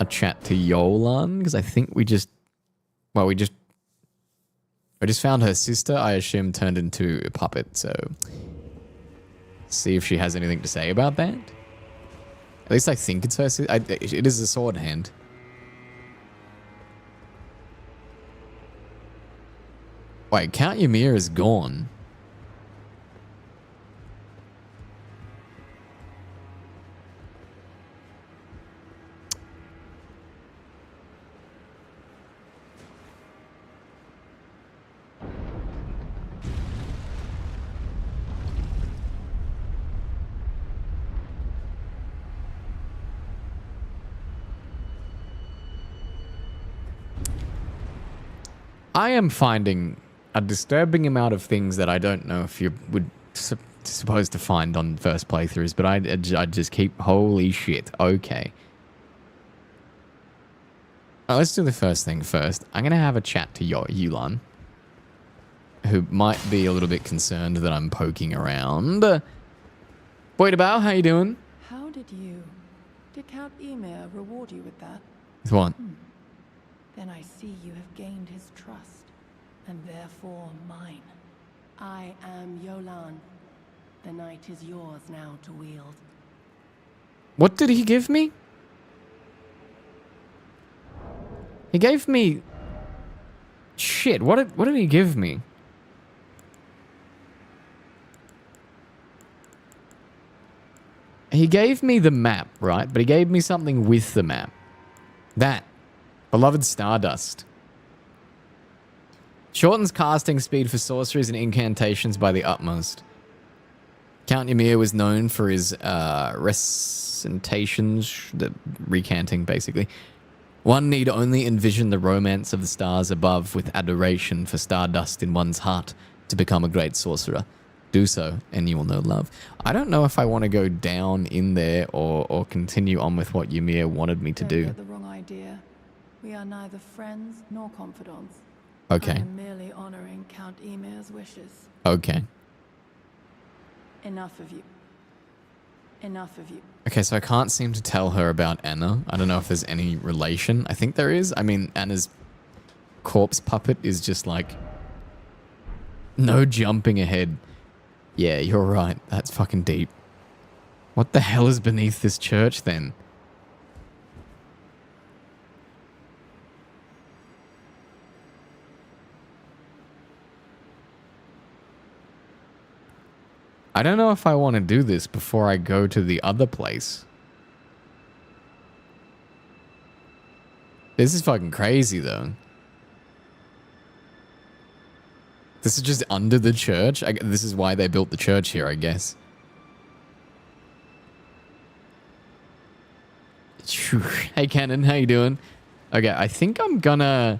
a chat to Yolan, because I think we just found her sister, I assume turned into a puppet, so... See if she has anything to say about that. At least I think it's her sister. It is a sword hand. Wait, Count Ymir is gone. I am finding a disturbing amount of things that I don't know if you would supposed to find on first playthroughs, but I just keep, holy shit, okay. Let's do the first thing first. I'm going to have a chat to Yulan, who might be a little bit concerned that I'm poking around. Boydabao, how you doing? How did Count Emir reward you with that? With what? Then I see you have gained his trust, and therefore mine. I am Yolan. The night is yours now to wield. What did he give me? He gave me... Shit, what did he give me? He gave me the map, right? But he gave me something with the map. That. Beloved Stardust. Shortens casting speed for sorceries and incantations by the utmost. Count Ymir was known for his recitations, the recanting basically. One need only envision the romance of the stars above with adoration for stardust in one's heart to become a great sorcerer. Do so, and you will know love. I don't know if I want to go down in there or continue on with what Ymir wanted me to do. Get the wrong idea. We are neither friends nor confidants. Okay. I am merely honoring Count Emir's wishes. Okay. Enough of you. Enough of you. Okay, so I can't seem to tell her about Anna. I don't know if there's any relation. I think there is. I mean, Anna's corpse puppet is just like... No jumping ahead. Yeah, you're right. That's fucking deep. What the hell is beneath this church then? I don't know if I want to do this before I go to the other place. This is fucking crazy though. This is just under the church. This is why they built the church here, I guess. Hey, Cannon, how you doing? Okay, I think I'm gonna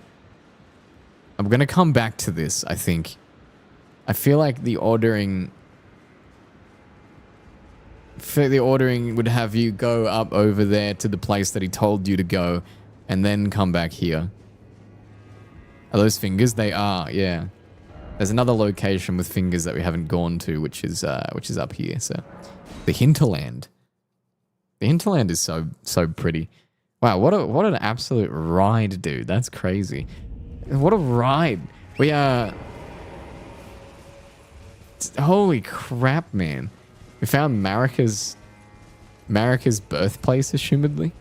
come back to this, I think. I feel like the ordering would have you go up over there to the place that he told you to go and then come back here. Are those fingers? They are, yeah. There's another location with fingers that we haven't gone to, which is up here. So, the hinterland. The hinterland is so pretty. Wow, what an absolute ride, dude. That's crazy. What a ride. We are... Holy crap, man. We found Marika's birthplace, assumedly.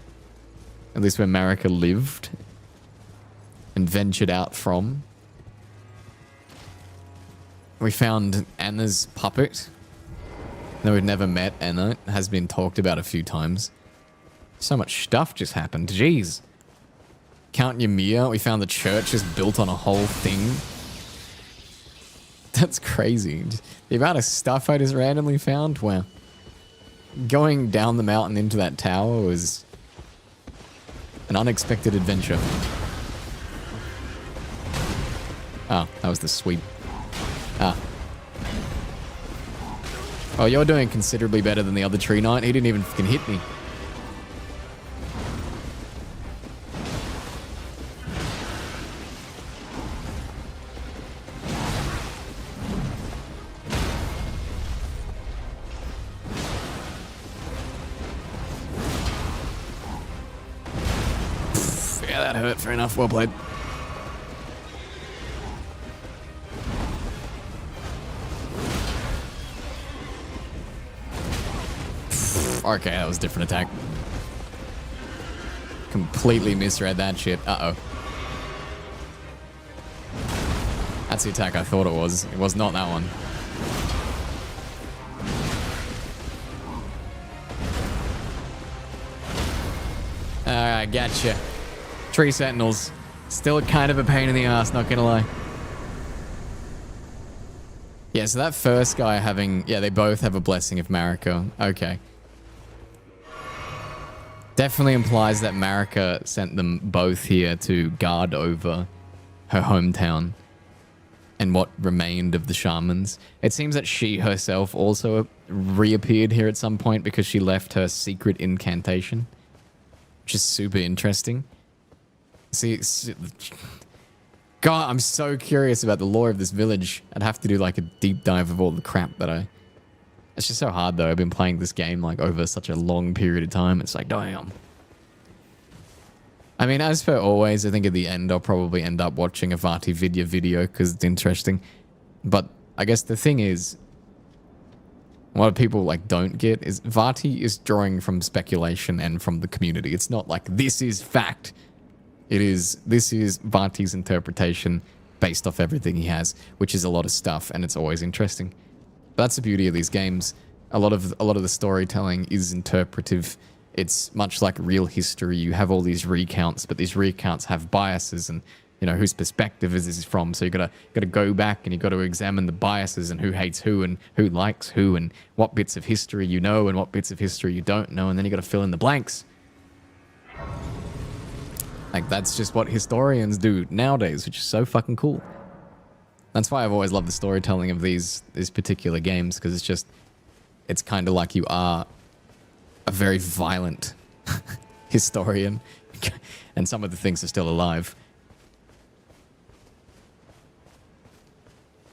At least where Marika lived and ventured out from. We found Anna's puppet. Though we've never met Anna. It has been talked about a few times. So much stuff just happened. Jeez. Count Ymir. We found the church is built on a whole thing. That's crazy. The amount of stuff I just randomly found. Wow. Going down the mountain into that tower was an unexpected adventure. Oh, that was the sweep. Ah. Oh, you're doing considerably better than the other tree knight. He didn't even fucking hit me. Yeah, that hurt. Fair enough. Well played. Okay, that was a different attack. Completely misread that shit. Uh-oh. That's the attack I thought it was. It was not that one. Alright, gotcha. Tree sentinels. Still kind of a pain in the ass, not gonna lie. Yeah, so that first guy having... Yeah, they both have a blessing of Marika. Okay. Definitely implies that Marika sent them both here to guard over her hometown and what remained of the shamans. It seems that she herself also reappeared here at some point because she left her secret incantation, which is super interesting. See, God, I'm so curious about the lore of this village. I'd have to do like a deep dive of all the crap that I... It's just so hard though. I've been playing this game like over such a long period of time. It's like, damn. I mean, as per always, I think at the end I'll probably end up watching a Vati Vidya video because it's interesting. But I guess the thing is, what people like don't get is Vati is drawing from speculation and from the community. It's not like this is fact. This is Vati's interpretation based off everything he has, which is a lot of stuff, and it's always interesting. But that's the beauty of these games. A lot of the storytelling is interpretive. It's much like real history. You have all these recounts, but these recounts have biases, and you know whose perspective is this from. So you gotta go back and you got to examine the biases and who hates who and who likes who and what bits of history you know and what bits of history you don't know, and then you got to fill in the blanks. Like, that's just what historians do nowadays, which is so fucking cool. That's why I've always loved the storytelling of these particular games, because it's kind of like you are a very violent historian, and some of the things are still alive.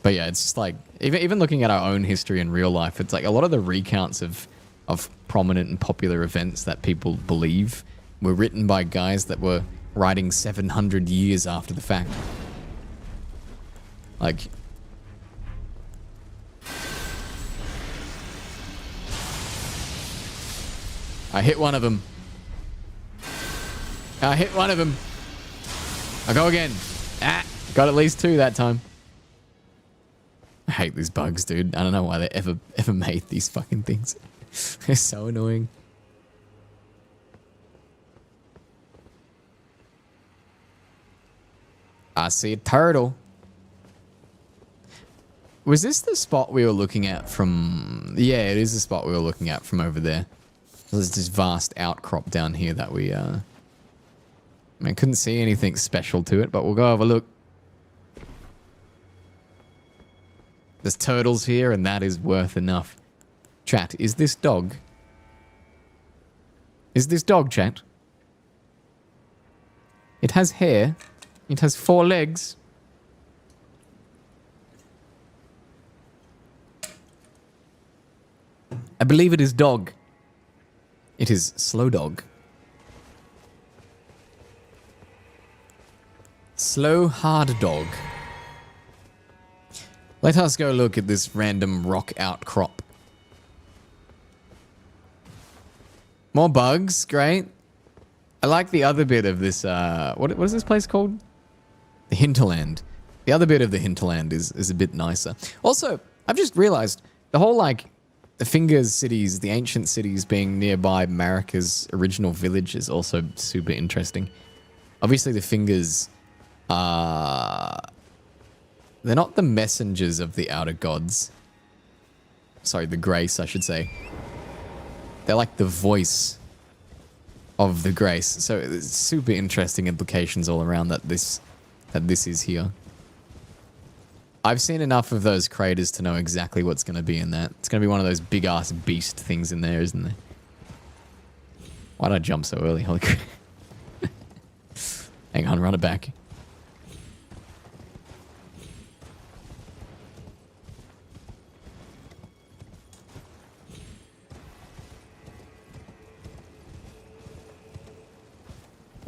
But yeah, it's just like, even looking at our own history in real life, it's like a lot of the recounts of prominent and popular events that people believe were written by guys that were writing 700 years after the fact. Like, I hit one of them. I hit one of them. I'll go again. Got at least 2 that time. I hate these bugs, dude. I don't know why they ever made these fucking things. They're so annoying. I see a turtle. Was this the spot we were looking at from... Yeah, it is the spot we were looking at from over there. There's this vast outcrop down here that we... I couldn't see anything special to it, but we'll go have a look. There's turtles here, and that is worth enough. Chat, is this dog? Is this dog, chat? It has hair. It has 4 legs. I believe it is dog. It is slow dog. Slow hard dog. Let us go look at this random rock outcrop. More bugs, great. I like the other bit of this, what is this place called? The hinterland. The other bit of the hinterland is a bit nicer. Also, I've just realized the whole, like, the Fingers cities, the ancient cities being nearby Marika's original village is also super interesting. Obviously, the Fingers are... They're not the messengers of the outer gods. Sorry, the Grace, I should say. They're like the voice of the Grace. So it's super interesting implications all around that this is here. I've seen enough of those craters to know exactly what's going to be in that. It's going to be one of those big-ass beast things in there, isn't there? Why did I jump so early? Holy crap. Hang on, run it back.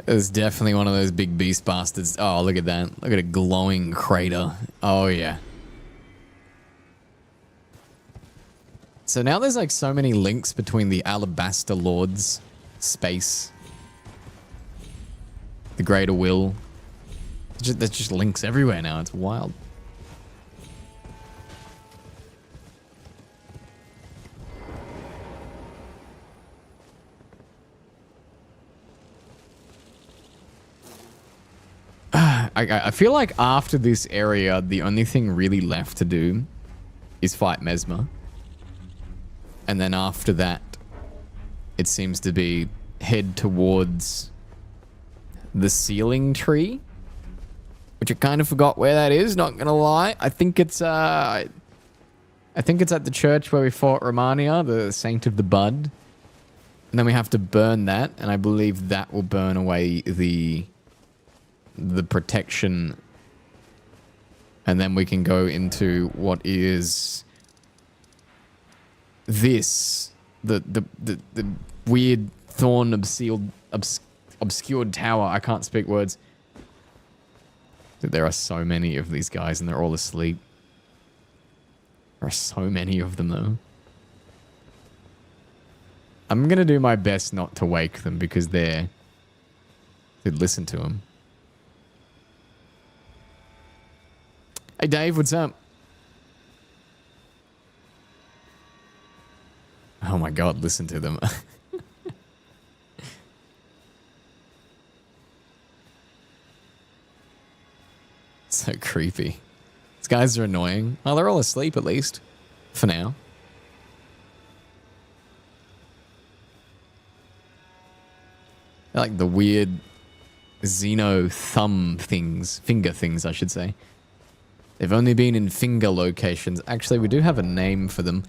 It's definitely one of those big beast bastards. Oh, look at that. Look at a glowing crater. Oh, yeah. So now there's like so many links between the Alabaster Lord's space, the Greater Will. There's just links everywhere now. It's wild. I feel like after this area, the only thing really left to do is fight Mesmer. And then after that, it seems to be head towards the ceiling tree, which I kind of forgot where that is, not gonna lie. I think it's at the church where we fought Romania, the Saint of the Bud. And then we have to burn that, and I believe that will burn away the the protection, and then we can go into what is this, the weird thorn obscured tower. I can't speak words. There are so many of these guys and they're all asleep. There are so many of them though. I'm gonna do my best not to wake them because they'd listen to them. Hey Dave, what's up? Oh my god, listen to them. So creepy. These guys are annoying. Oh, they're all asleep at least. For now. They're like the weird Xeno thumb things. Finger things, I should say. They've only been in finger locations. Actually, we do have a name for them.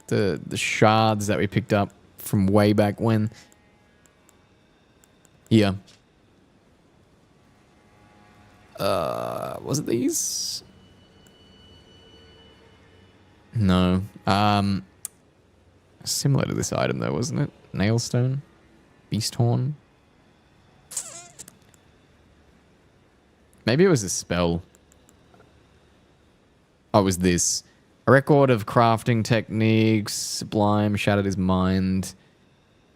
The shards that we picked up from way back when. Yeah. Was it these? No. Similar to this item though, wasn't it? Nailstone? Beast horn? Maybe it was a spell. Oh, it was this. A record of crafting techniques. Sublime. Shattered his mind.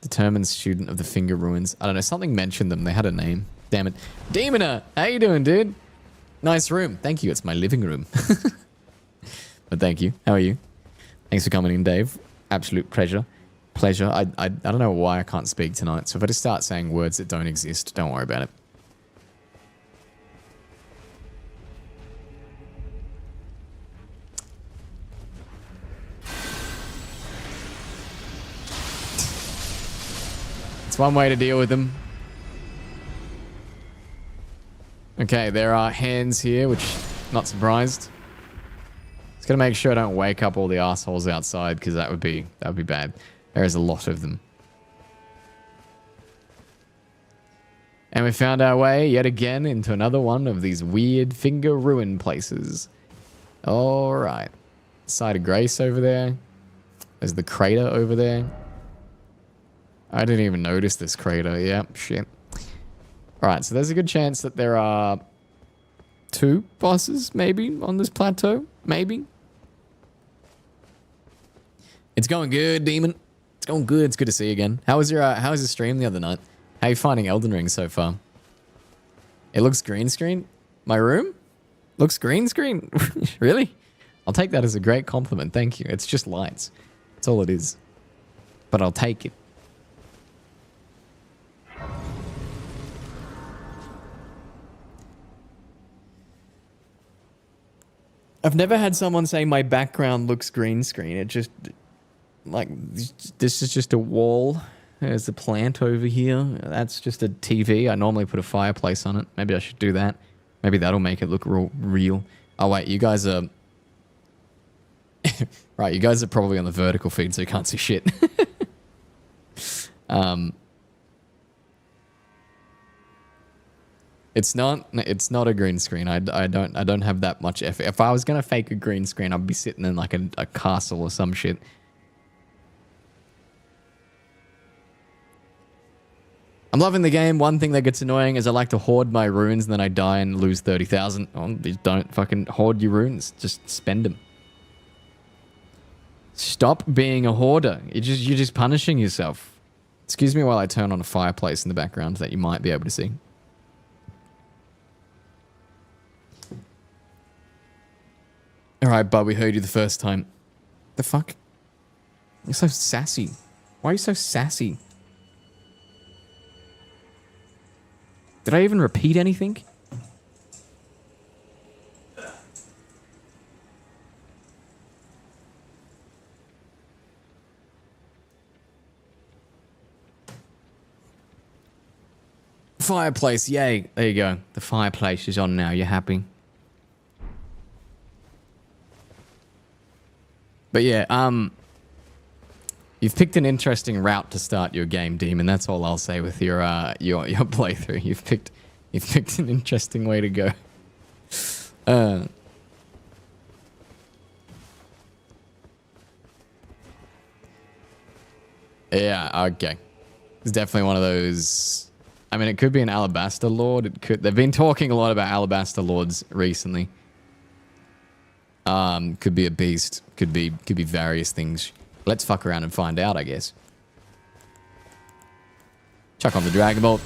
Determined student of the finger ruins. I don't know. Something mentioned them. They had a name. Damn it. Demoner! How you doing, dude? Nice room. Thank you. It's my living room. But thank you. How are you? Thanks for coming in, Dave. Absolute pleasure. Pleasure. I don't know why I can't speak tonight. So if I just start saying words that don't exist, don't worry about it. It's one way to deal with them. Okay, there are hands here, which, not surprised. Just gotta make sure I don't wake up all the assholes outside, because that would be bad. There is a lot of them. And we found our way yet again into another one of these weird finger ruin places. Alright. Side of Grace over there. There's the crater over there. I didn't even notice this crater. Yep, shit. Alright, so there's a good chance that there are 2 bosses, maybe, on this plateau. Maybe. It's going good, Demon. It's going good. It's good to see you again. How was your stream the other night? How are you finding Elden Ring so far? It looks green screen? My room? Looks green screen? Really? I'll take that as a great compliment. Thank you. It's just lights. That's all it is. But I'll take it. I've never had someone say my background looks green screen. It just, like, this is just a wall. There's a plant over here. That's just a TV. I normally put a fireplace on it. Maybe I should do that. Maybe that'll make it look real. Oh, wait, you guys are... Right, you guys are probably on the vertical feed, so you can't see shit. It's not a green screen. I don't have that much effort. If I was gonna fake a green screen, I'd be sitting in like a castle or some shit. I'm loving the game. One thing that gets annoying is I like to hoard my runes and then I die and lose 30,000. Oh, don't fucking hoard your runes. Just spend them. Stop being a hoarder. You're just punishing yourself. Excuse me while I turn on a fireplace in the background that you might be able to see. Alright, bud, we heard you the first time. The fuck? You're so sassy. Why are you so sassy? Did I even repeat anything? Fireplace, yay. There you go. The fireplace is on now. You're happy? But yeah, You've picked an interesting route to start your game, Demon. That's all I'll say with your playthrough. You've picked an interesting way to go. Yeah, okay. It's definitely one of those. I mean, it could be an Alabaster Lord. It could. They've been talking a lot about Alabaster Lords recently. Could be a beast. Could be various things. Let's fuck around and find out, I guess. Chuck on the Dragon Bolt.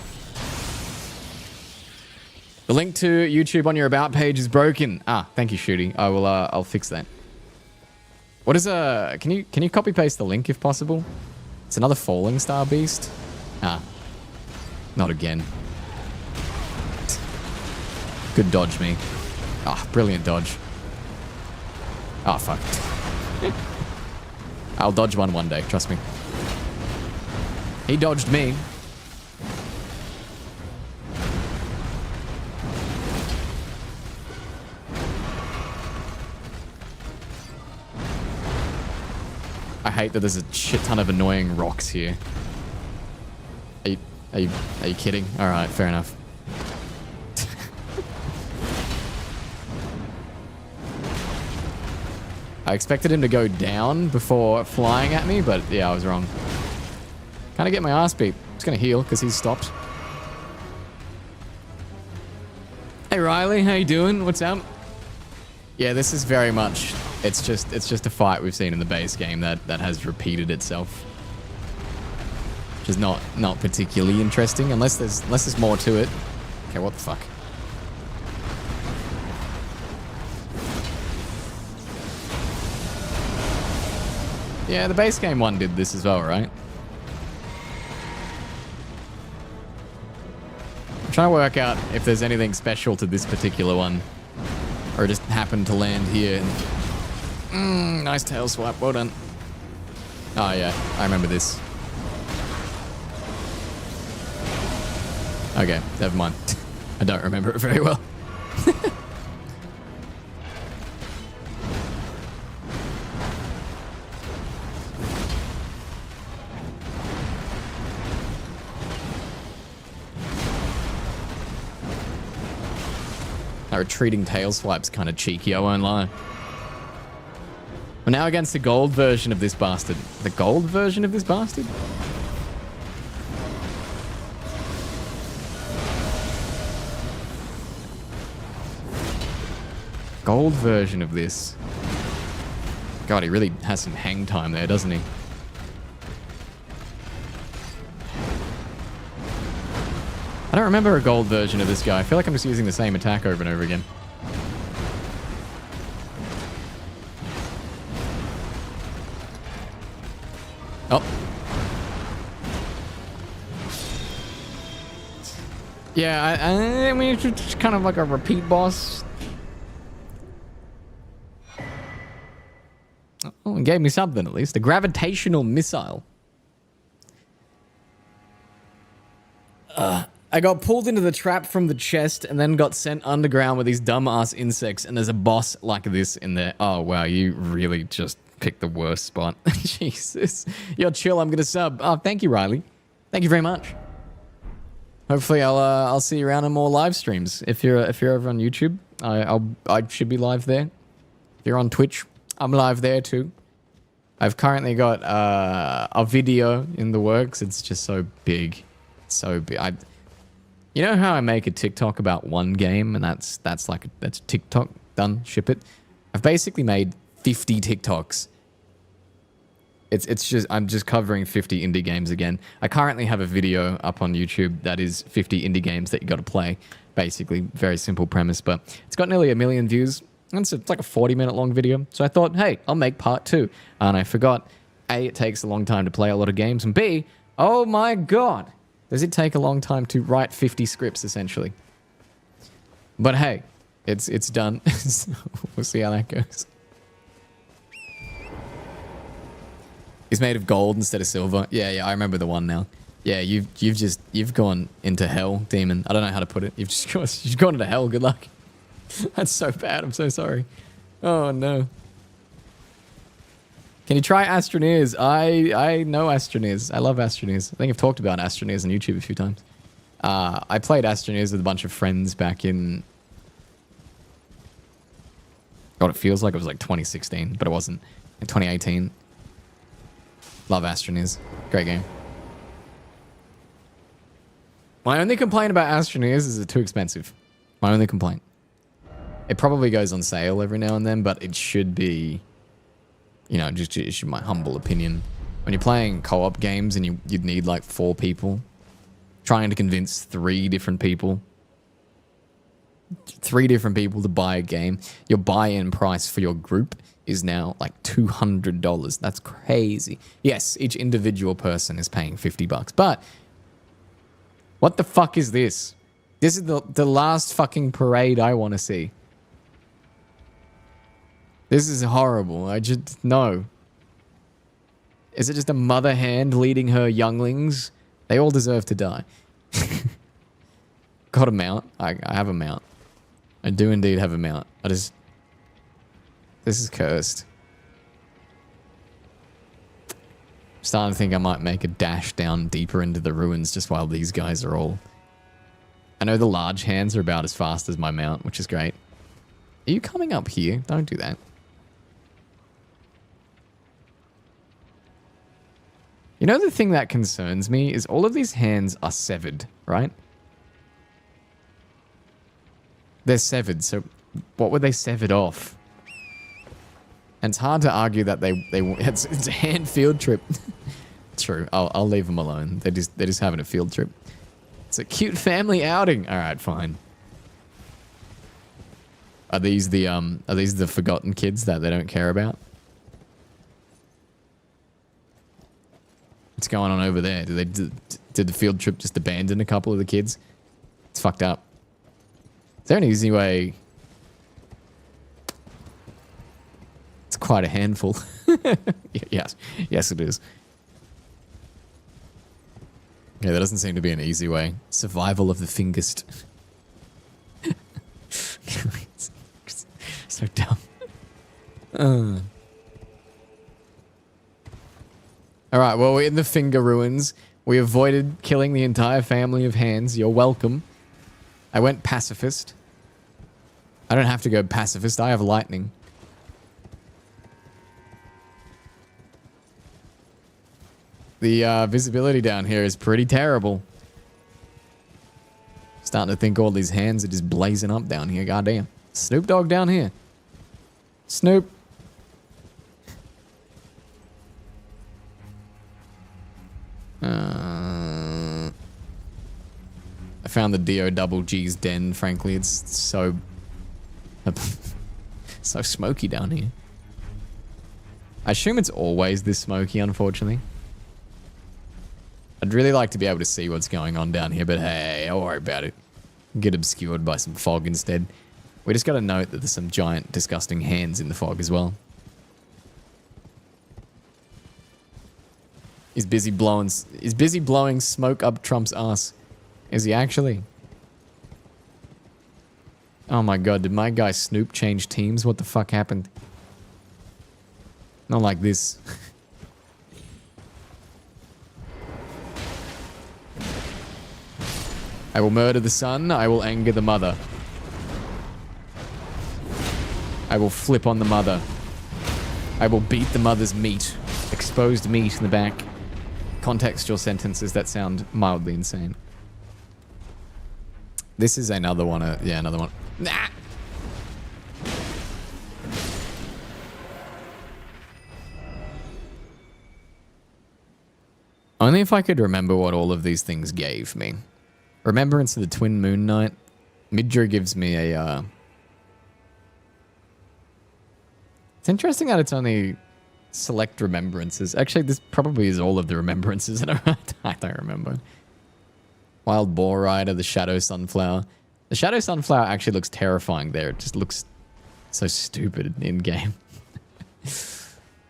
The link to YouTube on your about page is broken. Ah, thank you, Shooty. I will. I'll fix that. What is a? Can you copy paste the link if possible? It's another Falling Star beast. Ah, not again. Good dodge, me. Ah, brilliant dodge. Ah, fuck. I'll dodge one day. Trust me. He dodged me. I hate that there's a shit ton of annoying rocks here. Are you kidding? All right, fair enough. I expected him to go down before flying at me, but yeah, I was wrong. Kind of get my ass beat. Just gonna heal because he's stopped. Hey Riley, how you doing? What's up? Yeah, this is very much. It's just a fight we've seen in the base game that has repeated itself, which is not particularly interesting unless there's more to it. Okay, what the fuck? Yeah, the base game one did this as well, right? I'm trying to work out if there's anything special to this particular one, or it just happened to land here. Nice tail swap. Well done. Oh yeah, I remember this. Okay, never mind. I don't remember it very well. That retreating tail swipe's kind of cheeky, I won't lie. We're now against the gold version of this bastard. The gold version of this bastard? Gold version of this. God, he really has some hang time there, doesn't he? I don't remember a gold version of this guy. I feel like I'm just using the same attack over and over again. Oh. Yeah, I mean, it's just kind of like a repeat boss. Oh, it gave me something at least. A gravitational missile. I got pulled into the trap from the chest and then got sent underground with these dumbass insects, and there's a boss like this in there. Oh, wow, you really just picked the worst spot. Jesus. You're chill, I'm gonna sub. Oh, thank you, Riley. Thank you very much. Hopefully I'll see you around on more live streams. If you're over on YouTube, I should be live there. If you're on Twitch, I'm live there too. I've currently got a video in the works. It's just so big. So big. You know how I make a TikTok about one game and that's TikTok done, ship it? I've basically made 50 TikToks. It's just I'm just covering 50 indie games again. I currently have a video up on YouTube that is 50 indie games that you got to play. Basically, very simple premise, but it's got nearly 1 million views. And it's like a 40-minute long video. So I thought, hey, I'll make part 2. And I forgot, A, it takes a long time to play a lot of games, and B, oh my god, does it take a long time to write 50 scripts, essentially. But hey, it's done. So we'll see how that goes. It's made of gold instead of silver. Yeah, I remember the one now. Yeah, you've gone into hell, Demon. I don't know how to put it. You've gone into hell. Good luck. That's so bad. I'm so sorry. Oh no. Can you try Astroneers? I know Astroneers. I love Astroneers. I think I've talked about Astroneers on YouTube a few times. I played Astroneers with a bunch of friends back in... God, it feels like it was like 2016, but it wasn't. In 2018. Love Astroneers. Great game. My only complaint about Astroneers is it's too expensive. My only complaint. It probably goes on sale every now and then, but it should be... You know, just my humble opinion. When you're playing co-op games and you'd need like 4 people, trying to convince 3 different people to buy a game, your buy-in price for your group is now like $200. That's crazy. Yes, each individual person is paying $50, but what the fuck is this? This is the last fucking parade I want to see. This is horrible. I just... No. Is it just a mother hand leading her younglings? They all deserve to die. Got a mount. I have a mount. I do indeed have a mount. I just... This is cursed. I'm starting to think I might make a dash down deeper into the ruins just while these guys are all... I know the large hands are about as fast as my mount, which is great. Are you coming up here? Don't do that. You know, the thing that concerns me is all of these hands are severed, right? They're severed, so what were they severed off? And it's hard to argue that it's a hand field trip. True, I'll leave them alone. They're just having a field trip. It's a cute family outing. All right, fine. Are these the forgotten kids that they don't care about? What's going on over there? Did the field trip just abandon a couple of the kids? It's fucked up. Is there an easy way? It's quite a handful. Yes, it is. Yeah, there doesn't seem to be an easy way. Survival of the fingest. So dumb. Alright, well, we're in the finger ruins. We avoided killing the entire family of hands. You're welcome. I went pacifist. I don't have to go pacifist. I have lightning. The visibility down here is pretty terrible. Starting to think all these hands are just blazing up down here. Goddamn. Snoop Dogg down here. Snoop. I found the D.O. Double G's den, frankly. It's so... so smoky down here. I assume it's always this smoky, unfortunately. I'd really like to be able to see what's going on down here, but hey, don't worry about it. Get obscured by some fog instead. We just got to note that there's some giant, disgusting hands in the fog as well. He's busy blowing smoke up Trump's ass. Is he actually? Oh my god, did my guy Snoop change teams? What the fuck happened? Not like this. I will murder the son, I will anger the mother. I will flip on the mother. I will beat the mother's meat. Exposed meat in the back. Contextual sentences that sound mildly insane. This is another one. Yeah, another one. Nah! Only if I could remember what all of these things gave me. Remembrance of the Twin Moon Knight. Midra gives me a... It's interesting that it's only select remembrances. Actually, this probably is all of the remembrances. I don't remember. Wild Boar Rider, the Shadow Sunflower. The Shadow Sunflower actually looks terrifying there. It just looks so stupid in-game.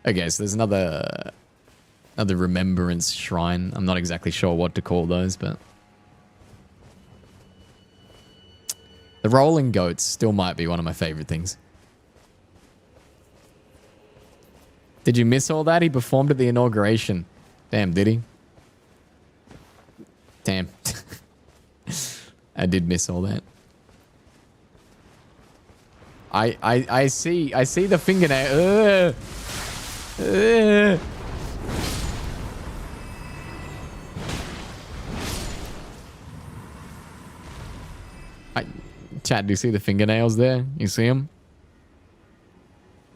Okay, so there's another remembrance shrine. I'm not exactly sure what to call those, but... The rolling goats still might be one of my favorite things. Did you miss all that? He performed at the inauguration. Damn, did he? Damn. I did miss all that. I see the fingernail. Chat, do you see the fingernails there? You see them?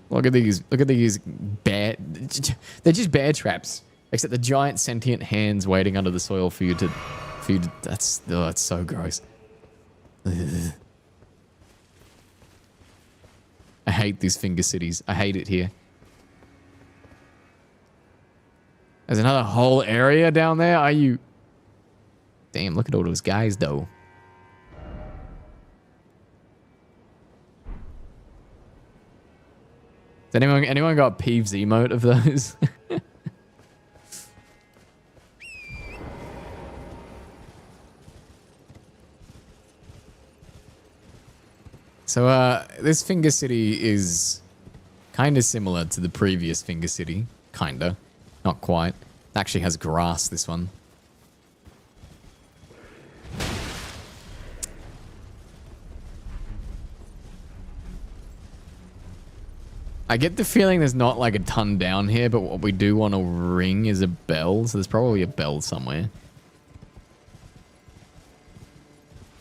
Look at these bear. They're just bear traps, except the giant sentient hands waiting under the soil for you to. That's so gross. Ugh. I hate these finger cities. I hate it here. There's another whole area down there. Are you? Damn! Look at all those guys, though. Has anyone got Peeves emote of those? So, this Finger City is kind of similar to the previous Finger City. Kinda. Not quite. It actually has grass, this one. I get the feeling there's not like a ton down here, but what we do want to ring is a bell, so there's probably a bell somewhere.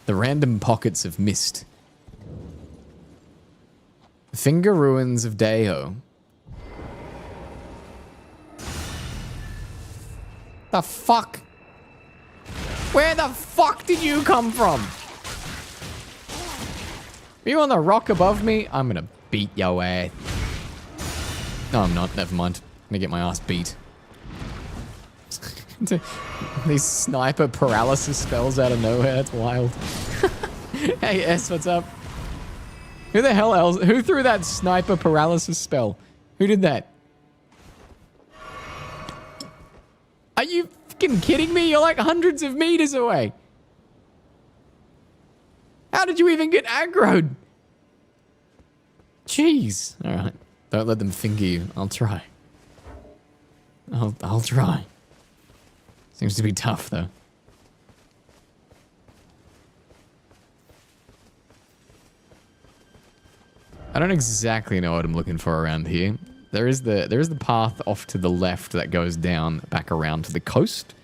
The random pockets of mist. Finger Ruins of Deho. The fuck? Where the fuck did you come from? Are you on the rock above me? I'm gonna beat your ass. No, I'm not. Never mind. I'm gonna get my ass beat. These sniper paralysis spells out of nowhere. That's wild. Hey, S, what's up? Who the hell else? Who threw that sniper paralysis spell? Who did that? Are you fucking kidding me? You're like hundreds of meters away. How did you even get aggroed? Jeez. All right. Don't let them finger you. I'll try. I'll try. Seems to be tough, though. I don't exactly know what I'm looking for around here. There is the path off to the left that goes down back around to the coast.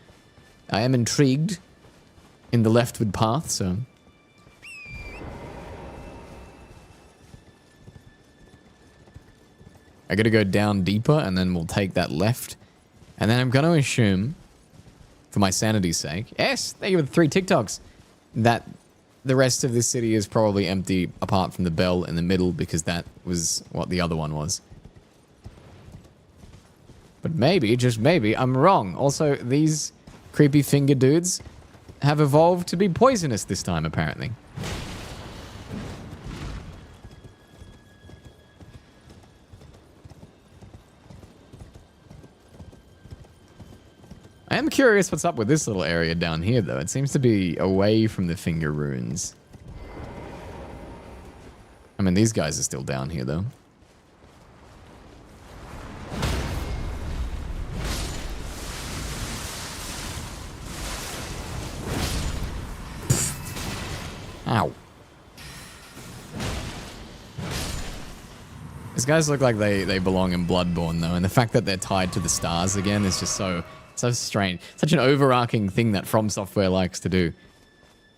I am intrigued in the leftward path, so... I gotta go down deeper, and then we'll take that left. And then I'm gonna assume, for my sanity's sake... Yes! Thank you for the 3 TikToks! That the rest of this city is probably empty, apart from the bell in the middle, because that was what the other one was. But maybe, just maybe, I'm wrong. Also, these creepy finger dudes have evolved to be poisonous this time, apparently. I am curious what's up with this little area down here, though. It seems to be away from the finger runes. I mean, these guys are still down here, though. Ow. These guys look like they belong in Bloodborne, though, and the fact that they're tied to the stars again is just so strange. Such an overarching thing that From Software likes to do.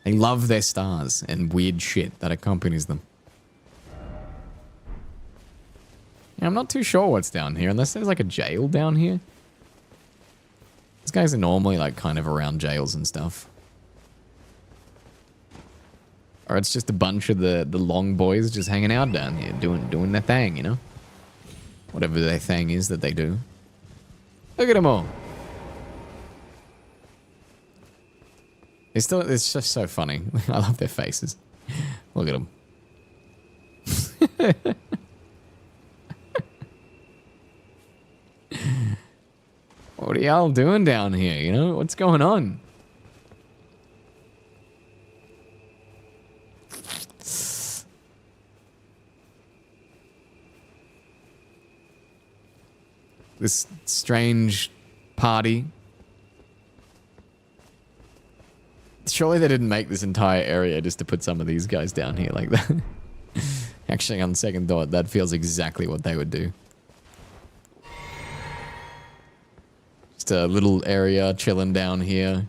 They love their stars and weird shit that accompanies them. Yeah, I'm not too sure what's down here, unless there's like a jail down here. These guys are normally like kind of around jails and stuff. Or it's just a bunch of the long boys just hanging out down here, doing their thing, you know? Whatever their thing is that they do. Look at them all. It's just so funny. I love their faces. Look at them. What are y'all doing down here, you know? What's going on? this strange party. Surely they didn't make this entire area just to put some of these guys down here like that. Actually, on second thought, that feels exactly what they would do. Just a little area chilling down here.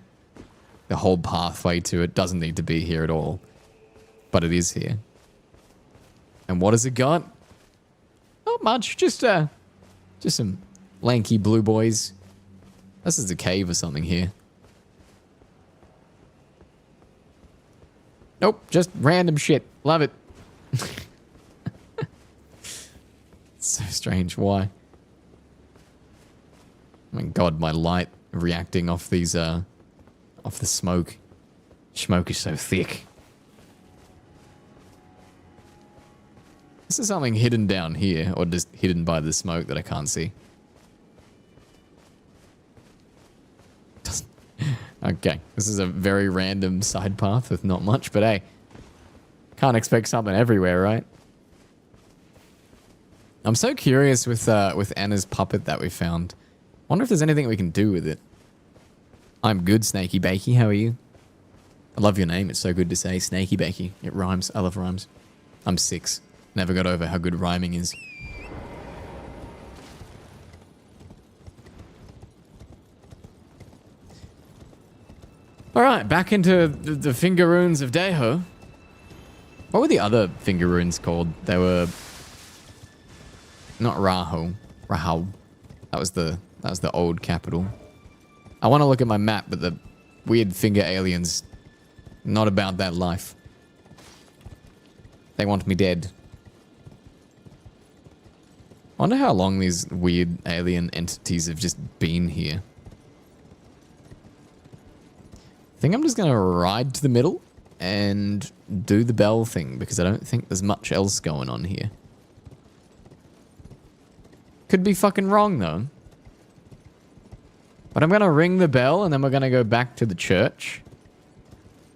The whole pathway to it doesn't need to be here at all. But it is here. And what has it got? Not much, just some lanky blue boys. This is a cave or something here. Nope, just random shit. Love it. It's so strange. Why? Oh my god, my light reacting off these, off the smoke. Smoke is so thick. This is something hidden down here, or just hidden by the smoke that I can't see. Okay, this is a very random side path with not much, but hey, can't expect something everywhere, right? I'm so curious with Anna's puppet that we found. Wonder if there's anything we can do with it. I'm good, Snaky Bakey. How are you? I love your name. It's so good to say, Snaky Bakey. It rhymes. I love rhymes. I'm 6. Never got over how good rhyming is. Alright, back into the finger runes of Deho. What were the other finger runes called? They were... Not Raho. Rahal. That was the old capital. I want to look at my map, but the weird finger aliens... Not about that life. They want me dead. I wonder how long these weird alien entities have just been here. I think I'm just going to ride to the middle and do the bell thing because I don't think there's much else going on here. Could be fucking wrong though. But I'm going to ring the bell and then we're going to go back to the church.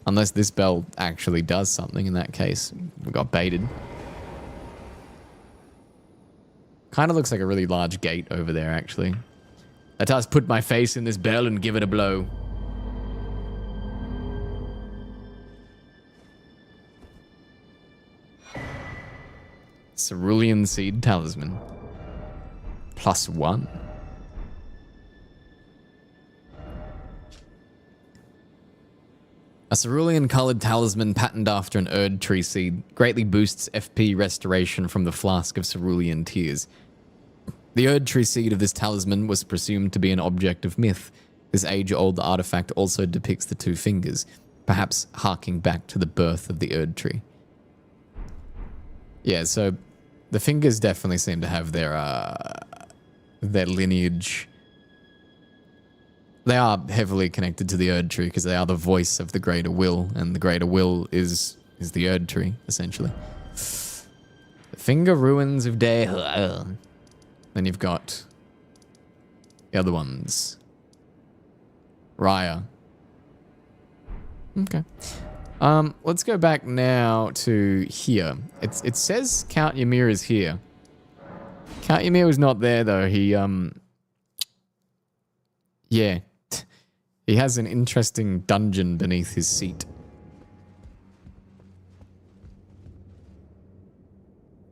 Unless this bell actually does something. In that case, we got baited. Kind of looks like a really large gate over there actually. Let us put my face in this bell and give it a blow. Cerulean Seed Talisman. +1. A cerulean-colored talisman patterned after an Erd tree seed greatly boosts FP restoration from the flask of cerulean tears. The Erd tree seed of this talisman was presumed to be an object of myth. This age-old artifact also depicts the 2 fingers, perhaps harking back to the birth of the Erd tree. Yeah, so the fingers definitely seem to have their lineage. They are heavily connected to the Erd tree because they are the voice of the greater will, and the greater will is the Erd tree, essentially. The finger ruins of Deho. Then you've got the other ones. Raya. Okay. Let's go back now to here. It says Count Ymir is here. Count Ymir was not there though. He yeah. He has an interesting dungeon beneath his seat.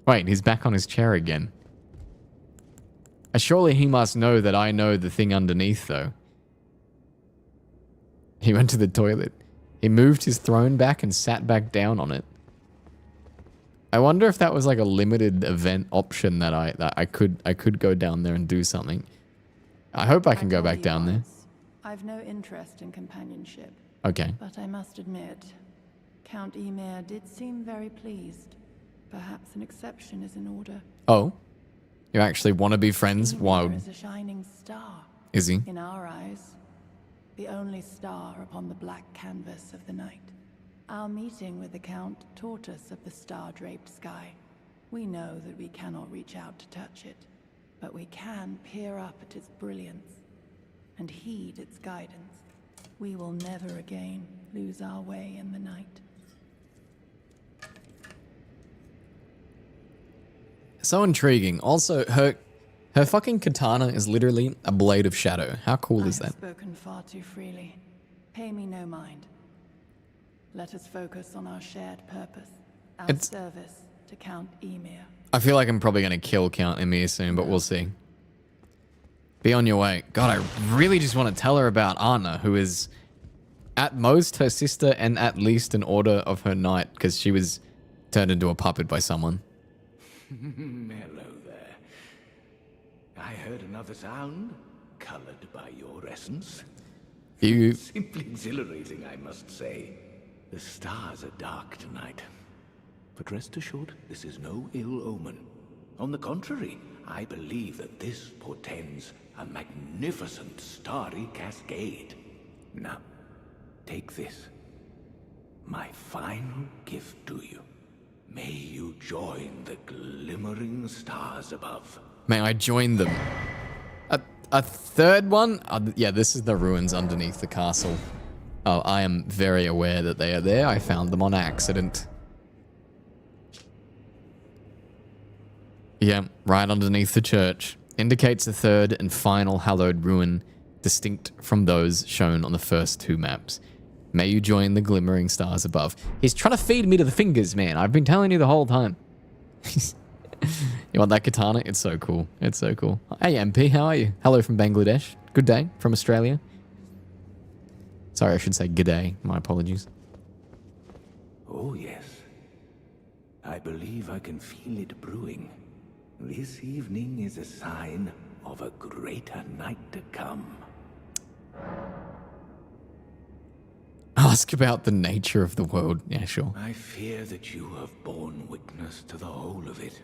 Wait, he's back on his chair again. Surely he must know that I know the thing underneath though. He went to the toilet. He moved his throne back and sat back down on it. I wonder if that was like a limited event option that I could go down there and do something. I hope I can go back down there. I've no interest in companionship. Okay. But I must admit, Count Ymir did seem very pleased. Perhaps an exception is in order. Oh? You actually want to be friends? Why? Ymir is a shining star. Is he? In our eyes. The only star upon the black canvas of the night. Our meeting with the Count taught us of the star-draped sky. We know that we cannot reach out to touch it, but we can peer up at its brilliance and heed its guidance. We will never again lose our way in the night. So intriguing. Also, Her fucking katana is literally a blade of shadow. How cool is I have that? spoken far too freely. Pay me no mind. Let us focus on our shared purpose, our service to Count Emir. I feel like I'm probably going to kill Count Emir soon, but we'll see. Be on your way. God, I really just want to tell her about Anna, who is at most her sister and at least an order of her knight, because she was turned into a puppet by someone. Hello there. I heard another sound, colored by your essence. You... Simply exhilarating, I must say. The stars are dark tonight. But rest assured, this is no ill omen. On the contrary, I believe that this portends a magnificent starry cascade. Now, take this. My final gift to you. May you join the glimmering stars above. May I join them? A third one? Yeah, this is the ruins underneath the castle. Oh, I am very aware that they are there. I found them on accident. Yeah, right underneath the church. Indicates a third and final hallowed ruin, distinct from those shown on the first two maps. May you join the glimmering stars above. He's trying to feed me to the fingers, man. I've been telling you the whole time. You want that katana? It's so cool. It's so cool. Hey, MP, how are you? Hello from Bangladesh. Good day from Australia. Sorry, I should say g'day. My apologies. Oh, yes. I believe I can feel it brewing. This evening is a sign of a greater night to come. Ask about the nature of the world. Yeah, sure. I fear that you have borne witness to the whole of it.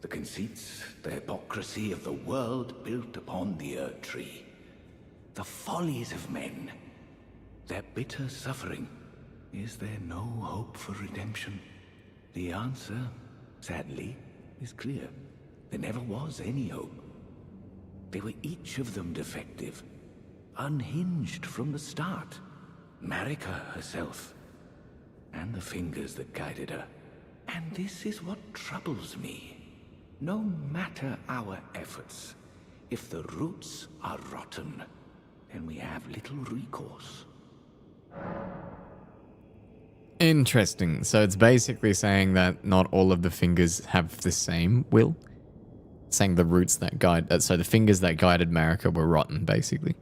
The conceits, the hypocrisy of the world built upon the Earth Tree. The follies of men. Their bitter suffering. Is there no hope for redemption? The answer, sadly, is clear. There never was any hope. They were each of them defective, unhinged from the start. Marika herself, and the fingers that guided her. And this is what troubles me. No matter our efforts, if the roots are rotten, then we have little recourse. Interesting. So it's basically saying that not all of the fingers have the same will. Saying the roots that guide... so the fingers that guided Marika were rotten, basically.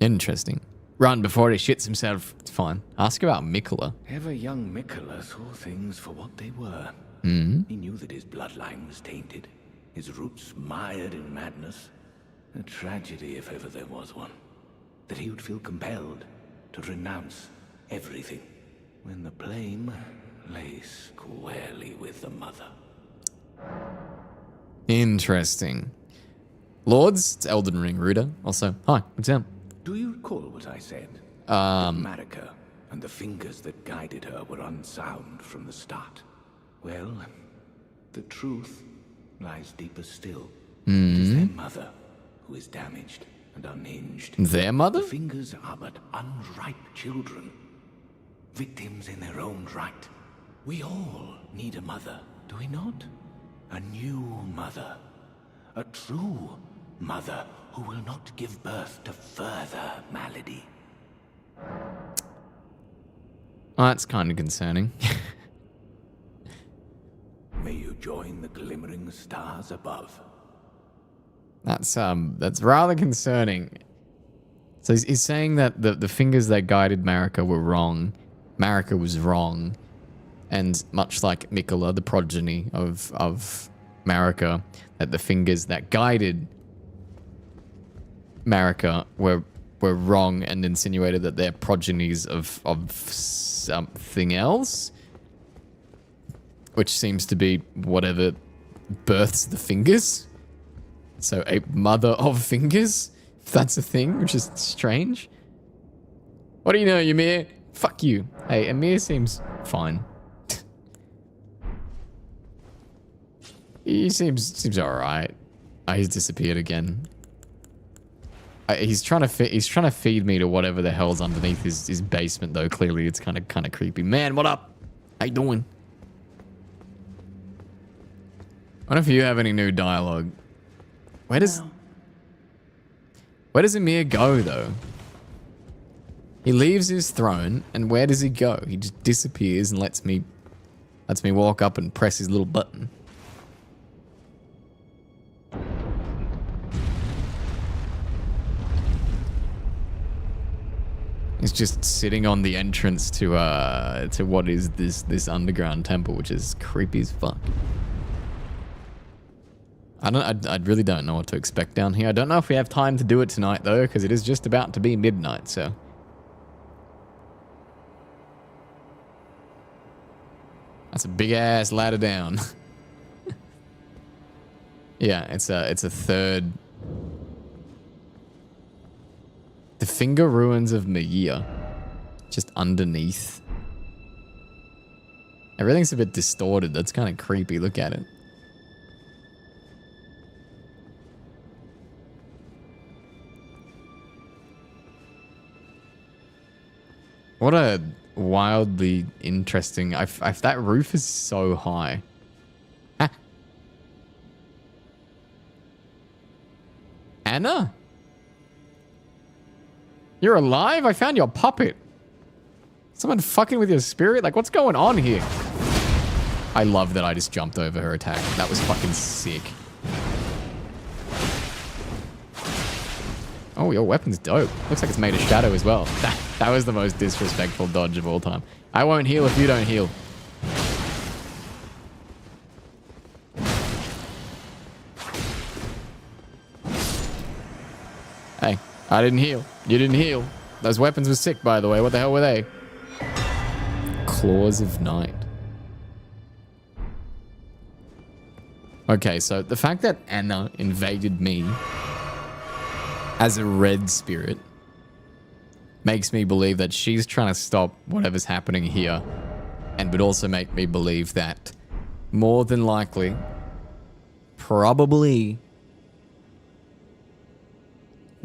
Interesting. Run before he shits himself. It's fine. Ask about Mikola. Ever young Mikola saw things for what they were. He knew that his bloodline was tainted, his roots mired in madness. A tragedy if ever there was one. That he would feel compelled to renounce everything when the blame lay squarely with the mother. Interesting. Lords, it's Elden Ring, Ruda. Also, hi, what's up? Do you recall what I said? That Marika and the fingers that guided her were unsound from the start. Well, the truth lies deeper still. It is their mother who is damaged and unhinged. Their mother? The fingers are but unripe children. Victims in their own right. We all need a mother, do we not? A new mother. A true mother who will not give birth to further malady. Oh, that's kind of concerning. May you join the glimmering stars above. That's rather concerning. So he's saying that the fingers that guided Marika were wrong. Marika was wrong. And much like Mikola, the progeny of Marika, that the fingers that guided Marika were wrong and insinuated that they're progenies of something else. Which seems to be whatever births the fingers. So a mother of fingers, if that's a thing, which is strange. What do you know, Ymir? Fuck you. Hey, Ymir seems fine. He seems alright. Oh, he's disappeared again. He's trying to feed me to whatever the hell's underneath his basement, though. Clearly, it's kind of creepy. Man, what up? How you doing? I wonder if you have any new dialogue. for now. Where does Emir go, though? He leaves his throne, and where does he go? He just disappears and lets me walk up and press his little button. He's just sitting on the entrance to what is this underground temple, which is creepy as fuck. I really don't know what to expect down here. I don't know if we have time to do it tonight though, because it is just about to be midnight. So that's a big ass ladder down. Yeah, it's a third. The Finger Ruins of Meia, just underneath. Everything's a bit distorted. That's kind of creepy. Look at it. What a wildly interesting... that roof is so high. Ah. Anna? You're alive? I found your puppet. Someone fucking with your spirit? Like, what's going on here? I love that I just jumped over her attack. That was fucking sick. Oh, your weapon's dope. Looks like it's made of shadow as well. That was the most disrespectful dodge of all time. I won't heal if you don't heal. Hey, I didn't heal. You didn't heal. Those weapons were sick, by the way. What the hell were they? Claws of Night. Okay, so the fact that Anna invaded me as a red spirit makes me believe that she's trying to stop whatever's happening here, and would also make me believe that more than likely, probably,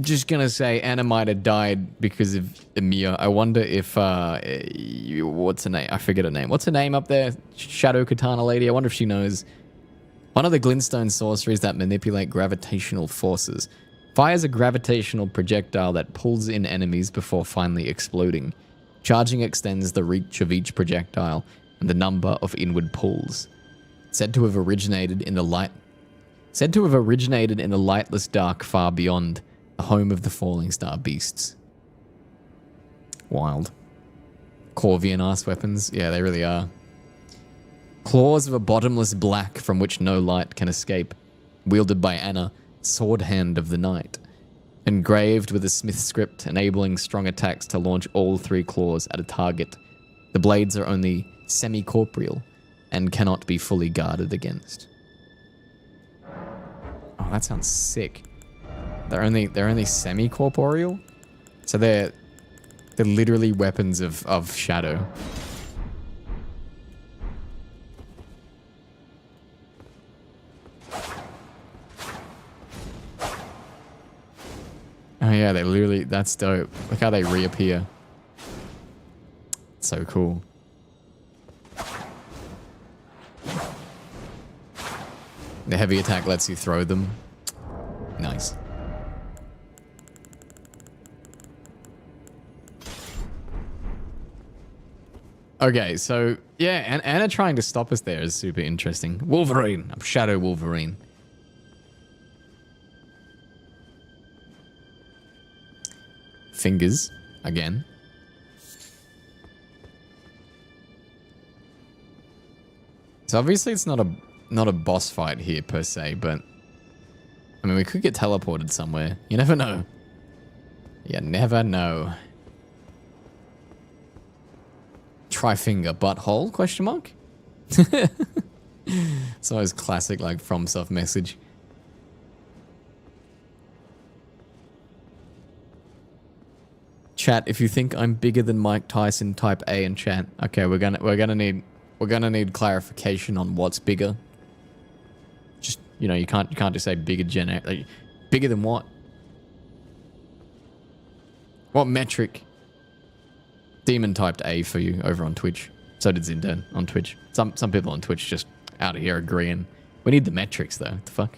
just gonna say Anna might have died because of Emir. I wonder if, what's her name? I forget her name. What's her name up there? Shadow Katana lady. I wonder if she knows. One of the glintstone sorceries that manipulate gravitational forces fires a gravitational projectile that pulls in enemies before finally exploding. Charging extends the reach of each projectile and the number of inward pulls. Said to have originated in the lightless dark far beyond, the home of the falling star beasts. Wild. Corvian-ass weapons. Yeah, they really are. Claws of a bottomless black from which no light can escape. Wielded by Anna, Sword Hand of the Night. Engraved with a smith script, enabling strong attacks to launch all three claws at a target. The blades are only semi-corporeal and cannot be fully guarded against. Oh, that sounds sick. They're only semi-corporeal? So they're literally weapons of shadow. Oh yeah, they literally, that's dope. Look how they reappear. So cool. The heavy attack lets you throw them. Nice. Okay, so yeah, and Anna trying to stop us there is super interesting. Wolverine. I'm Shadow Wolverine. Fingers again. So obviously it's not a boss fight here per se, but I mean we could get teleported somewhere. You never know. You never know. Trifinger butthole? Question mark? It's always classic like FromSoft message. Chat, if you think I'm bigger than Mike Tyson, type A in chat. Okay, we're gonna need clarification on what's bigger. Just, you know, you can't just say bigger like, bigger than what? What metric? Demon typed A for you over on Twitch. So did Zindan on Twitch. Some people on Twitch just out of here agreeing. We need the metrics though. What the fuck?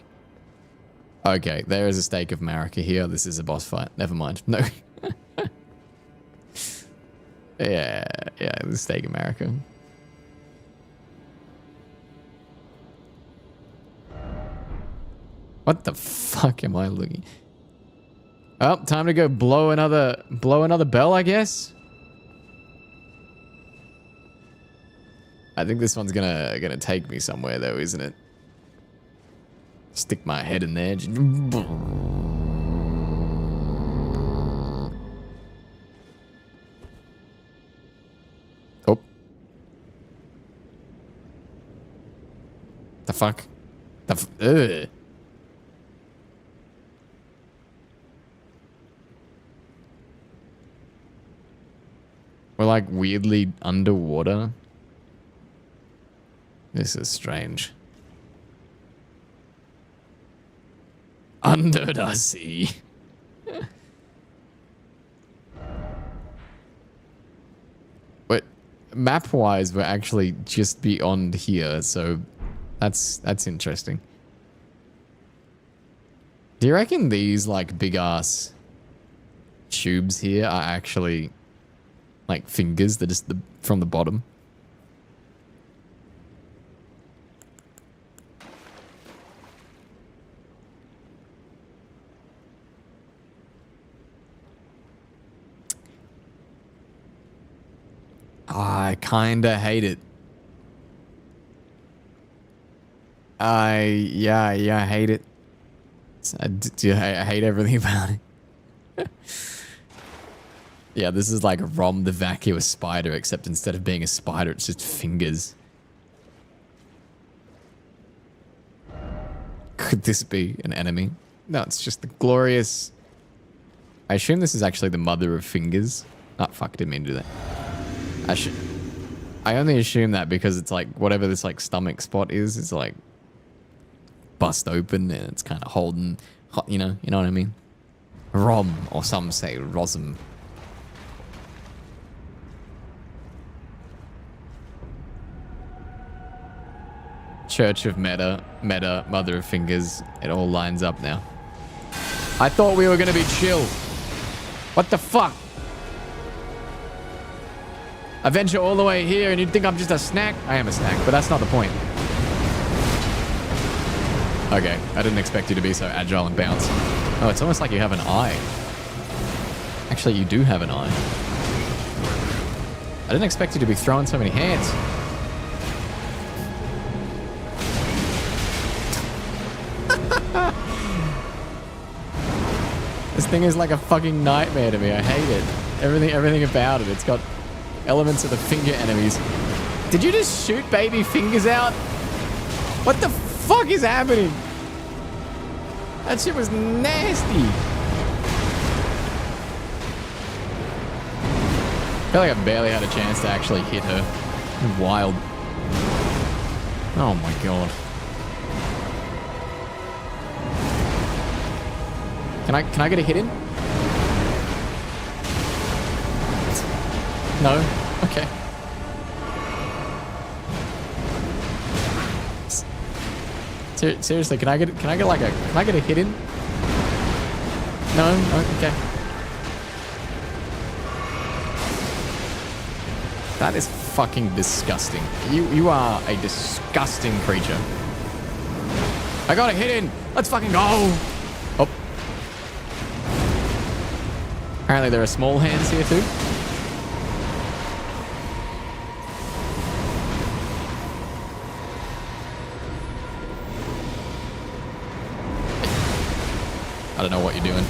Okay, there is a stake of Marika here. This is a boss fight. Never mind. No. Yeah, the stake of Marika. What the fuck am I looking? Oh, time to go blow another bell, I guess. I think this one's gonna take me somewhere though, isn't it? Stick my head in there. Oh. The fuck? Ugh. We're like weirdly underwater. This is strange. Under the sea. But map-wise, we're actually just beyond here, so that's interesting. Do you reckon these like big ass tubes here are actually like fingers? They're just from the bottom. I kinda hate it. Yeah, I hate it. I hate everything about it. Yeah, this is like Rom the vacuous spider, except instead of being a spider, it's just fingers. Could this be an enemy? No, it's just the glorious... I assume this is actually the mother of fingers. Oh, fuck, didn't mean to do that. I only assume that because it's like whatever this like stomach spot is like bust open and it's kind of holding, you know what I mean? Rom, or some say Rosm. Church of Meta, Mother of Fingers. It all lines up now. I thought we were gonna be chill. What the fuck? I venture all the way here and you'd think I'm just a snack? I am a snack, but that's not the point. Okay, I didn't expect you to be so agile and bounce. Oh, it's almost like you have an eye. Actually, you do have an eye. I didn't expect you to be throwing so many hands. This thing is like a fucking nightmare to me. I hate it. Everything about it. It's got elements of the finger enemies. Did you just shoot baby fingers out? What the fuck is happening? That shit was nasty. I feel like I barely had a chance to actually hit her. Wild. Oh my god. Can I get a hit in? No? Okay. Seriously, can I get a hit in? No? Oh, okay. That is fucking disgusting. You are a disgusting creature. I got a hit in. Let's fucking go. Oh. Apparently there are small hands here too. I don't know what you're doing.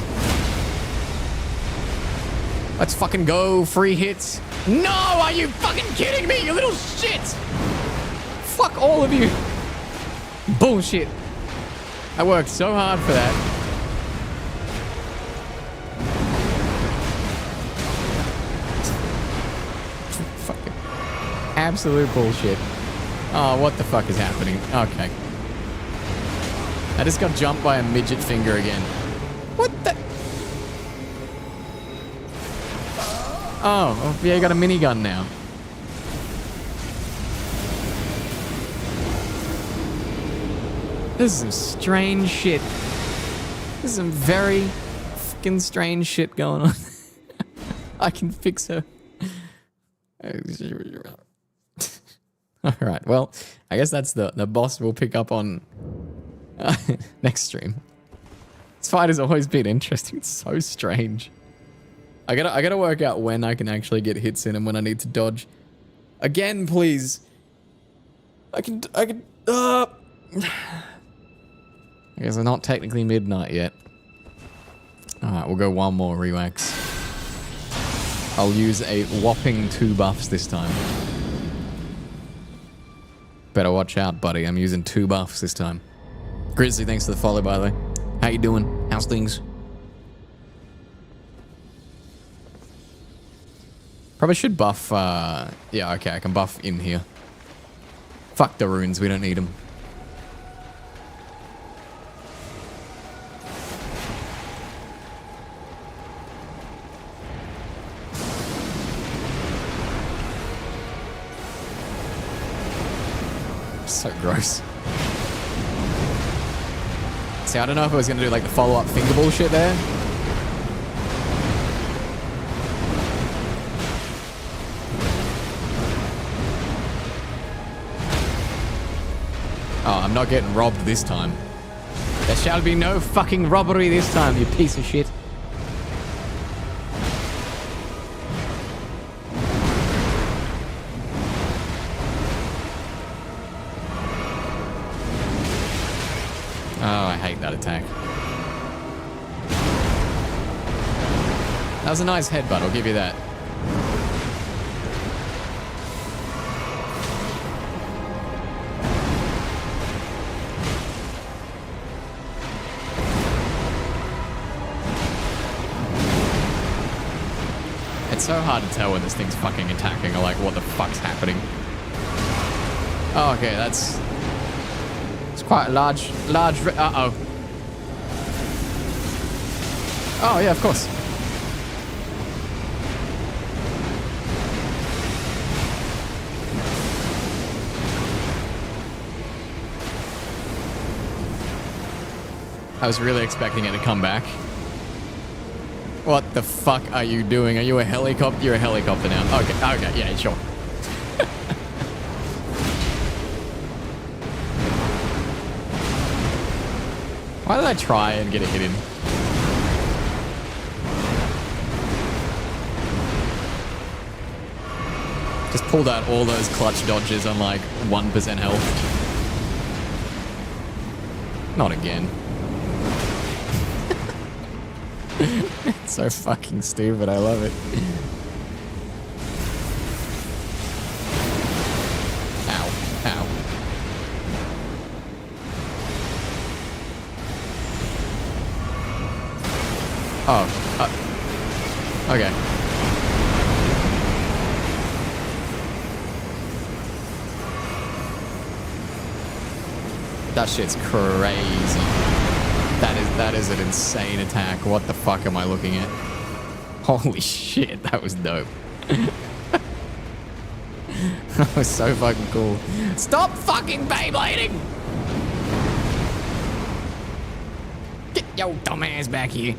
Let's fucking go. Free hits. No, are you fucking kidding me, you little shit? Fuck all of you. Bullshit. I worked so hard for that. Fucking absolute bullshit. Oh, what the fuck is happening? Okay. I just got jumped by a midget finger again. What the? Oh, yeah, you got a minigun now. This is some strange shit. There's some very fucking strange shit going on. I can fix her. Alright, well, I guess that's the boss we'll pick up on next stream. This fight has always been interesting. It's so strange. I gotta work out when I can actually get hits in and when I need to dodge. Again, please. I guess we're not technically midnight yet. Alright, we'll go one more re-wax. I'll use a whopping 2 buffs this time. Better watch out, buddy. I'm using 2 buffs this time. Grizzly, thanks for the follow, by the way. How you doing? How's things? Probably should buff, yeah, okay, I can buff in here. Fuck the runes, we don't need them. So gross. See, I don't know if I was gonna do like the follow-up finger bullshit there. Oh, I'm not getting robbed this time. There shall be no fucking robbery this time, you piece of shit. Oh, I hate that attack. That was a nice headbutt, I'll give you that. It's so hard to tell when this thing's fucking attacking or like what the fuck's happening. Oh, okay, that's... It's quite a large... Uh-oh. Oh, yeah, of course. I was really expecting it to come back. What the fuck are you doing? Are you a helicopter? You're a helicopter now. Okay, okay, yeah, sure. Why did I try and get a hit in? Just pulled out all those clutch dodges on like 1% health. Not again. It's so fucking stupid, I love it. Ow, ow. Oh, okay. That shit's crazy. That is an insane attack. What the fuck am I looking at? Holy shit, that was dope. That was so fucking cool. Stop fucking Beyblading! Get your dumb ass back here.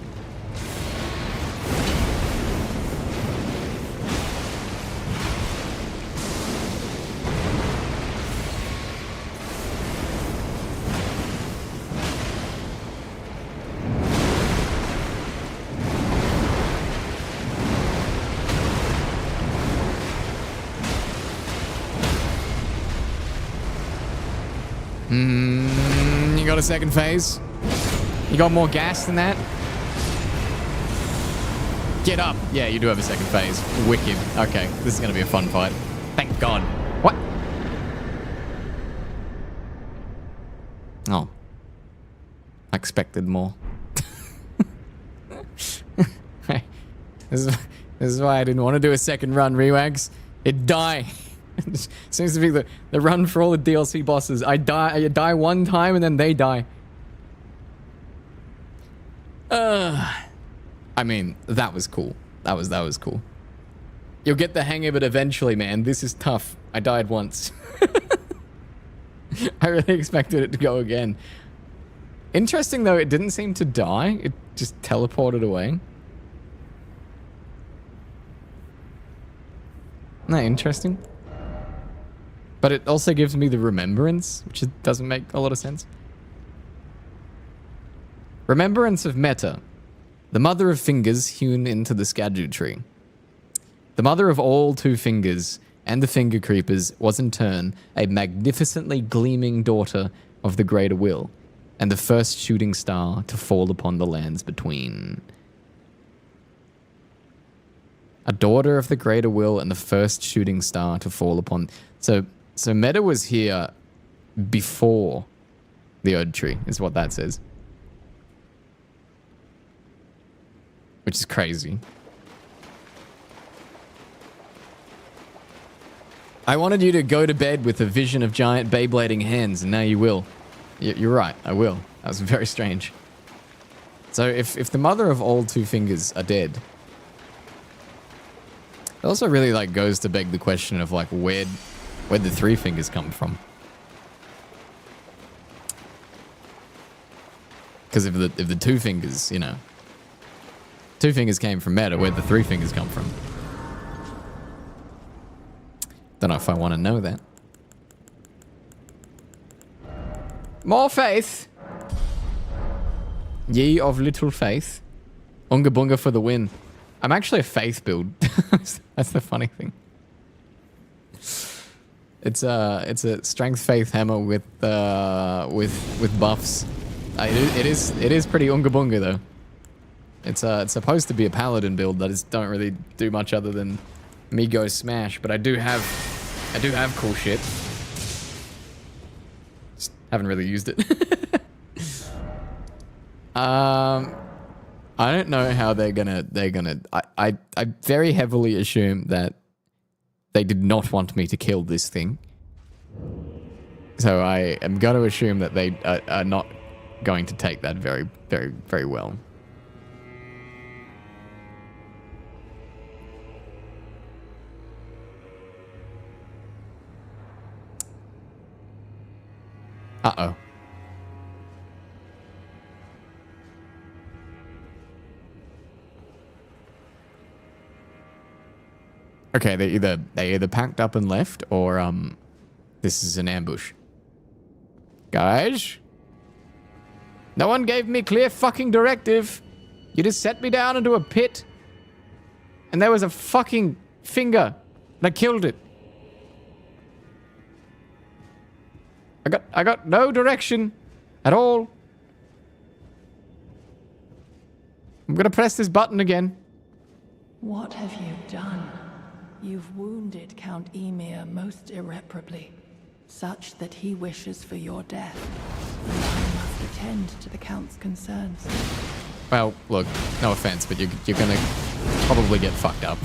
You got a second phase? You got more gas than that? Get up. Yeah, you do have a second phase. Wicked. Okay, this is going to be a fun fight. Thank God. What? Oh. I expected more. Hey, this is why I didn't want to do a second run, Rewags. It'd die. Seems to be the run for all the DLC bosses. I die one time and then they die. I mean, that was cool. That was cool. You'll get the hang of it eventually, man. This is tough. I died once. I really expected it to go again. Interesting though, it didn't seem to die. It just teleported away. Isn't that interesting? But it also gives me the remembrance, which doesn't make a lot of sense. Remembrance of Meta, the mother of fingers hewn into the Skadu tree. The mother of all two fingers and the finger creepers was in turn a magnificently gleaming daughter of the greater will, and the first shooting star to fall upon the lands between. A daughter of the greater will and the first shooting star to fall upon. So Meta was here before the Erd Tree, is what that says. Which is crazy. I wanted you to go to bed with a vision of giant Beyblading hands, and now you will. You're right, I will. That was very strange. So if the mother of all two fingers are dead, it also really like goes to beg the question of like where'd the three fingers come from? Because if the two fingers, you know, two fingers came from Meta, where'd the three fingers come from? Don't know if I want to know that. More faith. Ye of little faith. Unga bunga for the win. I'm actually a faith build. That's the funny thing. It's a strength faith hammer with buffs. It is pretty unga bunga though. It's supposed to be a paladin build that don't really do much other than me go smash, but I do have cool shit. Just haven't really used it. I don't know how they're gonna I very heavily assume that they did not want me to kill this thing. So I am going to assume that they are not going to take that very, very, very well. Uh-oh. Okay, they either packed up and left, or this is an ambush. Guys, no one gave me clear fucking directive. You just set me down into a pit, and there was a fucking finger, and I killed it. I got no direction at all. I'm gonna press this button again. What have you done? You've wounded Count Emir most irreparably, such that he wishes for your death. And I must attend to the Count's concerns. Well, look, no offense, but you're gonna probably get fucked up.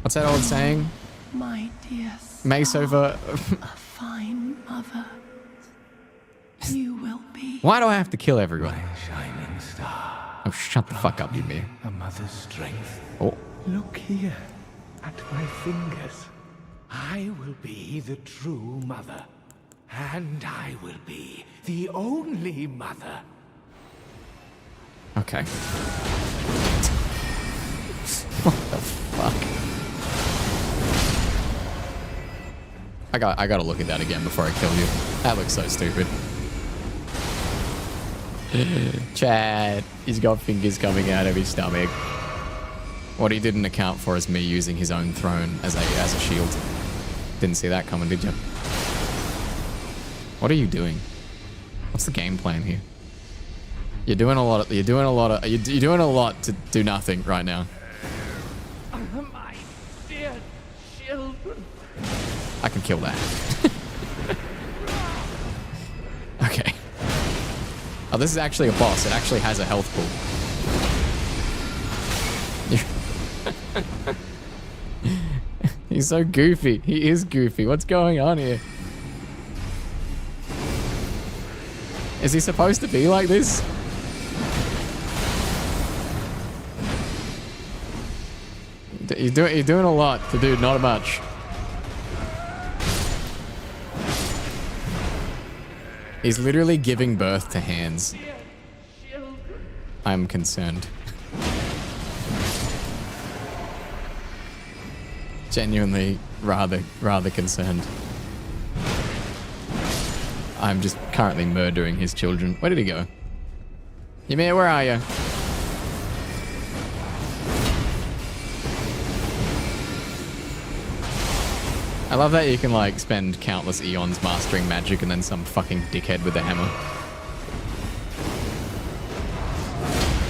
What's that old saying? My dear son, Mace over... a fine mother. You will be. Why do I have to kill everyone? My shining star. Oh, shut the fuck up, you me. A mother's strength. Oh. Look here, at my fingers. I will be the true mother. And I will be the only mother. Okay. What the fuck? I gotta look at that again before I kill you. That looks so stupid. Chad, he's got fingers coming out of his stomach. What he didn't account for is me using his own throne as a shield. Didn't see that coming, did you? What are you doing? What's the game plan here? You're doing a lot to do nothing right now. My dear children. I can kill that. Okay. Oh, this is actually a boss. It actually has a health pool. He's so goofy. He is goofy. What's going on here? Is he supposed to be like this? You're doing a lot to do not much. He's literally giving birth to hands. I'm concerned. Genuinely rather concerned. I'm just currently murdering his children. Where did he go? Ymir, where are you? I love that you can like spend countless eons mastering magic and then some fucking dickhead with a hammer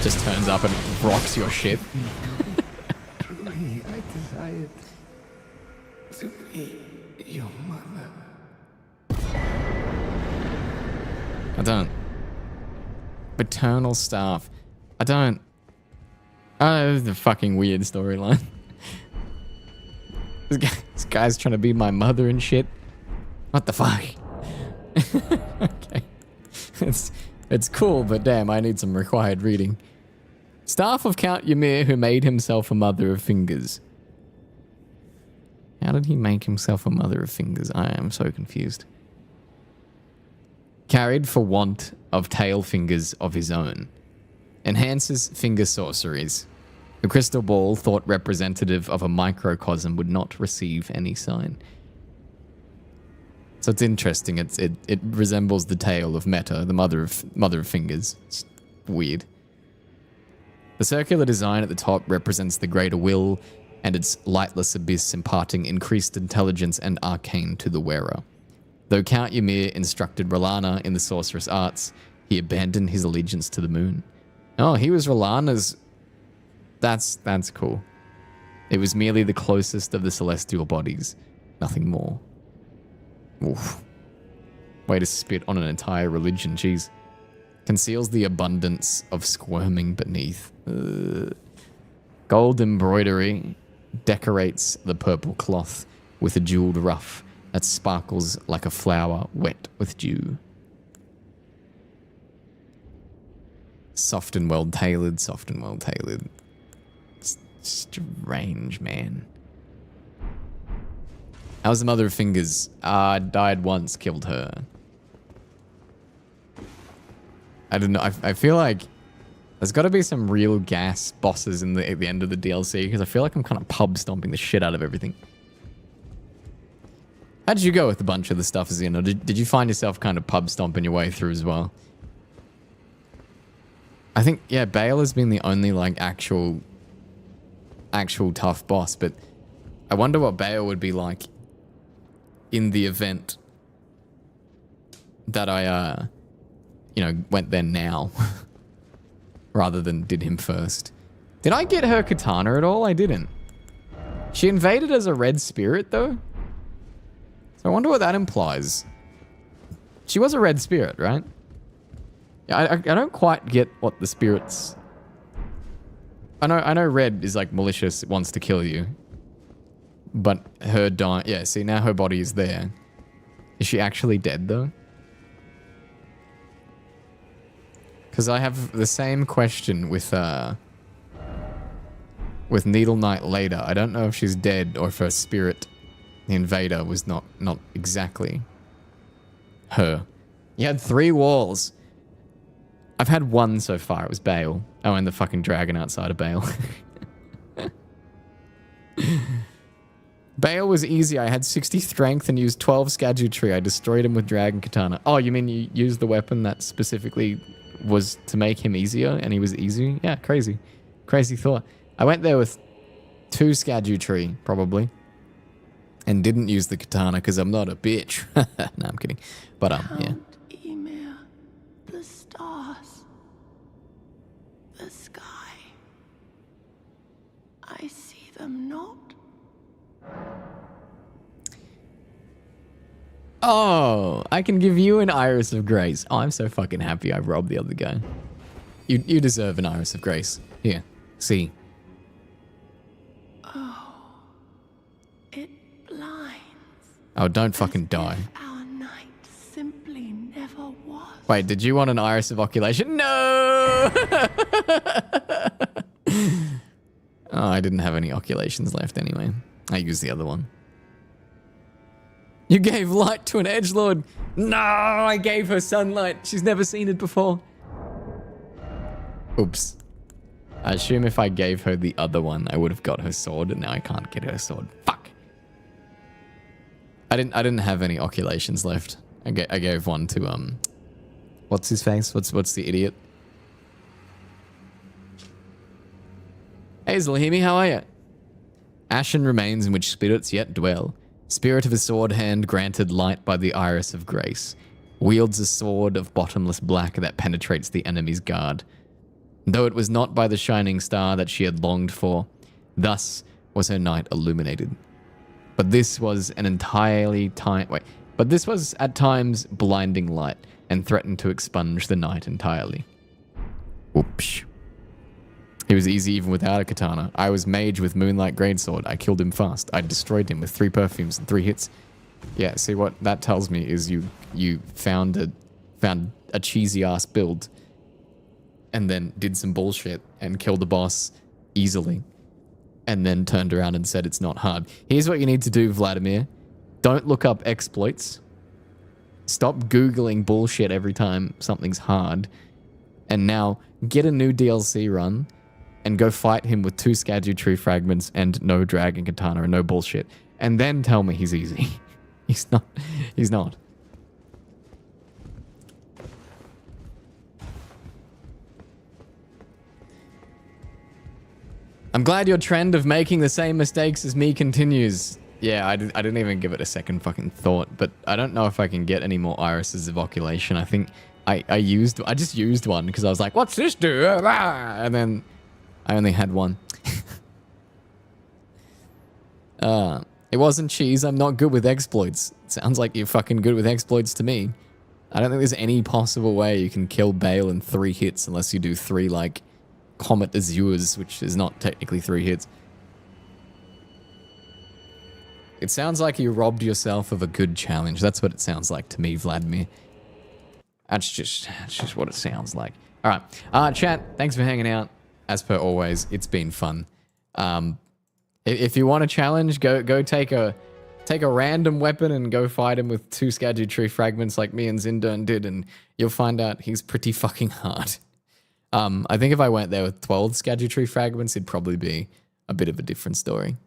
just turns up and rocks your shit. Truly, I desired to be your mother. I don't. Paternal staff. I don't. Oh, this is a fucking weird storyline. This guy's trying to be my mother and shit. What the fuck? Okay. It's cool, but damn, I need some required reading. Staff of Count Ymir, who made himself a mother of fingers. How did he make himself a mother of fingers? I am so confused. Carried for want of tail fingers of his own. Enhances finger sorceries. The crystal ball, thought representative of a microcosm, would not receive any sign. So it's interesting. It resembles the tail of Meta, the mother of fingers. It's weird. The circular design at the top represents the greater will and its lightless abyss, imparting increased intelligence and arcane to the wearer. Though Count Ymir instructed R'hllana in the sorcerous arts, he abandoned his allegiance to the moon. Oh, he was R'hllana's... That's cool. It was merely the closest of the celestial bodies, nothing more. Oof. Way to spit on an entire religion, jeez. Conceals the abundance of squirming beneath. Gold embroidery decorates the purple cloth with a jeweled ruff that sparkles like a flower wet with dew. Soft and well tailored, soft and well tailored. Strange, man. How's the mother of fingers? Died once, killed her. I don't know. I feel like there's got to be some real gas bosses at the end of the DLC, because I feel like I'm kind of pub stomping the shit out of everything. How did you go with a bunch of the stuff, Xeno? Did you find yourself kind of pub stomping your way through as well? I think, yeah, Bale has been the only like actual tough boss, but I wonder what Bale would be like in the event that I went there now rather than did him first. Did I get her katana at all? I didn't. She invaded as a red spirit though, so I wonder what that implies. She was a red spirit, right? Yeah, I don't quite get what the spirits... I know red is like malicious, it wants to kill you. But her dying... Yeah, see, now her body is there. Is she actually dead, though? Because I have the same question with Needle Knight later. I don't know if she's dead or if her spirit, the invader, was not exactly her. You had 3 walls. I've had 1 so far. It was Bale. Oh, and the fucking dragon outside of Bale. Bale was easy. I had 60 strength and used 12 Skadjutree. I destroyed him with Dragon Katana. Oh, you mean you used the weapon that specifically was to make him easier and he was easy? Yeah, crazy. Crazy thought. I went there with 2 Skadjutree, probably. And didn't use the katana because I'm not a bitch. No, I'm kidding. But, yeah. Ymir, the stars, the sky. I see them not. Oh, I can give you an Iris of Grace. Oh, I'm so fucking happy I robbed the other guy. You deserve an Iris of Grace. Here, see. Oh, it blinds. Oh, don't fucking die. Our night simply never was. Wait, did you want an Iris of Oculation? No! Oh, I didn't have any oculations left anyway. I used the other one. You gave light to an edgelord. No, I gave her sunlight. She's never seen it before. Oops. I assume if I gave her the other one, I would have got her sword, and now I can't get her sword. Fuck. I didn't have any oculations left. I gave one to what's his face? What's the idiot? Hey Zalhimi, how are you? Ashen remains in which spirits yet dwell. Spirit of a sword hand granted light by the iris of grace. Wields a sword of bottomless black that penetrates the enemy's guard. Though it was not by the shining star that she had longed for, thus was her night illuminated. But this was But this was at times blinding light and threatened to expunge the night entirely. Whoops. He was easy even without a katana. I was mage with Moonlight Greatsword. I killed him fast. I destroyed him with 3 perfumes and 3 hits. Yeah, see what that tells me is you found a cheesy ass build and then did some bullshit and killed the boss easily and then turned around and said it's not hard. Here's what you need to do, Vladimir. Don't look up exploits. Stop Googling bullshit every time something's hard. And now get a new DLC run and go fight him with 2 Skadu Tree Fragments and no Dragon Katana and no bullshit. And then tell me he's easy. He's not. He's not. I'm glad your trend of making the same mistakes as me continues. Yeah, I didn't even give it a second fucking thought, but I don't know if I can get any more irises of oculation. I think I just used one because I was like, what's this do? And then I only had one. It wasn't cheese. I'm not good with exploits. Sounds like you're fucking good with exploits to me. I don't think there's any possible way you can kill Bale in 3 hits unless you do 3, like, Comet Azures, which is not technically 3 hits. It sounds like you robbed yourself of a good challenge. That's what it sounds like to me, Vladimir. That's just what it sounds like. All right. Chat, thanks for hanging out. As per always, it's been fun. If you want a challenge, go take a random weapon and go fight him with 2 Skadu Tree Fragments like me and Zindern did, and you'll find out he's pretty fucking hard. I think if I went there with 12 Skadu Tree Fragments, it'd probably be a bit of a different story.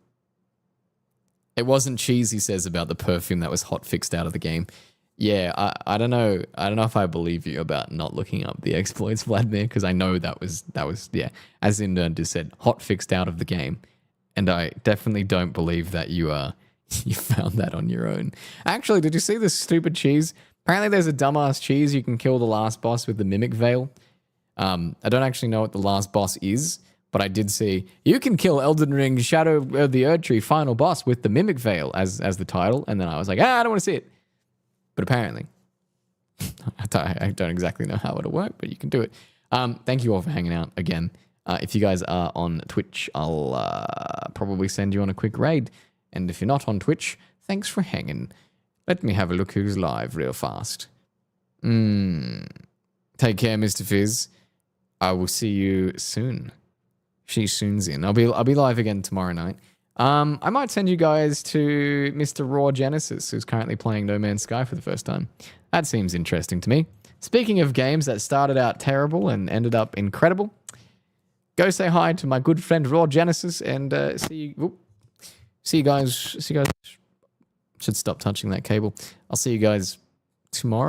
It wasn't cheese, he says, about the perfume that was hotfixed out of the game. Yeah, I don't know. I don't know if I believe you about not looking up the exploits, Vladimir, because I know that was yeah, as Zindern just said, hotfixed out of the game. And I definitely don't believe that you found that on your own. Actually, did you see this stupid cheese? Apparently there's a dumbass cheese you can kill the last boss with the Mimic Veil. I don't actually know what the last boss is, but I did see you can kill Elden Ring Shadow of the Erdtree final boss with the Mimic Veil as the title, and then I was like, I don't want to see it. But apparently, I don't exactly know how it'll work, but you can do it. Thank you all for hanging out again. If you guys are on Twitch, I'll probably send you on a quick raid. And if you're not on Twitch, thanks for hanging. Let me have a look who's live real fast. Take care, Mr. Fizz. I will see you soon. She soon's in. I'll be live again tomorrow night. I might send you guys to Mr. Raw Genesis, who's currently playing No Man's Sky for the first time. That seems interesting to me. Speaking of games that started out terrible and ended up incredible, go say hi to my good friend Raw Genesis and see you guys. Should stop touching that cable. I'll see you guys tomorrow.